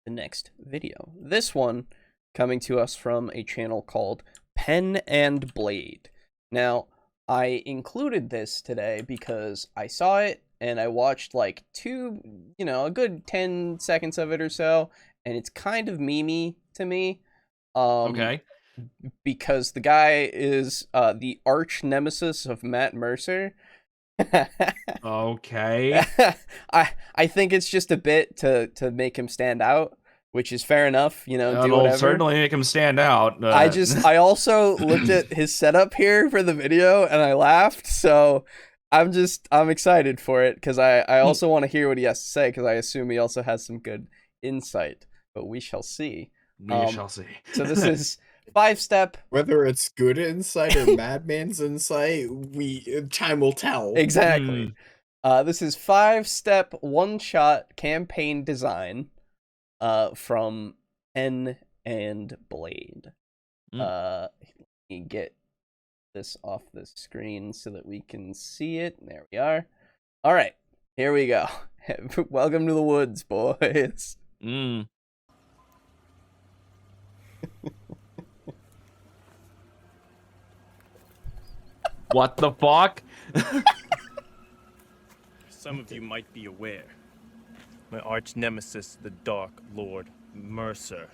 [SPEAKER 1] the next video. This one coming to us from a channel called Pen and Blade. Now, I included this today because I saw it and I watched like a good 10 seconds of it or so, and it's kind of memey to me.
[SPEAKER 3] Okay.
[SPEAKER 1] Because the guy is the arch nemesis of Matt Mercer.
[SPEAKER 3] Okay.
[SPEAKER 1] I think it's just a bit to make him stand out, which is fair enough, do
[SPEAKER 3] It'll
[SPEAKER 1] whatever.
[SPEAKER 3] certainly make him stand out.
[SPEAKER 1] I also looked at his setup here for the video and I laughed, so I'm excited for it because I also want to hear what he has to say because I assume he also has some good insight, but we shall see.
[SPEAKER 3] We shall see.
[SPEAKER 1] So this is 5-step.
[SPEAKER 4] Whether it's good insight or Madman's insight, time will tell.
[SPEAKER 1] Exactly. This is 5-step one-shot campaign design from Pen and Blade. Let me get this off the screen so that we can see it. There we are. All right, here we go. Welcome to the woods, boys.
[SPEAKER 3] What the fuck?
[SPEAKER 5] Some of you might be aware. My arch nemesis, the Dark Lord Mercer,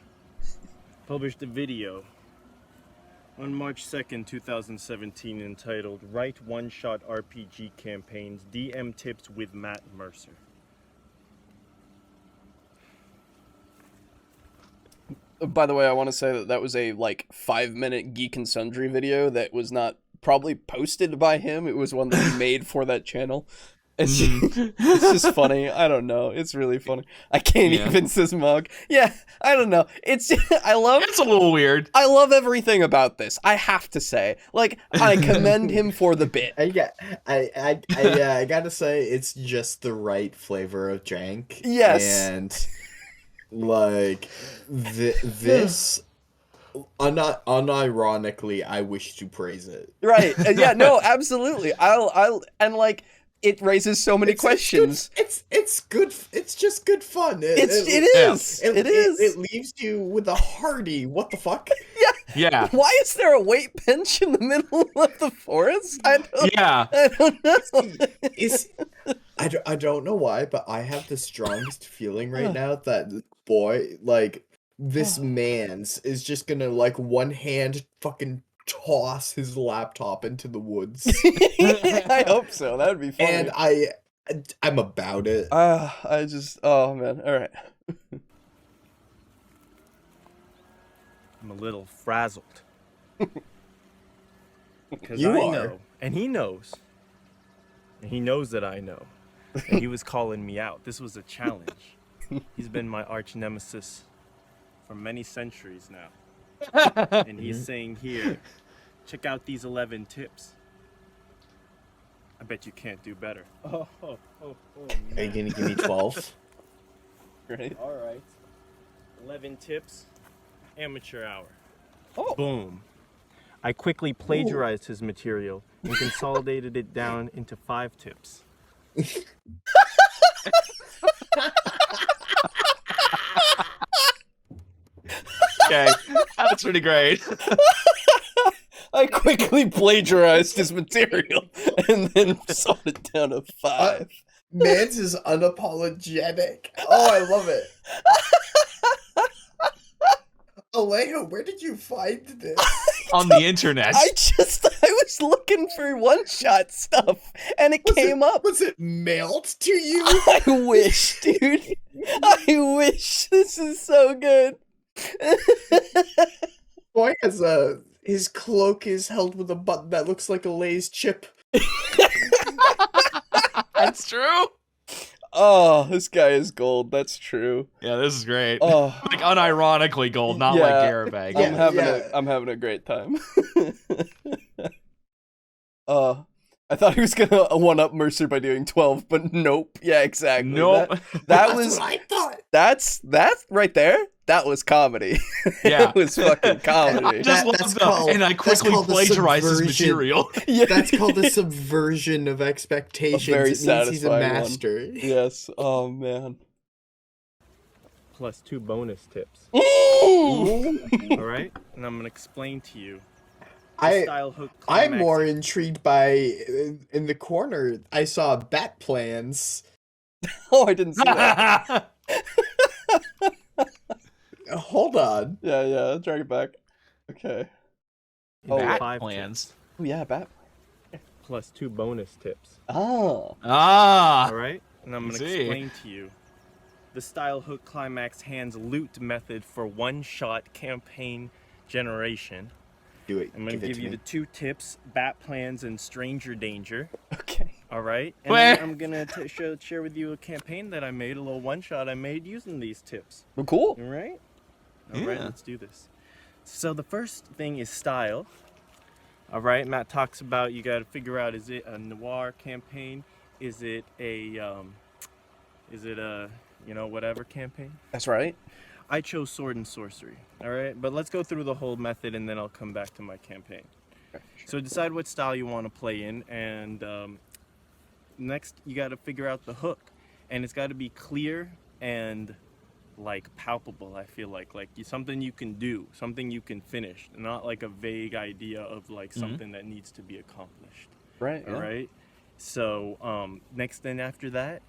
[SPEAKER 5] published a video on March 2nd, 2017 entitled Write One-Shot RPG Campaigns, DM Tips with Matt Mercer.
[SPEAKER 1] By the way, I want to say that was a 5-minute Geek and Sundry video that was not probably posted by him. It was one that he made for that channel. It's just funny. I don't know. It's really funny. I can't even says Mog. Yeah, I don't know. It's a little weird. I love everything about this. I have to say, I commend him for the bit.
[SPEAKER 4] I gotta say, it's just the right flavor of jank.
[SPEAKER 1] Yes,
[SPEAKER 4] and this. Unironically, I wish to praise it.
[SPEAKER 1] Right? Yeah. No. Absolutely. It raises so many questions.
[SPEAKER 4] It's good. It's just good fun.
[SPEAKER 1] It is.
[SPEAKER 4] It leaves you with a hearty what the fuck.
[SPEAKER 3] Yeah.
[SPEAKER 1] Why is there a weight bench in the middle of the forest? I don't know.
[SPEAKER 4] I don't know why, but I have the strongest feeling right now that this boy, this man's is just gonna one hand fucking toss his laptop into the woods.
[SPEAKER 1] I hope so. That would be funny.
[SPEAKER 4] And I'm about it.
[SPEAKER 1] Oh man. All right.
[SPEAKER 5] I'm a little frazzled. Because
[SPEAKER 4] You
[SPEAKER 5] I
[SPEAKER 4] are.
[SPEAKER 5] know, and he knows. And he knows that I know. And he was calling me out. This was a challenge. He's been my arch nemesis for many centuries now. And he's saying here, check out these 11 tips. I bet you can't do better.
[SPEAKER 4] Are you gonna give me 12?
[SPEAKER 1] Right.
[SPEAKER 5] All right. 11 tips, amateur hour.
[SPEAKER 1] Oh.
[SPEAKER 5] Boom. I quickly plagiarized his material and consolidated it down into 5 tips.
[SPEAKER 3] Okay, that's pretty great.
[SPEAKER 1] I quickly plagiarized his material and then sawed it down to 5.
[SPEAKER 4] Mans is unapologetic. Oh, I love it. Alejo, where did you find this?
[SPEAKER 3] On the internet.
[SPEAKER 1] I was looking for one-shot stuff, and it came up.
[SPEAKER 4] Was it mailed to you?
[SPEAKER 1] I wish, dude. I wish. This is so good.
[SPEAKER 4] Boy has his cloak is held with a button that looks like a Lay's chip.
[SPEAKER 3] That's true.
[SPEAKER 1] Oh, this guy is gold. That's true.
[SPEAKER 3] Yeah, this is great.
[SPEAKER 1] Oh,
[SPEAKER 3] Like unironically gold, not like Garabag.
[SPEAKER 1] I'm having a great time. I thought he was gonna one-up Mercer by doing 12, but nope. Yeah, exactly.
[SPEAKER 3] Nope.
[SPEAKER 1] That was.
[SPEAKER 4] what I thought.
[SPEAKER 1] That's right there. That was comedy.
[SPEAKER 3] Yeah.
[SPEAKER 1] It was fucking comedy.
[SPEAKER 3] Just
[SPEAKER 4] that's
[SPEAKER 3] love
[SPEAKER 4] called-
[SPEAKER 3] and I quickly
[SPEAKER 4] called the
[SPEAKER 3] plagiarized his
[SPEAKER 4] subversion.
[SPEAKER 3] material.
[SPEAKER 1] Yeah.
[SPEAKER 4] That's called a subversion of expectations.
[SPEAKER 1] A very
[SPEAKER 4] it means he's a
[SPEAKER 1] satisfying one.
[SPEAKER 4] master.
[SPEAKER 1] Yes. Oh man.
[SPEAKER 5] Plus 2 bonus tips.
[SPEAKER 1] Ooh!
[SPEAKER 5] All right? And I'm going to explain to you the
[SPEAKER 4] I
[SPEAKER 5] style hook
[SPEAKER 4] I'm
[SPEAKER 5] climax.
[SPEAKER 4] more intrigued by in the corner. I saw bat plans.
[SPEAKER 1] Oh, I didn't see that.
[SPEAKER 4] Hold on.
[SPEAKER 1] Yeah. Drag it back. Okay. Oh,
[SPEAKER 3] Bat
[SPEAKER 5] 5
[SPEAKER 3] plans.
[SPEAKER 1] Oh yeah, bat.
[SPEAKER 5] Plus 2 bonus tips.
[SPEAKER 1] Oh.
[SPEAKER 3] Ah.
[SPEAKER 5] All right? And I'm going to
[SPEAKER 3] See.
[SPEAKER 5] explain to you the style hook climax hands loot method for one-shot campaign generation.
[SPEAKER 4] Do it.
[SPEAKER 5] I'm going to give you the 2 tips, bat plans and stranger danger.
[SPEAKER 1] Okay.
[SPEAKER 5] All right? And
[SPEAKER 3] Where?
[SPEAKER 5] then I'm going to share with you a campaign that I made, a little one-shot I made using these tips.
[SPEAKER 1] Well, cool.
[SPEAKER 5] All right? All right,
[SPEAKER 3] Yeah.
[SPEAKER 5] let's do this. So the first thing is style. All right, Matt talks about you got to figure out, is it a noir campaign? Is it a whatever campaign?
[SPEAKER 1] That's right.
[SPEAKER 5] I chose sword and sorcery. All right, but let's go through the whole method and then I'll come back to my campaign.
[SPEAKER 1] Okay, sure.
[SPEAKER 5] So decide what style you want to play in, and next you got to figure out the hook, and it's got to be clear and like palpable. I feel like something you can do, something you can finish, not like a vague idea of like something that needs to be accomplished.
[SPEAKER 1] Right.
[SPEAKER 5] All right. So next, then after that,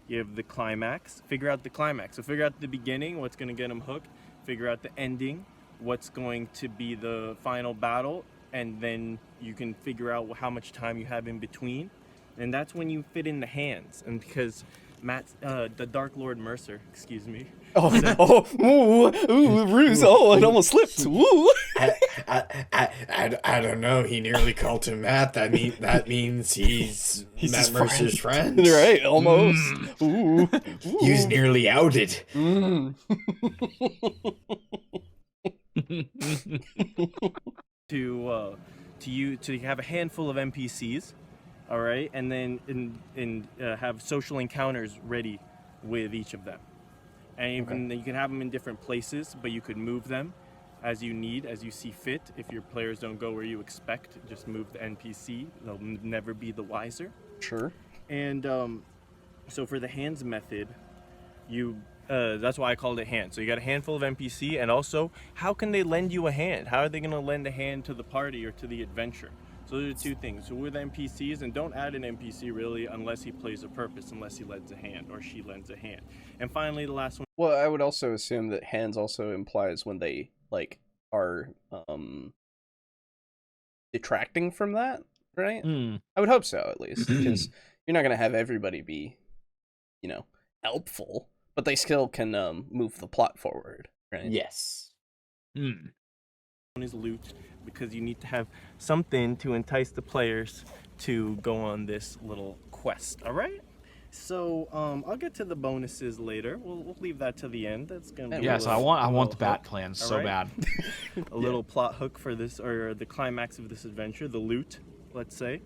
[SPEAKER 5] you have the climax. Figure out the climax. So figure out the beginning, what's going to get them hooked. Figure out the ending, what's going to be the final battle, and then you can figure out how much time you have in between. And that's when you fit in the hands. And because the Dark Lord Mercer, excuse me.
[SPEAKER 1] Ruse. Oh, it almost slipped. Woo.
[SPEAKER 4] I don't know. He nearly called him Matt. That means he's
[SPEAKER 1] He's
[SPEAKER 4] Matt
[SPEAKER 1] his
[SPEAKER 4] Mercer's friend.
[SPEAKER 1] Right, almost. Ooh.
[SPEAKER 4] He was nearly outed.
[SPEAKER 5] To have a handful of NPCs, all right, and then have social encounters ready with each of them, and even you can have them in different places, but you could move them as you need, as you see fit. If your players don't go where you expect, just move the NPC. They'll never be the wiser.
[SPEAKER 1] Sure.
[SPEAKER 5] And so for the hands method, that's why I called it hand. So you got a handful of NPC, and also, how can they lend you a hand? How are they going to lend a hand to the party or to the adventure? So those are 2 things. So with NPCs, and don't add an NPC really unless he plays a purpose, unless he lends a hand or she lends a hand. And finally, the last one.
[SPEAKER 1] Well, I would also assume that hands also implies when they are detracting from that, right? I would hope so, at least, because you're not gonna have everybody be, helpful, but they still can move the plot forward, right?
[SPEAKER 4] Yes.
[SPEAKER 5] One is loot, because you need to have something to entice the players to go on this little quest. All right. So I'll get to the bonuses later. We'll leave that to the end. That's gonna be
[SPEAKER 3] Yes, I want the bat plans so bad.
[SPEAKER 5] A little plot hook for this, or the climax of this adventure, the loot, let's say.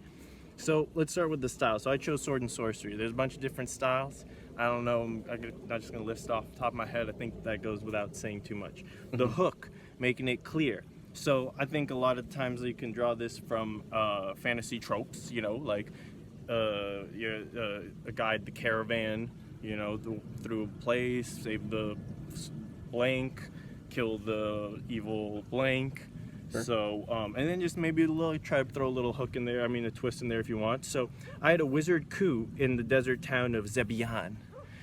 [SPEAKER 5] So let's start with the style. So I chose sword and sorcery. There's a bunch of different styles. I don't know. I'm not just going to list off the top of my head. I think that goes without saying too much. The hook, making it clear. So I think a lot of times you can draw this from fantasy tropes, like a guide the caravan, through a place, save the blank, kill the evil blank. Sure. So, and then just maybe try to throw a little hook in there. I mean, a twist in there if you want. So I had a wizard coup in the desert town of Zebian.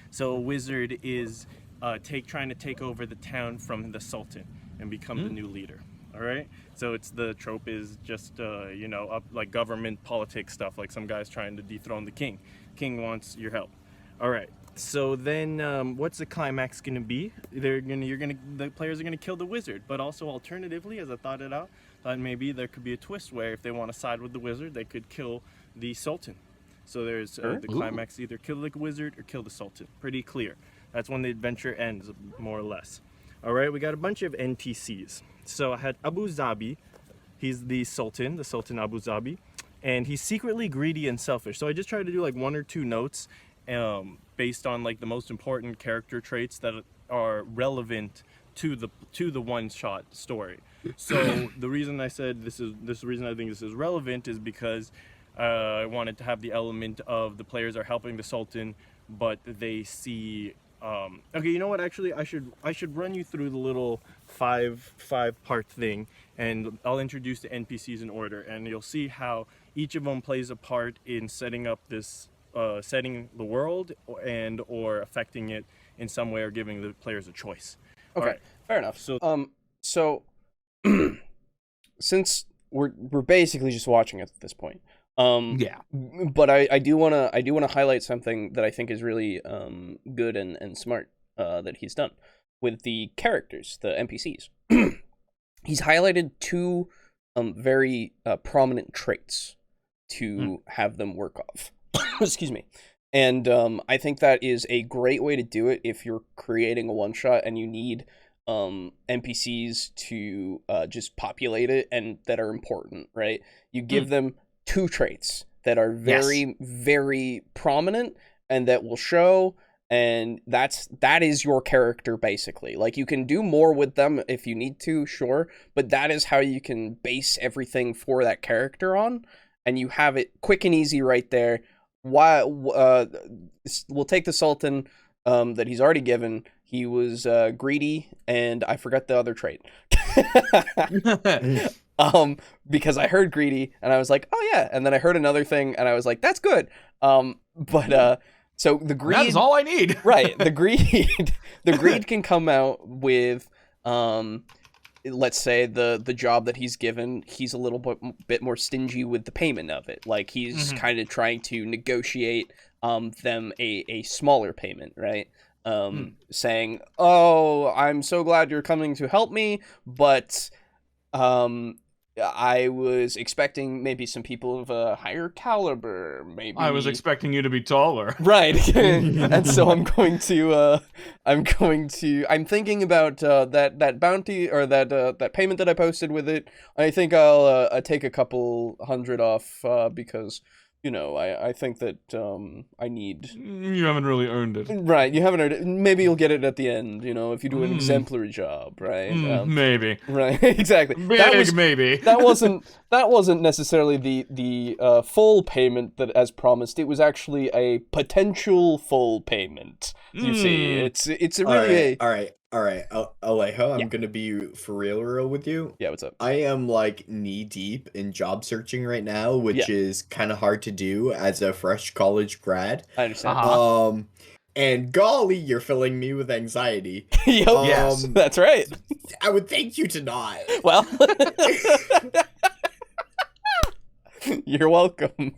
[SPEAKER 5] So a wizard is trying to take over the town from the Sultan and become the new leader. All right. So the trope is just up like government politics stuff. Like some guy's trying to dethrone the king. King wants your help. All right. So then, what's the climax gonna be? The players are gonna kill the wizard. But also, alternatively, as I thought it out, thought maybe there could be a twist where if they want to side with the wizard, they could kill the sultan. So there's the climax: either kill the wizard or kill the sultan. Pretty clear. That's when the adventure ends, more or less. All right, we got a bunch of NPCs. So I had Abu Zabi. He's the Sultan Abu Zabi, and he's secretly greedy and selfish. So I just tried to do like 1 or 2 notes. Based on like the most important character traits that are relevant to the one-shot story. So the reason I said this reason I think this is relevant is because I wanted to have the element of the players are helping the Sultan, but they see. Okay, you know what? Actually, I should run you through the little five-part thing, and I'll introduce the NPCs in order, and you'll see how each of them plays a part in setting up this. Setting the world or affecting it in some way or giving the players a choice.
[SPEAKER 1] Okay, right. Fair enough. So since we're basically just watching at this point. But I do wanna highlight something that I think is really good and smart that he's done with the characters, the NPCs. He's highlighted 2 very prominent traits to have them work off. Excuse me. And I think that is a great way to do it if you're creating a one-shot and you need NPCs to just populate it and that are important, right? You give them 2 traits that are very, very prominent and that will show, and that is your character, basically. Like, you can do more with them if you need to, sure, but that is how you can base everything for that character on, and you have it quick and easy right there. We'll take the Sultan that he's already given. He was greedy, and I forgot the other trait. Because I heard greedy, and I was like, oh yeah, and then I heard another thing, and I was like, that's good. So the greed.
[SPEAKER 3] That's all I need.
[SPEAKER 1] Right, the greed can come out with let's say the job that he's given, he's a little bit more stingy with the payment of it. Like, he's kind of trying to negotiate them a smaller payment, right? Saying, oh, I'm so glad you're coming to help me, but I was expecting maybe some people of a higher caliber. Maybe
[SPEAKER 3] I was expecting you to be taller.
[SPEAKER 1] Right. And so I'm thinking about that bounty or that payment that I posted with it. I think I'll take a couple hundred off because I think that I need.
[SPEAKER 3] You haven't really earned it.
[SPEAKER 1] Right, you haven't earned it. Maybe you'll get it at the end, if you do an exemplary job, right?
[SPEAKER 3] Maybe.
[SPEAKER 1] Right, exactly.
[SPEAKER 3] Maybe.
[SPEAKER 1] That wasn't necessarily the full payment that as promised. It was actually a potential full payment. You see, it's a really
[SPEAKER 4] All right, Alejo, I'm gonna be for real with you.
[SPEAKER 1] Yeah, what's up?
[SPEAKER 4] I am like knee deep in job searching right now, which is kind of hard to do as a fresh college grad.
[SPEAKER 1] I understand.
[SPEAKER 4] And golly, you're filling me with anxiety.
[SPEAKER 1] Yes, that's right.
[SPEAKER 4] I would think you to not.
[SPEAKER 1] Well, you're welcome.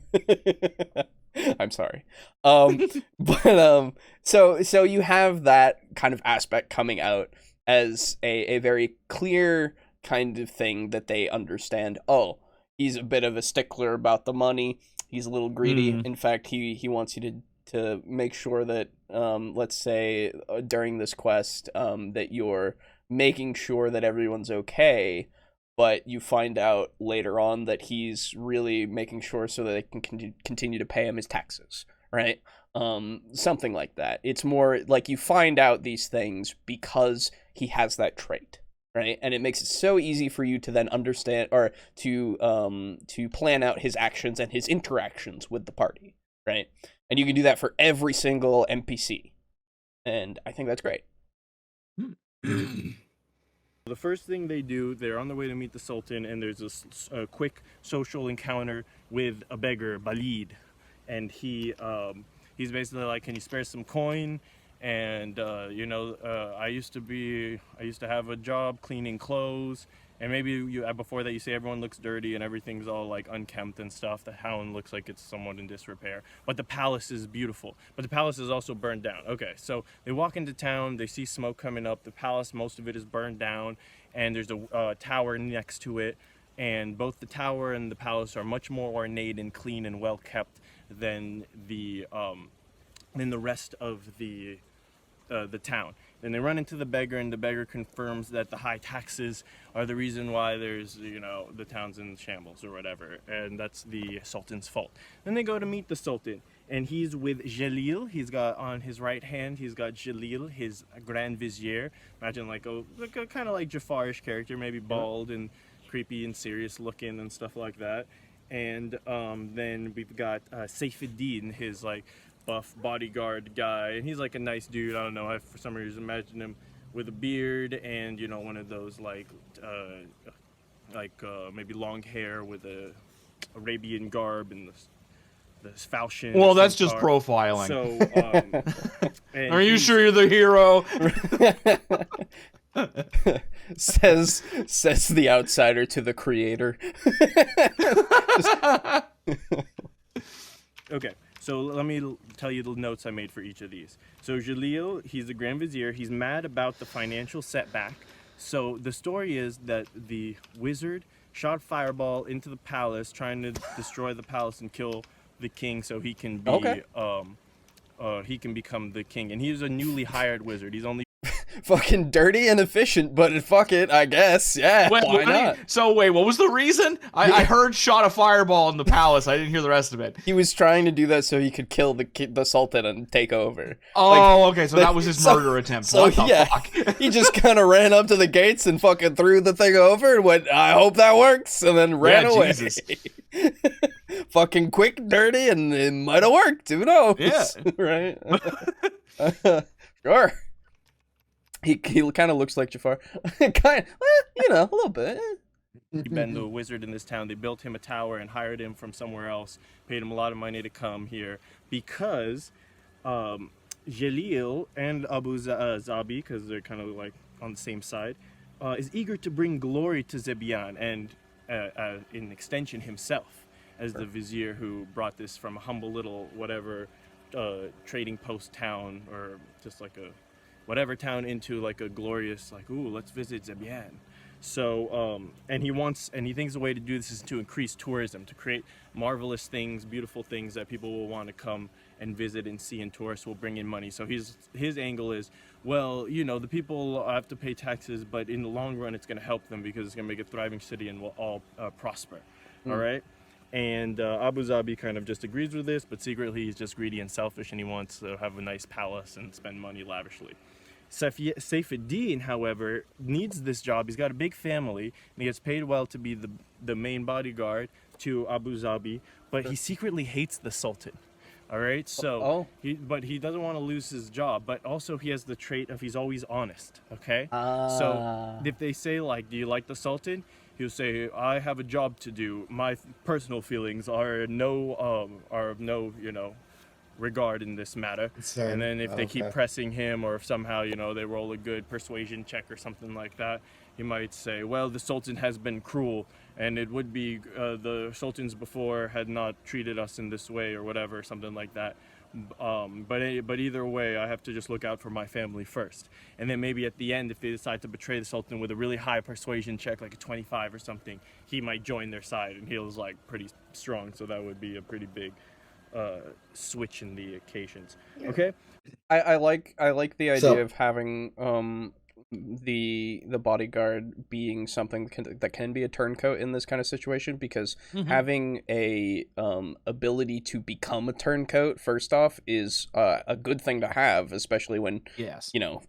[SPEAKER 1] I'm sorry. But so you have that kind of aspect coming out as a very clear kind of thing that they understand. Oh, he's a bit of a stickler about the money. He's a little greedy. In fact, he wants you to make sure that let's say during this quest that you're making sure that everyone's okay. But you find out later on that he's really making sure so that they can continue to pay him his taxes, right? Something like that. It's more like you find out these things because he has that trait, right? And it makes it so easy for you to then understand or to plan out his actions and his interactions with the party, right? And you can do that for every single NPC, and I think that's great.
[SPEAKER 5] The first thing they do, they're on the way to meet the Sultan, and there's a quick social encounter with a beggar, Balid, and he's basically like, "Can you spare some coin?" And I used to have a job cleaning clothes, and maybe before that you say everyone looks dirty and everything's all like unkempt and stuff. The town looks like it's somewhat in disrepair, but the palace is beautiful. But the palace is also burned down. Okay, so they walk into town, they see smoke coming up. The palace, most of it is burned down, and there's a tower next to it. And both the tower and the palace are much more ornate and clean and well kept than the rest of the town. Then they run into the beggar, and the beggar confirms that the high taxes are the reason why there's, the town's in shambles or whatever, and that's the Sultan's fault. Then they go to meet the Sultan, and he's with Jalil. He's got on his right hand, he's got Jalil, his Grand Vizier. Imagine like a kind of like Jafarish character, maybe bald and creepy and serious looking and stuff like that. And then we've got Saifuddin, his like buff bodyguard guy, and he's like a nice dude. I don't know, I for some reason imagine him with a beard and one of those maybe long hair with a Arabian garb and the falchion.
[SPEAKER 3] Well, that's just profiling.
[SPEAKER 5] So
[SPEAKER 3] are you sure you're the hero?
[SPEAKER 1] says the outsider to the creator.
[SPEAKER 5] Okay, so let me tell you the notes I made for each of these. So Jalil, he's the Grand Vizier. He's mad about the financial setback. So the story is that the wizard shot fireball into the palace, trying to destroy the palace and kill the king, so he can be he can become the king. And he's a newly hired wizard. He's only
[SPEAKER 1] fucking dirty and efficient, but fuck it, I guess. Yeah, why not?
[SPEAKER 3] So wait, what was the reason? I heard shot a fireball in the palace. I didn't hear the rest of it.
[SPEAKER 1] He was trying to do that so he could kill the Sultan and take over.
[SPEAKER 3] Oh, okay, so that was his murder attempt.
[SPEAKER 1] So
[SPEAKER 3] what the fuck?
[SPEAKER 1] He just kind of ran up to the gates and fucking threw the thing over and went, "I hope that works," and then ran away. Jesus. Fucking quick, dirty, and it might have worked. Who knows?
[SPEAKER 3] Yeah.
[SPEAKER 1] Right? Sure. He kind of looks like Jafar. Kind of, a little bit.
[SPEAKER 5] He'd been the wizard in this town. They built him a tower and hired him from somewhere else, paid him a lot of money to come here because Jalil and Abu Zabi, because they're kind of like on the same side, is eager to bring glory to Zebian and in extension himself as the vizier who brought this from a humble little whatever trading post town or just like a whatever town into like a glorious, like, ooh, let's visit Zebian. So, and he thinks the way to do this is to increase tourism, to create marvelous things, beautiful things that people will want to come and visit and see, and tourists will bring in money. So his angle is, well, the people have to pay taxes, but in the long run, it's going to help them because it's going to make a thriving city and we'll all prosper. All right? And Abu Zabi kind of just agrees with this, but secretly he's just greedy and selfish, and he wants to have a nice palace and spend money lavishly. Saifuddin, however, needs this job. He's got a big family, and he gets paid well to be the main bodyguard to Abu Zabi, but he secretly hates the Sultan. All right, so he doesn't want to lose his job, but also he has the trait of he's always honest. Okay, so if they say like, "Do you like the Sultan?" He'll say, "I have a job to do. My personal feelings are no regard in this matter." And then if they keep pressing him, or if somehow they roll a good persuasion check or something like that, he might say, "Well, the Sultan has been cruel, and it would be the Sultans before had not treated us in this way," or whatever, something like that. But either way, I have to just look out for my family first. And then maybe at the end, if they decide to betray the Sultan with a really high persuasion check, like a 25 or something, he might join their side, and he's like pretty strong, so that would be a pretty big switch in the occasions. Okay,
[SPEAKER 1] I like the idea of having the bodyguard being something that can be a turncoat in this kind of situation, because having a ability to become a turncoat first off is a good thing to have, especially when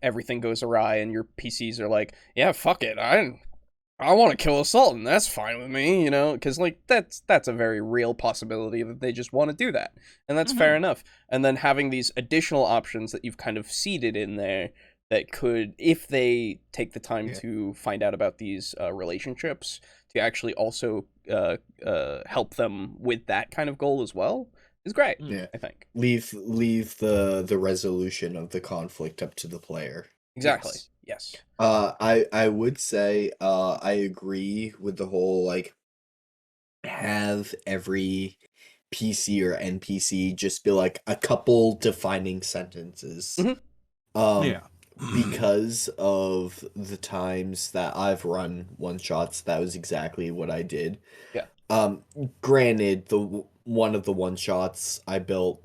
[SPEAKER 1] everything goes awry and your PCs are like, yeah, fuck it, I want to kill a sultan, that's fine with me, because like that's a very real possibility that they just want to do that, and that's fair enough. And then having these additional options that you've kind of seeded in there that could, if they take the time to find out about these relationships, to actually also help them with that kind of goal as well, is great. I think
[SPEAKER 4] leave the resolution of the conflict up to the player.
[SPEAKER 1] Exactly. Yes.
[SPEAKER 4] I would say I agree with the whole like have every PC or NPC just be like a couple defining sentences. Because of the times that I've run one shots, that was exactly what I did.
[SPEAKER 1] Yeah.
[SPEAKER 4] Granted, one of the one shots I built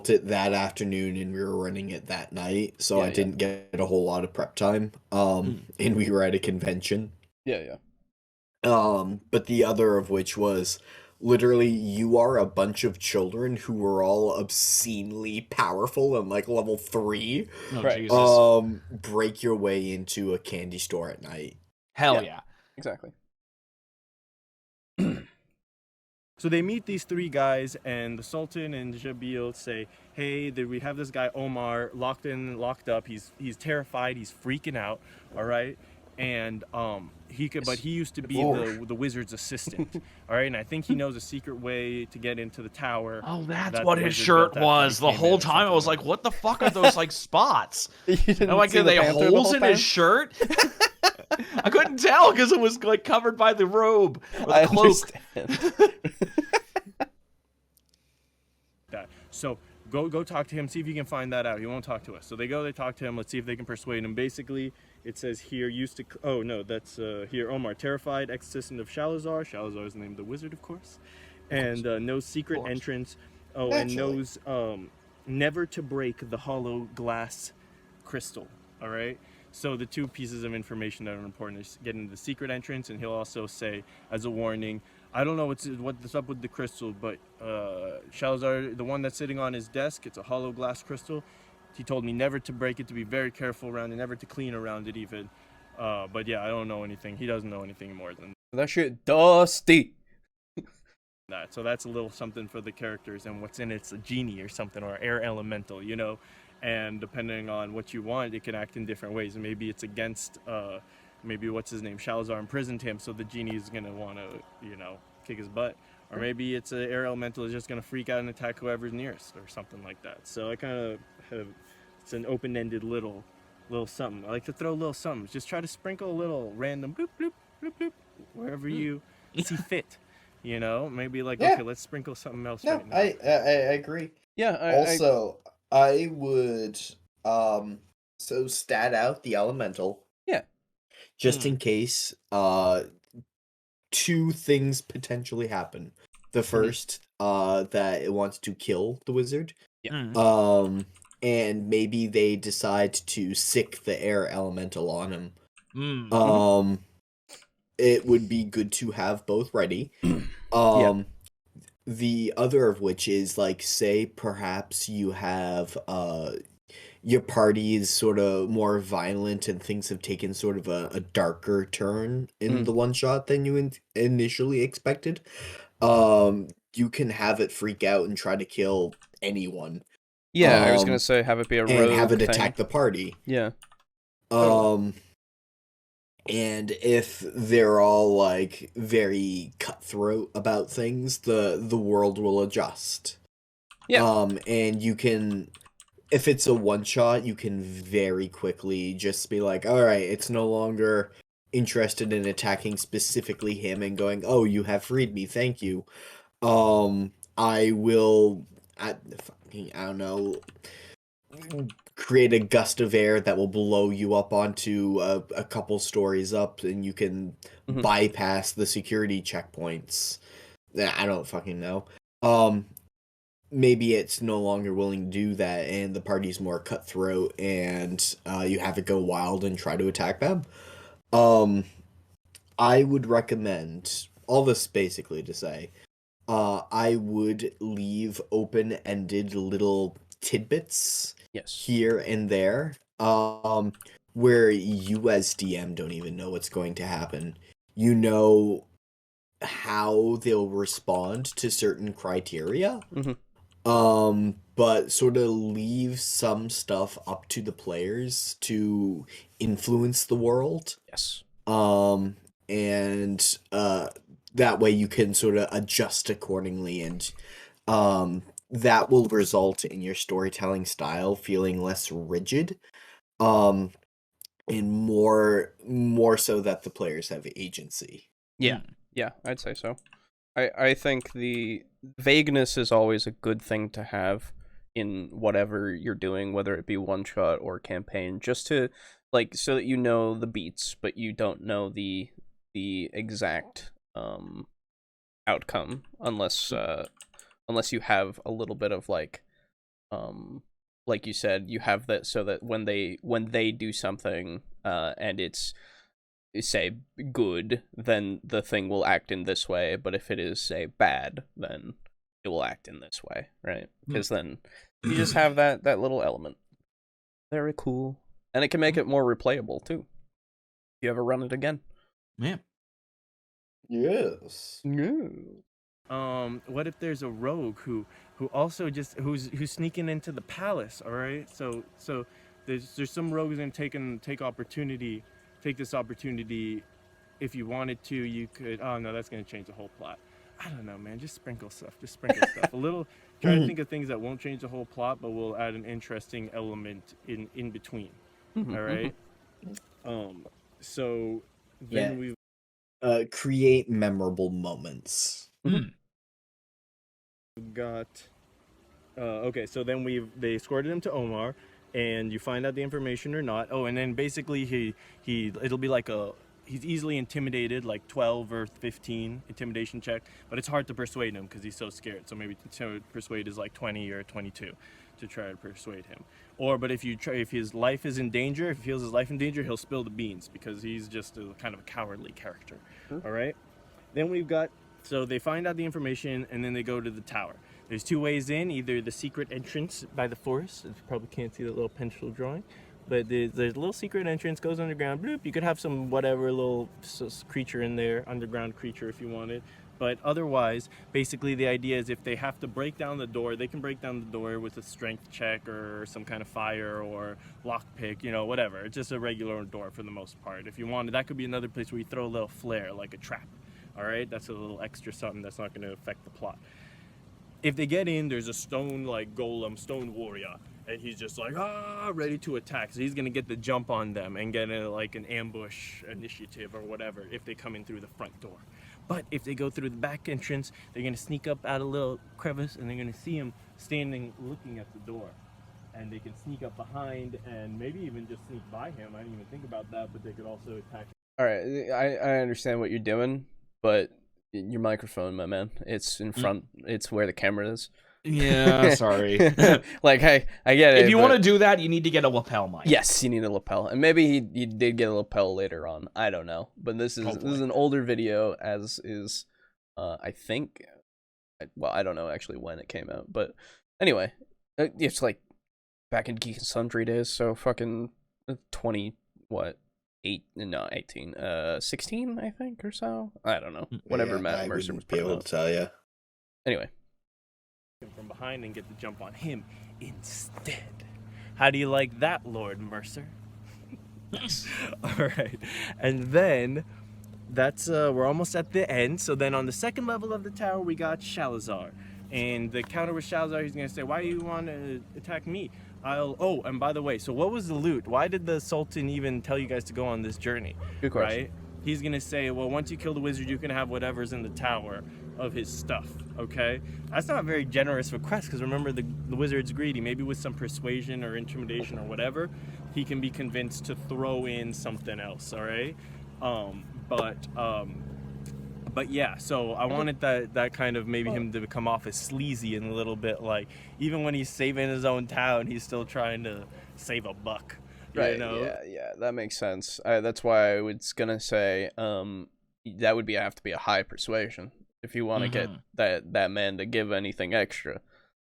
[SPEAKER 4] it that afternoon and we were running it that night, so I didn't get a whole lot of prep time. And we were at a convention.
[SPEAKER 1] Yeah.
[SPEAKER 4] But the other of which was literally you are a bunch of children who were all obscenely powerful and like level 3.
[SPEAKER 1] Right.
[SPEAKER 3] Jesus.
[SPEAKER 4] Break your way into a candy store at night.
[SPEAKER 3] Hell yeah.
[SPEAKER 1] Exactly.
[SPEAKER 5] So they meet these 3 guys, and the Sultan and Jabil say, hey, we have this guy Omar locked up. He's terrified. He's freaking out. All right. And but he used to be the wizard's assistant. All right. And I think he knows a secret way to get into the tower.
[SPEAKER 3] Oh, that's what his shirt was. The whole time I was like, what the fuck are those like spots? And like, are they holes in his shirt? I couldn't tell because it was like covered by the robe or the cloak.
[SPEAKER 5] So go talk to him, see if you can find that out. He won't talk to us. So they talk to him. Let's see if they can persuade him. Basically, it says here, here, Omar, terrified, ex-assistant of Shalazar. Shalazar is the name of the wizard, of course. And knows secret entrance. And knows never to break the hollow glass crystal. All right? So the 2 pieces of information that are important is getting the secret entrance, and he'll also say, as a warning, I don't know what's up with the crystal, but Shalazar, the one that's sitting on his desk, it's a hollow glass crystal. He told me never to break it, to be very careful around it, never to clean around it even. But yeah, I don't know anything. He doesn't know anything more than
[SPEAKER 1] that shit dusty.
[SPEAKER 5] that. So that's a little something for the characters, and what's in it's a genie or something, or air elemental, And depending on what you want, it can act in different ways. And maybe it's against, maybe what's his name, Shalazar imprisoned him, so the genie is going to want to, kick his butt. Or maybe it's an air elemental is just going to freak out and attack whoever's nearest or something like that. So I kind of have, it's an open-ended little something. I like to throw little something. Just try to sprinkle a little random bloop, bloop, bloop, bloop, wherever you see fit. Maybe okay, let's sprinkle something else right now.
[SPEAKER 4] I agree.
[SPEAKER 1] Yeah.
[SPEAKER 4] I would so stat out the elemental.
[SPEAKER 1] Yeah.
[SPEAKER 4] Just in case 2 things potentially happen. The first, that it wants to kill the wizard.
[SPEAKER 1] Yeah.
[SPEAKER 4] And maybe they decide to sick the air elemental on him. It would be good to have both ready. The other of which is say perhaps you have your party is sort of more violent and things have taken sort of a darker turn in the one shot than you initially expected. You can have it freak out and try to kill anyone.
[SPEAKER 1] Yeah, I was gonna say have it be a rogue
[SPEAKER 4] and have it
[SPEAKER 1] thing.
[SPEAKER 4] attack the party.
[SPEAKER 1] Yeah.
[SPEAKER 4] And if they're all very cutthroat about things, the world will adjust.
[SPEAKER 1] Yeah.
[SPEAKER 4] And you can, if it's a one shot, you can very quickly just be like, all right, it's no longer interested in attacking specifically him and going, oh, you have freed me, thank you. I will, I don't know, create a gust of air that will blow you up onto a couple stories up, and you can bypass the security checkpoints. I don't fucking know. maybe it's no longer willing to do that, and the party's more cutthroat, and you have to go wild and try to attack them. I would recommend all this basically to say, I would leave open-ended little tidbits here and there, where you as DM don't even know what's going to happen. You know how they'll respond to certain criteria, but sort of leave some stuff up to the players to influence the world.
[SPEAKER 1] Yes.
[SPEAKER 4] And that way you can sort of adjust accordingly, and that will result in your storytelling style feeling less rigid, and more so that the players have agency.
[SPEAKER 1] Yeah, I'd say so. I think the vagueness is always a good thing to have in whatever you're doing, whether it be one shot or campaign, just to like so that you know the beats, but you don't know the exact outcome unless you have a little bit of like you said, you have that so that when they do something and it's say good, then the thing will act in this way, but if it is say bad, then it will act in this way, right? Because then you just have that little element. Very cool. And it can make it more replayable too. If you ever run it again.
[SPEAKER 3] Yeah.
[SPEAKER 4] Yes.
[SPEAKER 5] What if there's a rogue who also just who's sneaking into the palace, all right? So there's some rogues gonna take this opportunity. If you wanted to, you could. Oh no, that's gonna change the whole plot. I don't know, man. Just sprinkle stuff. A little. Try to think of things that won't change the whole plot, but will add an interesting element in between. All right. So then we
[SPEAKER 4] create memorable moments.
[SPEAKER 5] Got. Okay, so then they escorted him to Omar, and you find out the information or not. Oh, and then basically it'll be like he's easily intimidated, like 12 or 15 intimidation check, but it's hard to persuade him because he's so scared. So maybe to persuade is like 20 or 22 to try to persuade him. But if his life is in danger, if he feels his life in danger, he'll spill the beans because he's just a kind of a cowardly character. All right. Then so they find out the information and then they go to the tower. There's two ways in, either the secret entrance by the forest. You probably can't see the little pencil drawing, but there's a little secret entrance, goes underground. Bloop, you could have some whatever little creature in there, underground creature if you wanted. But otherwise, basically the idea is if they have to break down the door, they can break down the door with a strength check or some kind of fire or lockpick, whatever. It's just a regular door for the most part. If you wanted, that could be another place where you throw a little flair, like a trap. All right, that's a little extra something that's not going to affect the plot. If they get in, there's a stone stone warrior, and he's just like ready to attack. So he's gonna get the jump on them and get an ambush initiative or whatever if they come in through the front door. But if they go through the back entrance, they're gonna sneak up out a little crevice, and they're gonna see him standing looking at the door, and they can sneak up behind and maybe even just sneak by him. I didn't even think about that, but they could also attack.
[SPEAKER 1] All right, I understand what you're doing, but your microphone, my man, it's in front. It's where the camera is.
[SPEAKER 3] Yeah, sorry.
[SPEAKER 1] Like, I get it.
[SPEAKER 3] If you want to do that, you need to get a lapel mic.
[SPEAKER 1] Yes, you need a lapel, and maybe he did get a lapel later on. I don't know, but this is an older video, as is, I think. Well, I don't know actually when it came out, but anyway, it's like back in Geek and Sundry days. So fucking 20 what? 18, 16, I think, or so. I don't know. Whatever Matt Mercer was putting
[SPEAKER 4] able to tell you.
[SPEAKER 1] Anyway.
[SPEAKER 5] From behind and get the jump on him instead. How do you like that, Lord Mercer?
[SPEAKER 3] Yes.
[SPEAKER 5] All right. And then that's we're almost at the end. So then on the second level of the tower, we got Shalazar. And the counter with Shalazar, he's going to say, why do you want to attack me? And by the way, so what was the loot? Why did the Sultan even tell you guys to go on this journey?
[SPEAKER 1] Good question.
[SPEAKER 5] Right? He's going to say, well, once you kill the wizard, you can have whatever's in the tower of his stuff, okay? That's not a very generous request, because remember, the wizard's greedy. Maybe with some persuasion or intimidation or whatever, he can be convinced to throw in something else, all right? But yeah, so I wanted that kind of maybe him to come off as sleazy and a little bit like, even when he's saving his own town, he's still trying to save a buck.
[SPEAKER 1] Right.
[SPEAKER 5] You know?
[SPEAKER 1] Yeah, that makes sense. That's why I was gonna say, that would have to be a high persuasion if you want to get that man to give anything extra,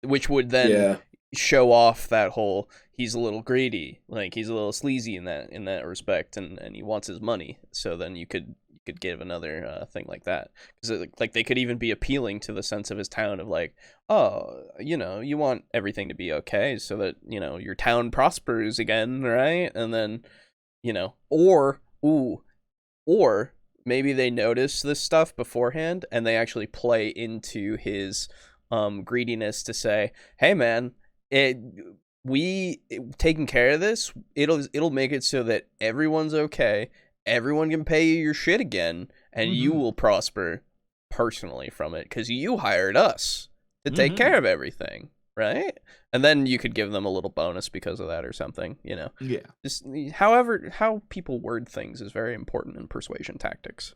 [SPEAKER 1] which would then show off that whole he's a little greedy, like he's a little sleazy in that respect, and he wants his money. So then you could give another thing like that, because like they could even be appealing to the sense of his town of like, oh, you want everything to be okay so that your town prospers again, right? And then or maybe they notice this stuff beforehand and they actually play into his greediness to say, hey man, we taking care of this, it'll make it so that everyone's okay, everyone can pay you your shit again, and you will prosper personally from it because you hired us to take care of everything, right? And then you could give them a little bonus because of that or something, Yeah. Just however how people word things is very important in persuasion tactics.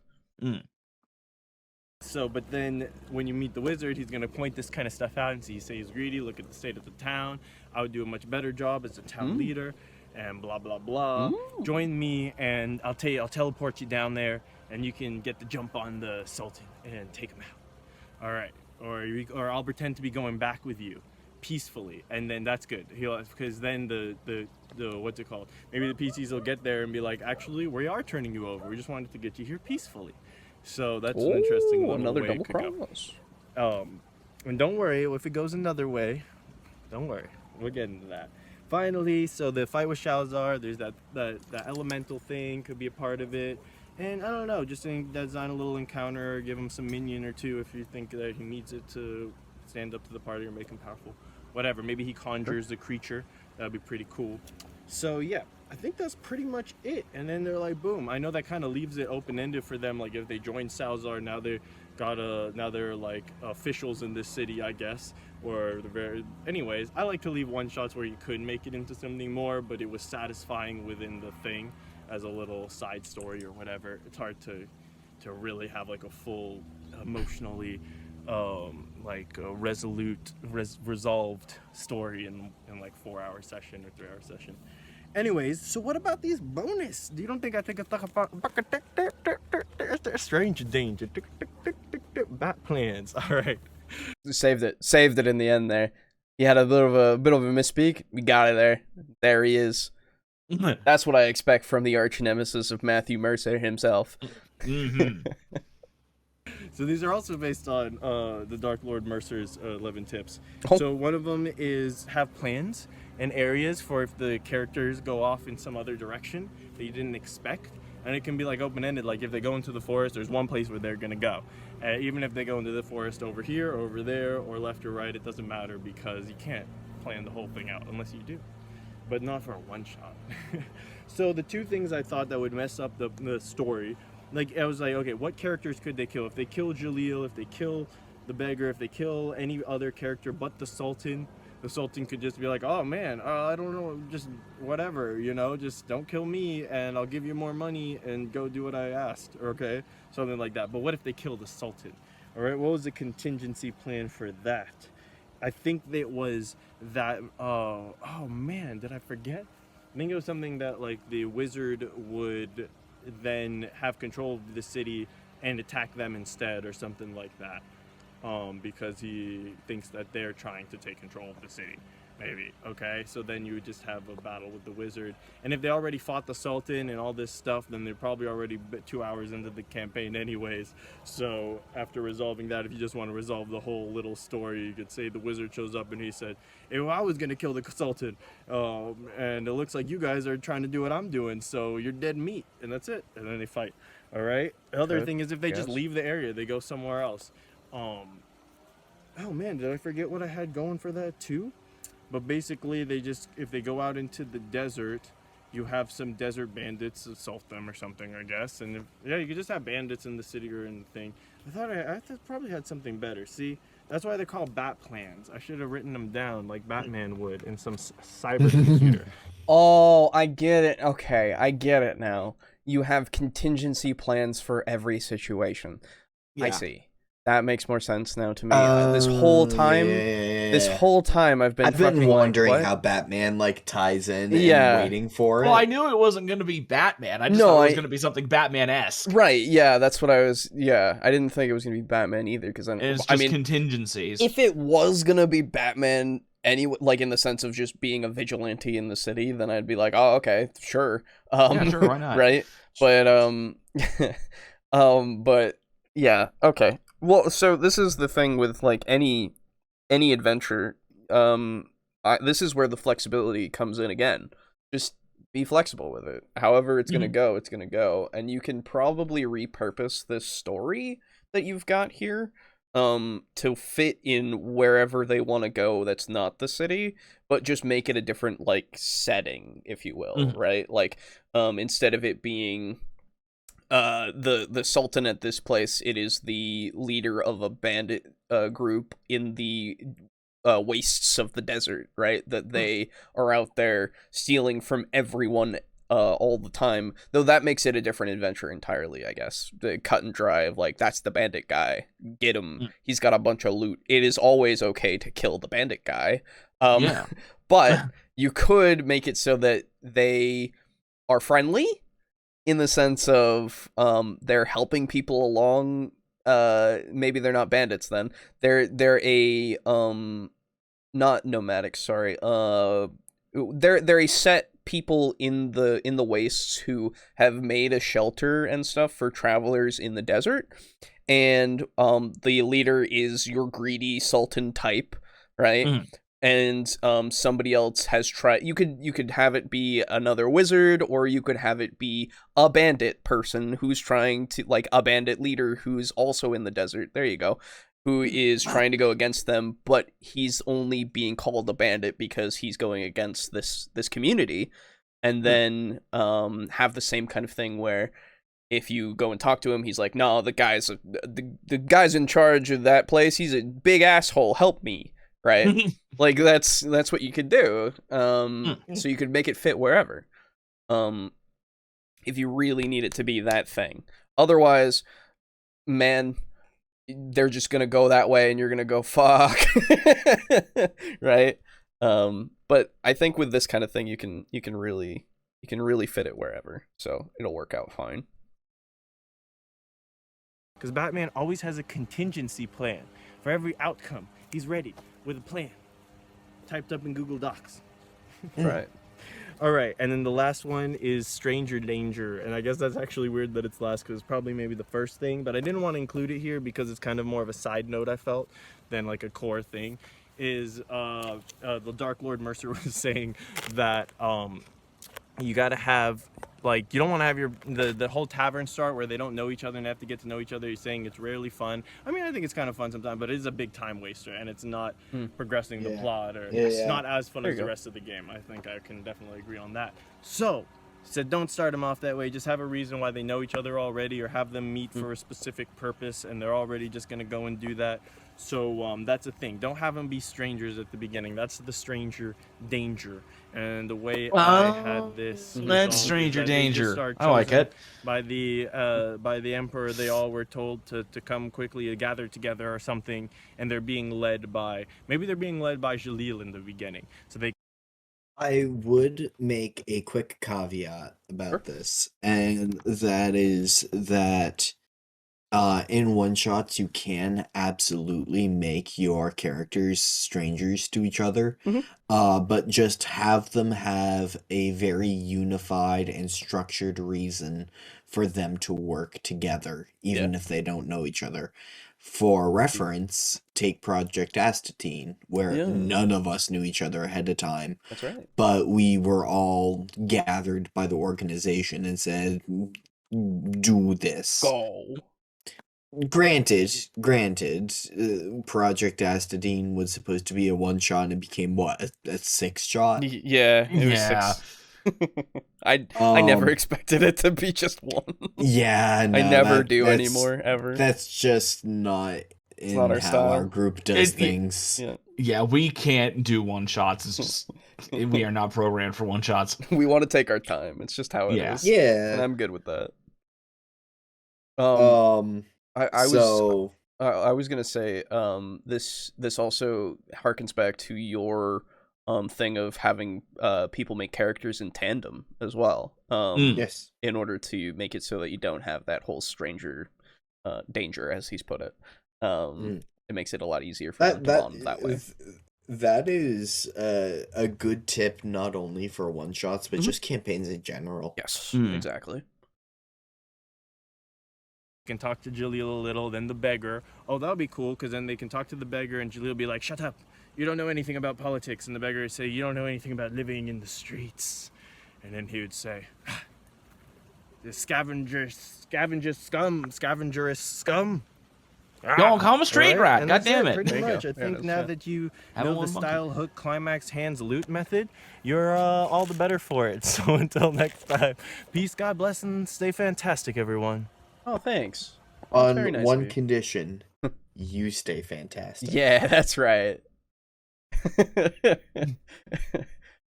[SPEAKER 5] So, but then when you meet the wizard, he's going to point this kind of stuff out and say he's greedy, look at the state of the town. I would do a much better job as a town leader, and blah, blah, blah. Join me, and I'll teleport you down there, and you can get the jump on the Sultan and take him out. All right. Or I'll pretend to be going back with you peacefully, and then that's good. Because then the what's it called? Maybe the PCs will get there and be like, actually, we are turning you over. We just wanted to get you here peacefully. So that's an interesting little
[SPEAKER 1] another
[SPEAKER 5] way
[SPEAKER 1] double
[SPEAKER 5] it could
[SPEAKER 1] promise.
[SPEAKER 5] go. And don't worry, if it goes another way, don't worry. We'll get into that. Finally, so the fight with Shalzar, there's that elemental thing, could be a part of it. And I don't know, just design a little encounter, give him some minion or two if you think that he needs it to stand up to the party or make him powerful. Whatever, maybe he conjures the creature. That'd be pretty cool. So yeah, I think that's pretty much it. And then they're like, boom. I know that kind of leaves it open-ended for them. Like if they join Salzar, now they're like officials in this city, I guess. Or anyways, I like to leave one-shots where you could make it into something more, but it was satisfying within the thing as a little side story or whatever. It's hard to really have like a full emotionally resolved story in like 4-hour session or 3-hour session. Anyways, so what about these bonus? You don't think I think about strange danger, bat plans? All right.
[SPEAKER 1] Saved it in the end there. He had a bit of a misspeak. We got it there. There he is. That's what I expect from the arch nemesis of Matthew Mercer himself.
[SPEAKER 5] So these are also based on the Dark Lord Mercer's 11 tips. So one of them is have plans and areas for if the characters go off in some other direction that you didn't expect. And it can be like open-ended, like if they go into the forest, there's one place where they're going to go. Even if they go into the forest over here, or over there, or left or right, it doesn't matter because you can't plan the whole thing out unless you do. But not for a one-shot. So the two things I thought that would mess up the story, like I was like, okay, what characters could they kill? If they kill Jalil, if they kill the beggar, if they kill any other character but the Sultan could just be like, oh man, I don't know, just whatever, just don't kill me and I'll give you more money and go do what I asked, okay? Something like that. But what if they kill the Sultan? All right, what was the contingency plan for that? I think it was that, oh man, did I forget? I think it was something that like the wizard would then have control of the city and attack them instead or something like that. Because he thinks that they're trying to take control of the city, maybe, okay? So then you would just have a battle with the wizard. And if they already fought the Sultan and all this stuff, then they're probably already 2 hours into the campaign anyways. So after resolving that, if you just want to resolve the whole little story, you could say the wizard shows up and he said, hey, well, I was going to kill the Sultan, and it looks like you guys are trying to do what I'm doing, so you're dead meat, and that's it. And then they fight, all right? The other thing is if they just leave the area, they go somewhere else. Oh man, did I forget what I had going for that too? But basically if they go out into the desert, you have some desert bandits assault them or something, I guess. And you could just have bandits in the city or in the thing. I thought I probably had something better. See, that's why they're called bat plans. I should have written them down like Batman would in some cyber computer.
[SPEAKER 1] Oh, I get it. Okay, I get it now. You have contingency plans for every situation. I see. That makes more sense now to me. This whole time, I've been
[SPEAKER 4] wondering
[SPEAKER 1] like,
[SPEAKER 4] how Batman like ties in and waiting for it.
[SPEAKER 3] Well, I knew it wasn't going to be Batman. I just thought it was going to be something Batman-esque.
[SPEAKER 1] Right? Yeah, that's what I was. Yeah, I didn't think it was going to be Batman either because
[SPEAKER 3] it's just contingencies.
[SPEAKER 1] If it was going to be Batman, anyway, like in the sense of just being a vigilante in the city, then I'd be like, oh, okay, sure.
[SPEAKER 3] Sure, why not?
[SPEAKER 1] Right? But but yeah, okay. Well, so this is the thing with like any adventure. This is where the flexibility comes in again. Just be flexible with it. However it's gonna go, it's gonna go, and you can probably repurpose this story that you've got here, to fit in wherever they want to go. That's not the city, but just make it a different like setting, if you will, right? Like, instead of it being the Sultan at this place, it is the leader of a bandit group in the wastes of the desert, right? That they are out there stealing from everyone all the time. Though that makes it a different adventure entirely, I guess. The cut and dry of like, that's the bandit guy. Get him. He's got a bunch of loot. It is always okay to kill the bandit guy. But you could make it so that they are friendly, in the sense of they're helping people along. Maybe they're not bandits then. They're a not nomadic, sorry. They're a set people in the wastes who have made a shelter and stuff for travelers in the desert. And the leader is your greedy sultan type, right? And somebody else has tried. You could have it be another wizard, or you could have it be a bandit person who's trying to, like, a bandit leader who's also in the desert. There you go. Who is trying to go against them, but he's only being called a bandit because he's going against this community. And then have the same kind of thing where if you go and talk to him, he's like, no, the guy's in charge of that place. He's a big asshole. Help me. Right? Like that's what you could do. So you could make it fit wherever. If you really need it to be that thing. Otherwise, man, they're just gonna go that way and you're gonna go fuck. Right? But I think with this kind of thing you can really fit it wherever. So it'll work out fine.
[SPEAKER 5] Because Batman always has a contingency plan for every outcome. He's ready with a plan typed up in Google Docs.
[SPEAKER 1] Right.
[SPEAKER 5] All right, and then the last one is stranger danger, and I guess that's actually weird that it's last because it's probably maybe the first thing, but I didn't want to include it here because it's kind of more of a side note, I felt, than like a core thing. Is the Dark Lord Mercer was saying that you got to have, like, you don't want to have the whole tavern start where they don't know each other and have to get to know each other. He's saying it's rarely fun. I mean, I think it's kind of fun sometimes, but it is a big time waster, and it's not progressing the plot, or it's not as fun as the rest of the game. I think I can definitely agree on that. So, said don't start them off that way. Just have a reason why they know each other already, or have them meet for a specific purpose, and they're already just going to go and do that. So that's a thing. Don't have them be strangers at the beginning. That's the stranger danger. And the way I had this,
[SPEAKER 3] that's stranger danger. I like it.
[SPEAKER 5] By the emperor, they all were told to come quickly, to gather together or something, and they're being led by Jalil in the beginning. So
[SPEAKER 4] I would make a quick caveat about this, and that is that in one-shots you can absolutely make your characters strangers to each other, but just have them have a very unified and structured reason for them to work together, even if they don't know each other. For reference, take Project Astatine, where none of us knew each other ahead of time.
[SPEAKER 1] That's right.
[SPEAKER 4] But we were all gathered by the organization and said, do this.
[SPEAKER 1] Go.
[SPEAKER 4] Granted, Project Astatine was supposed to be a one-shot and it became, what, a 6-shot?
[SPEAKER 1] Yeah, it was 6. I never expected it to be just one.
[SPEAKER 4] Yeah, no,
[SPEAKER 1] I never do anymore, ever.
[SPEAKER 4] That's just not in
[SPEAKER 1] not our
[SPEAKER 4] how
[SPEAKER 1] style.
[SPEAKER 4] our group does things.
[SPEAKER 3] Yeah, we can't do one-shots. It's just, we are not programmed for one-shots.
[SPEAKER 1] We want to take our time. It's just how it is.
[SPEAKER 4] Yeah.
[SPEAKER 1] And I'm good with that. I was gonna say, this also harkens back to your thing of having people make characters in tandem as well.
[SPEAKER 4] Yes.
[SPEAKER 1] In order to make it so that you don't have that whole stranger danger, as he's put it. It makes it a lot easier for them to bond that way.
[SPEAKER 4] That is a good tip, not only for one shots, but just campaigns in general.
[SPEAKER 1] Yes, exactly.
[SPEAKER 5] Can talk to Jaleel a little, then the beggar. Oh, that would be cool, because then they can talk to the beggar, and Jaleel will be like, "Shut up, you don't know anything about politics." And the beggar would say, "You don't know anything about living in the streets." And then he would say, "The scavengerous scum."
[SPEAKER 3] Don't call him a straight rat. God damn it.
[SPEAKER 5] Pretty much. I think now that you know the style hook climax hands loot method, you're all the better for it. So until next time, peace, God bless, and stay fantastic, everyone.
[SPEAKER 1] Oh, thanks.
[SPEAKER 4] On nice one condition, you stay fantastic.
[SPEAKER 1] Yeah, that's right.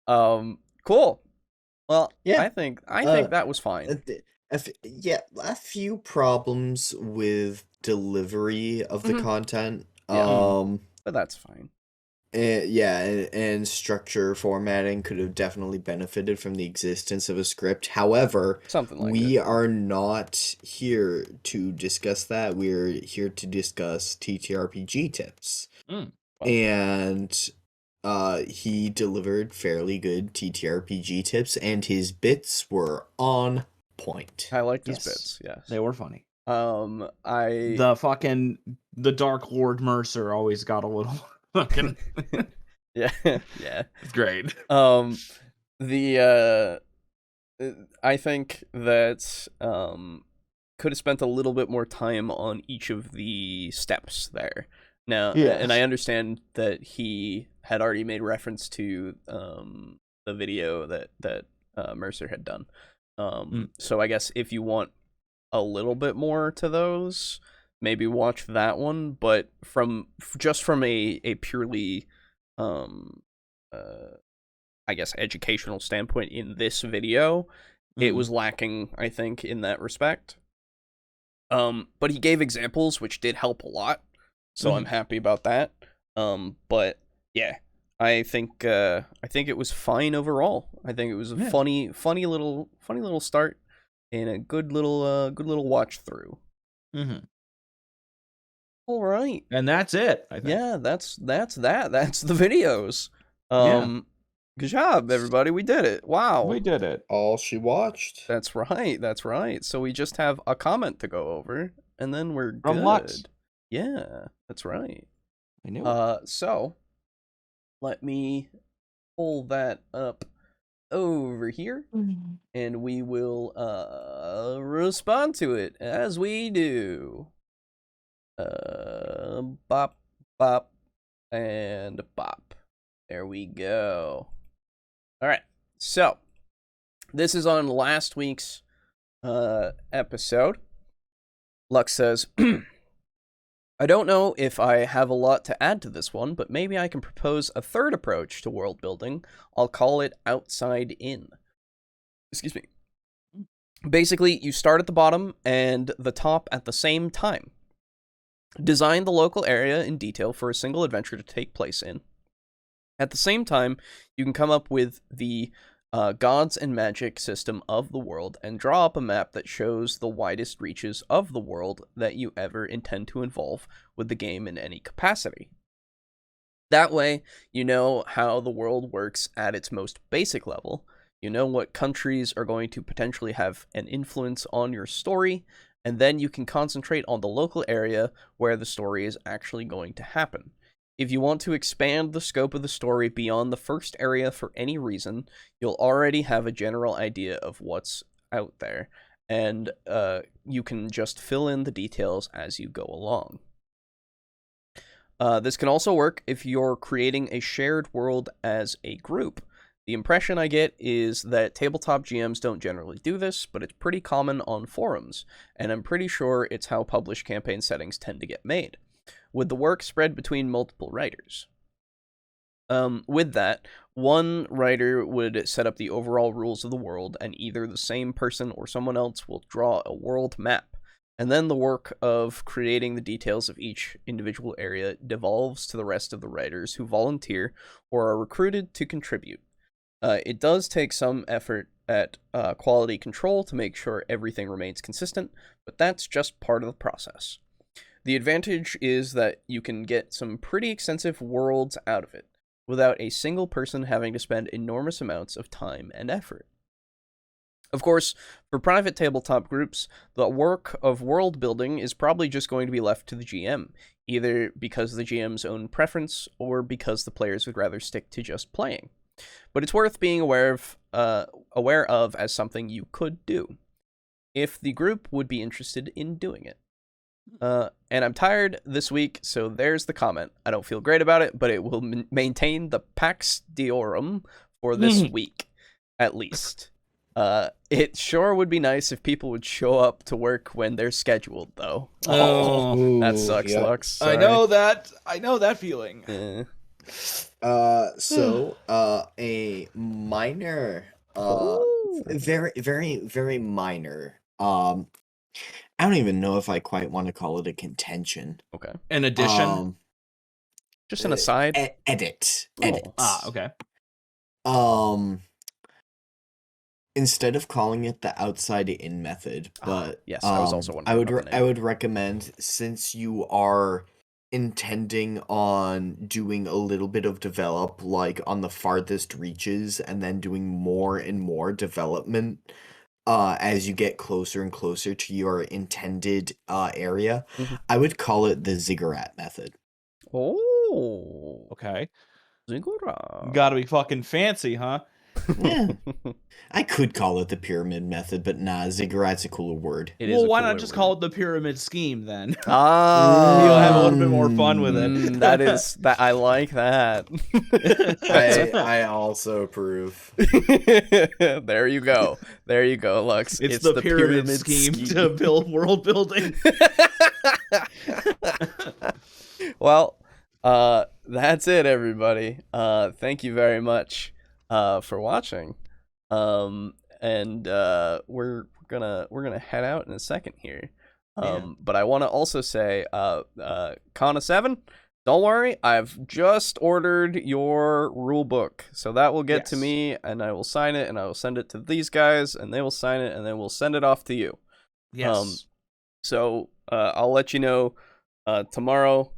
[SPEAKER 1] Cool. Well, yeah, I think that was fine.
[SPEAKER 4] A few problems with delivery of the content.
[SPEAKER 1] But that's fine.
[SPEAKER 4] And structure formatting could have definitely benefited from the existence of a script. However, we are not here to discuss that. We're here to discuss TTRPG tips. And he delivered fairly good TTRPG tips, and his bits were on point.
[SPEAKER 1] I liked his bits. Yes,
[SPEAKER 3] they were funny.
[SPEAKER 1] The
[SPEAKER 3] Dark Lord Mercer always got a little fucking
[SPEAKER 1] yeah.
[SPEAKER 3] It's great.
[SPEAKER 1] I think that could have spent a little bit more time on each of the steps there. Now, and I understand that he had already made reference to the video that Mercer had done. So I guess if you want a little bit more to those, maybe watch that one. But from a purely, I guess, educational standpoint in this video, it was lacking, I think, in that respect. But he gave examples, which did help a lot. So I'm happy about that. But yeah, I think it was fine overall. I think it was a funny little start and a good little watch through. All right,
[SPEAKER 3] and that's it. I think.
[SPEAKER 1] Yeah, that's that. That's the videos. Good job, everybody. We did it. Wow,
[SPEAKER 3] we did it.
[SPEAKER 4] All she watched.
[SPEAKER 1] That's right. So we just have a comment to go over, and then we're good.
[SPEAKER 3] Lux.
[SPEAKER 1] Yeah, that's right.
[SPEAKER 3] I knew it.
[SPEAKER 1] So let me pull that up over here, and we will respond to it as we do. Bop, bop, and bop. There we go. All right. So this is on last week's episode. Lux says, I don't know if I have a lot to add to this one, but maybe I can propose a third approach to world building. I'll call it outside in. Excuse me. Basically, you start at the bottom and the top at the same time. Design the local area in detail for a single adventure to take place in. At the same time, you can come up with the gods and magic system of the world and draw up a map that shows the widest reaches of the world that you ever intend to involve with the game in any capacity. That way, you know how the world works at its most basic level, you know what countries are going to potentially have an influence on your story, and then you can concentrate on the local area where the story is actually going to happen. If you want to expand the scope of the story beyond the first area for any reason, you'll already have a general idea of what's out there, and you can just fill in the details as you go along. This can also work if you're creating a shared world as a group. The impression I get is that tabletop GMs don't generally do this, but it's pretty common on forums, and I'm pretty sure it's how published campaign settings tend to get made, with the work spread between multiple writers. With that, one writer would set up the overall rules of the world, and either the same person or someone else will draw a world map, And then the work of creating the details of each individual area devolves to the rest of the writers who volunteer or are recruited to contribute. It does take some effort at quality control to make sure everything remains consistent, but that's just part of the process. The advantage is that you can get some pretty extensive worlds out of it, without a single person having to spend enormous amounts of time and effort. Of course, for private tabletop groups, the work of world building is probably just going to be left to the GM, either because of the GM's own preference or because the players would rather stick to just playing. But it's worth being aware of as something you could do, if the group would be interested in doing it. And I'm tired this week, so there's the comment. I don't feel great about it, but it will maintain the Pax Diorum for this week, at least. It sure would be nice if people would show up to work when they're scheduled, though.
[SPEAKER 3] Oh,
[SPEAKER 1] that sucks,
[SPEAKER 4] yep.
[SPEAKER 1] Lux. Sorry.
[SPEAKER 3] I know that feeling.
[SPEAKER 4] A minor, very, very, very minor. I don't even know if I quite want to call it a contention.
[SPEAKER 1] Okay.
[SPEAKER 3] An addition?
[SPEAKER 1] Just an aside?
[SPEAKER 4] Edit.
[SPEAKER 3] Okay.
[SPEAKER 4] Instead of calling it the outside in method, but
[SPEAKER 1] yes, I was also wondering.
[SPEAKER 4] I would recommend, since you are intending on doing a little bit of develop, like on the farthest reaches, and then doing more and more development as you get closer and closer to your intended area, I would call it the ziggurat method.
[SPEAKER 1] Oh,
[SPEAKER 3] okay.
[SPEAKER 1] Ziggurat.
[SPEAKER 3] Gotta be fucking fancy, huh?
[SPEAKER 4] Yeah. I could call it the pyramid method, but nah, ziggurat's a cooler word.
[SPEAKER 3] Well, why not just call it the pyramid scheme then? You'll
[SPEAKER 1] have
[SPEAKER 3] a little bit more fun with it.
[SPEAKER 1] That I like that.
[SPEAKER 4] I also approve.
[SPEAKER 1] There you go, Lux.
[SPEAKER 3] It's the pyramid scheme to build world building.
[SPEAKER 1] Well, that's it, everybody. Thank you very much for watching. And we're gonna head out in a second here. But I want to also say, Kana 7, don't worry, I've just ordered your rule book, so that will get to me, and I will sign it, and I will send it to these guys, and they will sign it, and then we'll send it off to you.
[SPEAKER 3] Yes.
[SPEAKER 1] So I'll let you know tomorrow.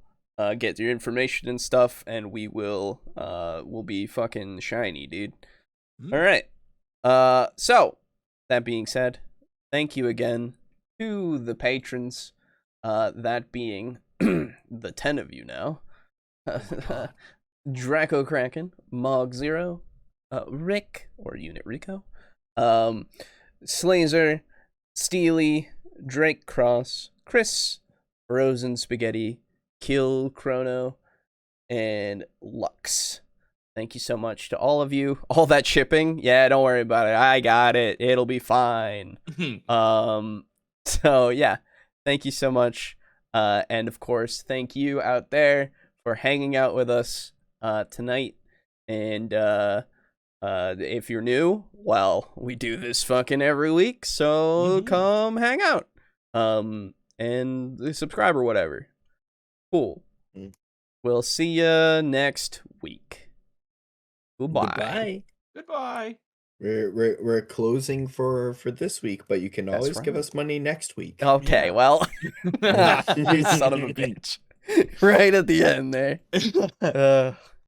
[SPEAKER 1] Get your information and stuff, and we'll be fucking shiny, dude. All right. So that being said, thank you again to the patrons. That being the 10 of you now. Draco Kraken, Mog Zero, Rick or Unit Rico, Slazer, Steely, Drake Cross, Chris, Frozen Spaghetti, Kill Chrono, and Lux. Thank you so much to all of you. All that shipping, yeah, don't worry about it. I got it. It'll be fine. So yeah, thank you so much. And of course, thank you out there for hanging out with us tonight. And if you're new, well, we do this fucking every week, so come hang out. And subscribe or whatever. Cool. We'll see you next week. Goodbye.
[SPEAKER 3] Goodbye.
[SPEAKER 4] We're closing for this week, but you can always give us money next week.
[SPEAKER 1] Okay, well, you son of a bitch. Right at the end there.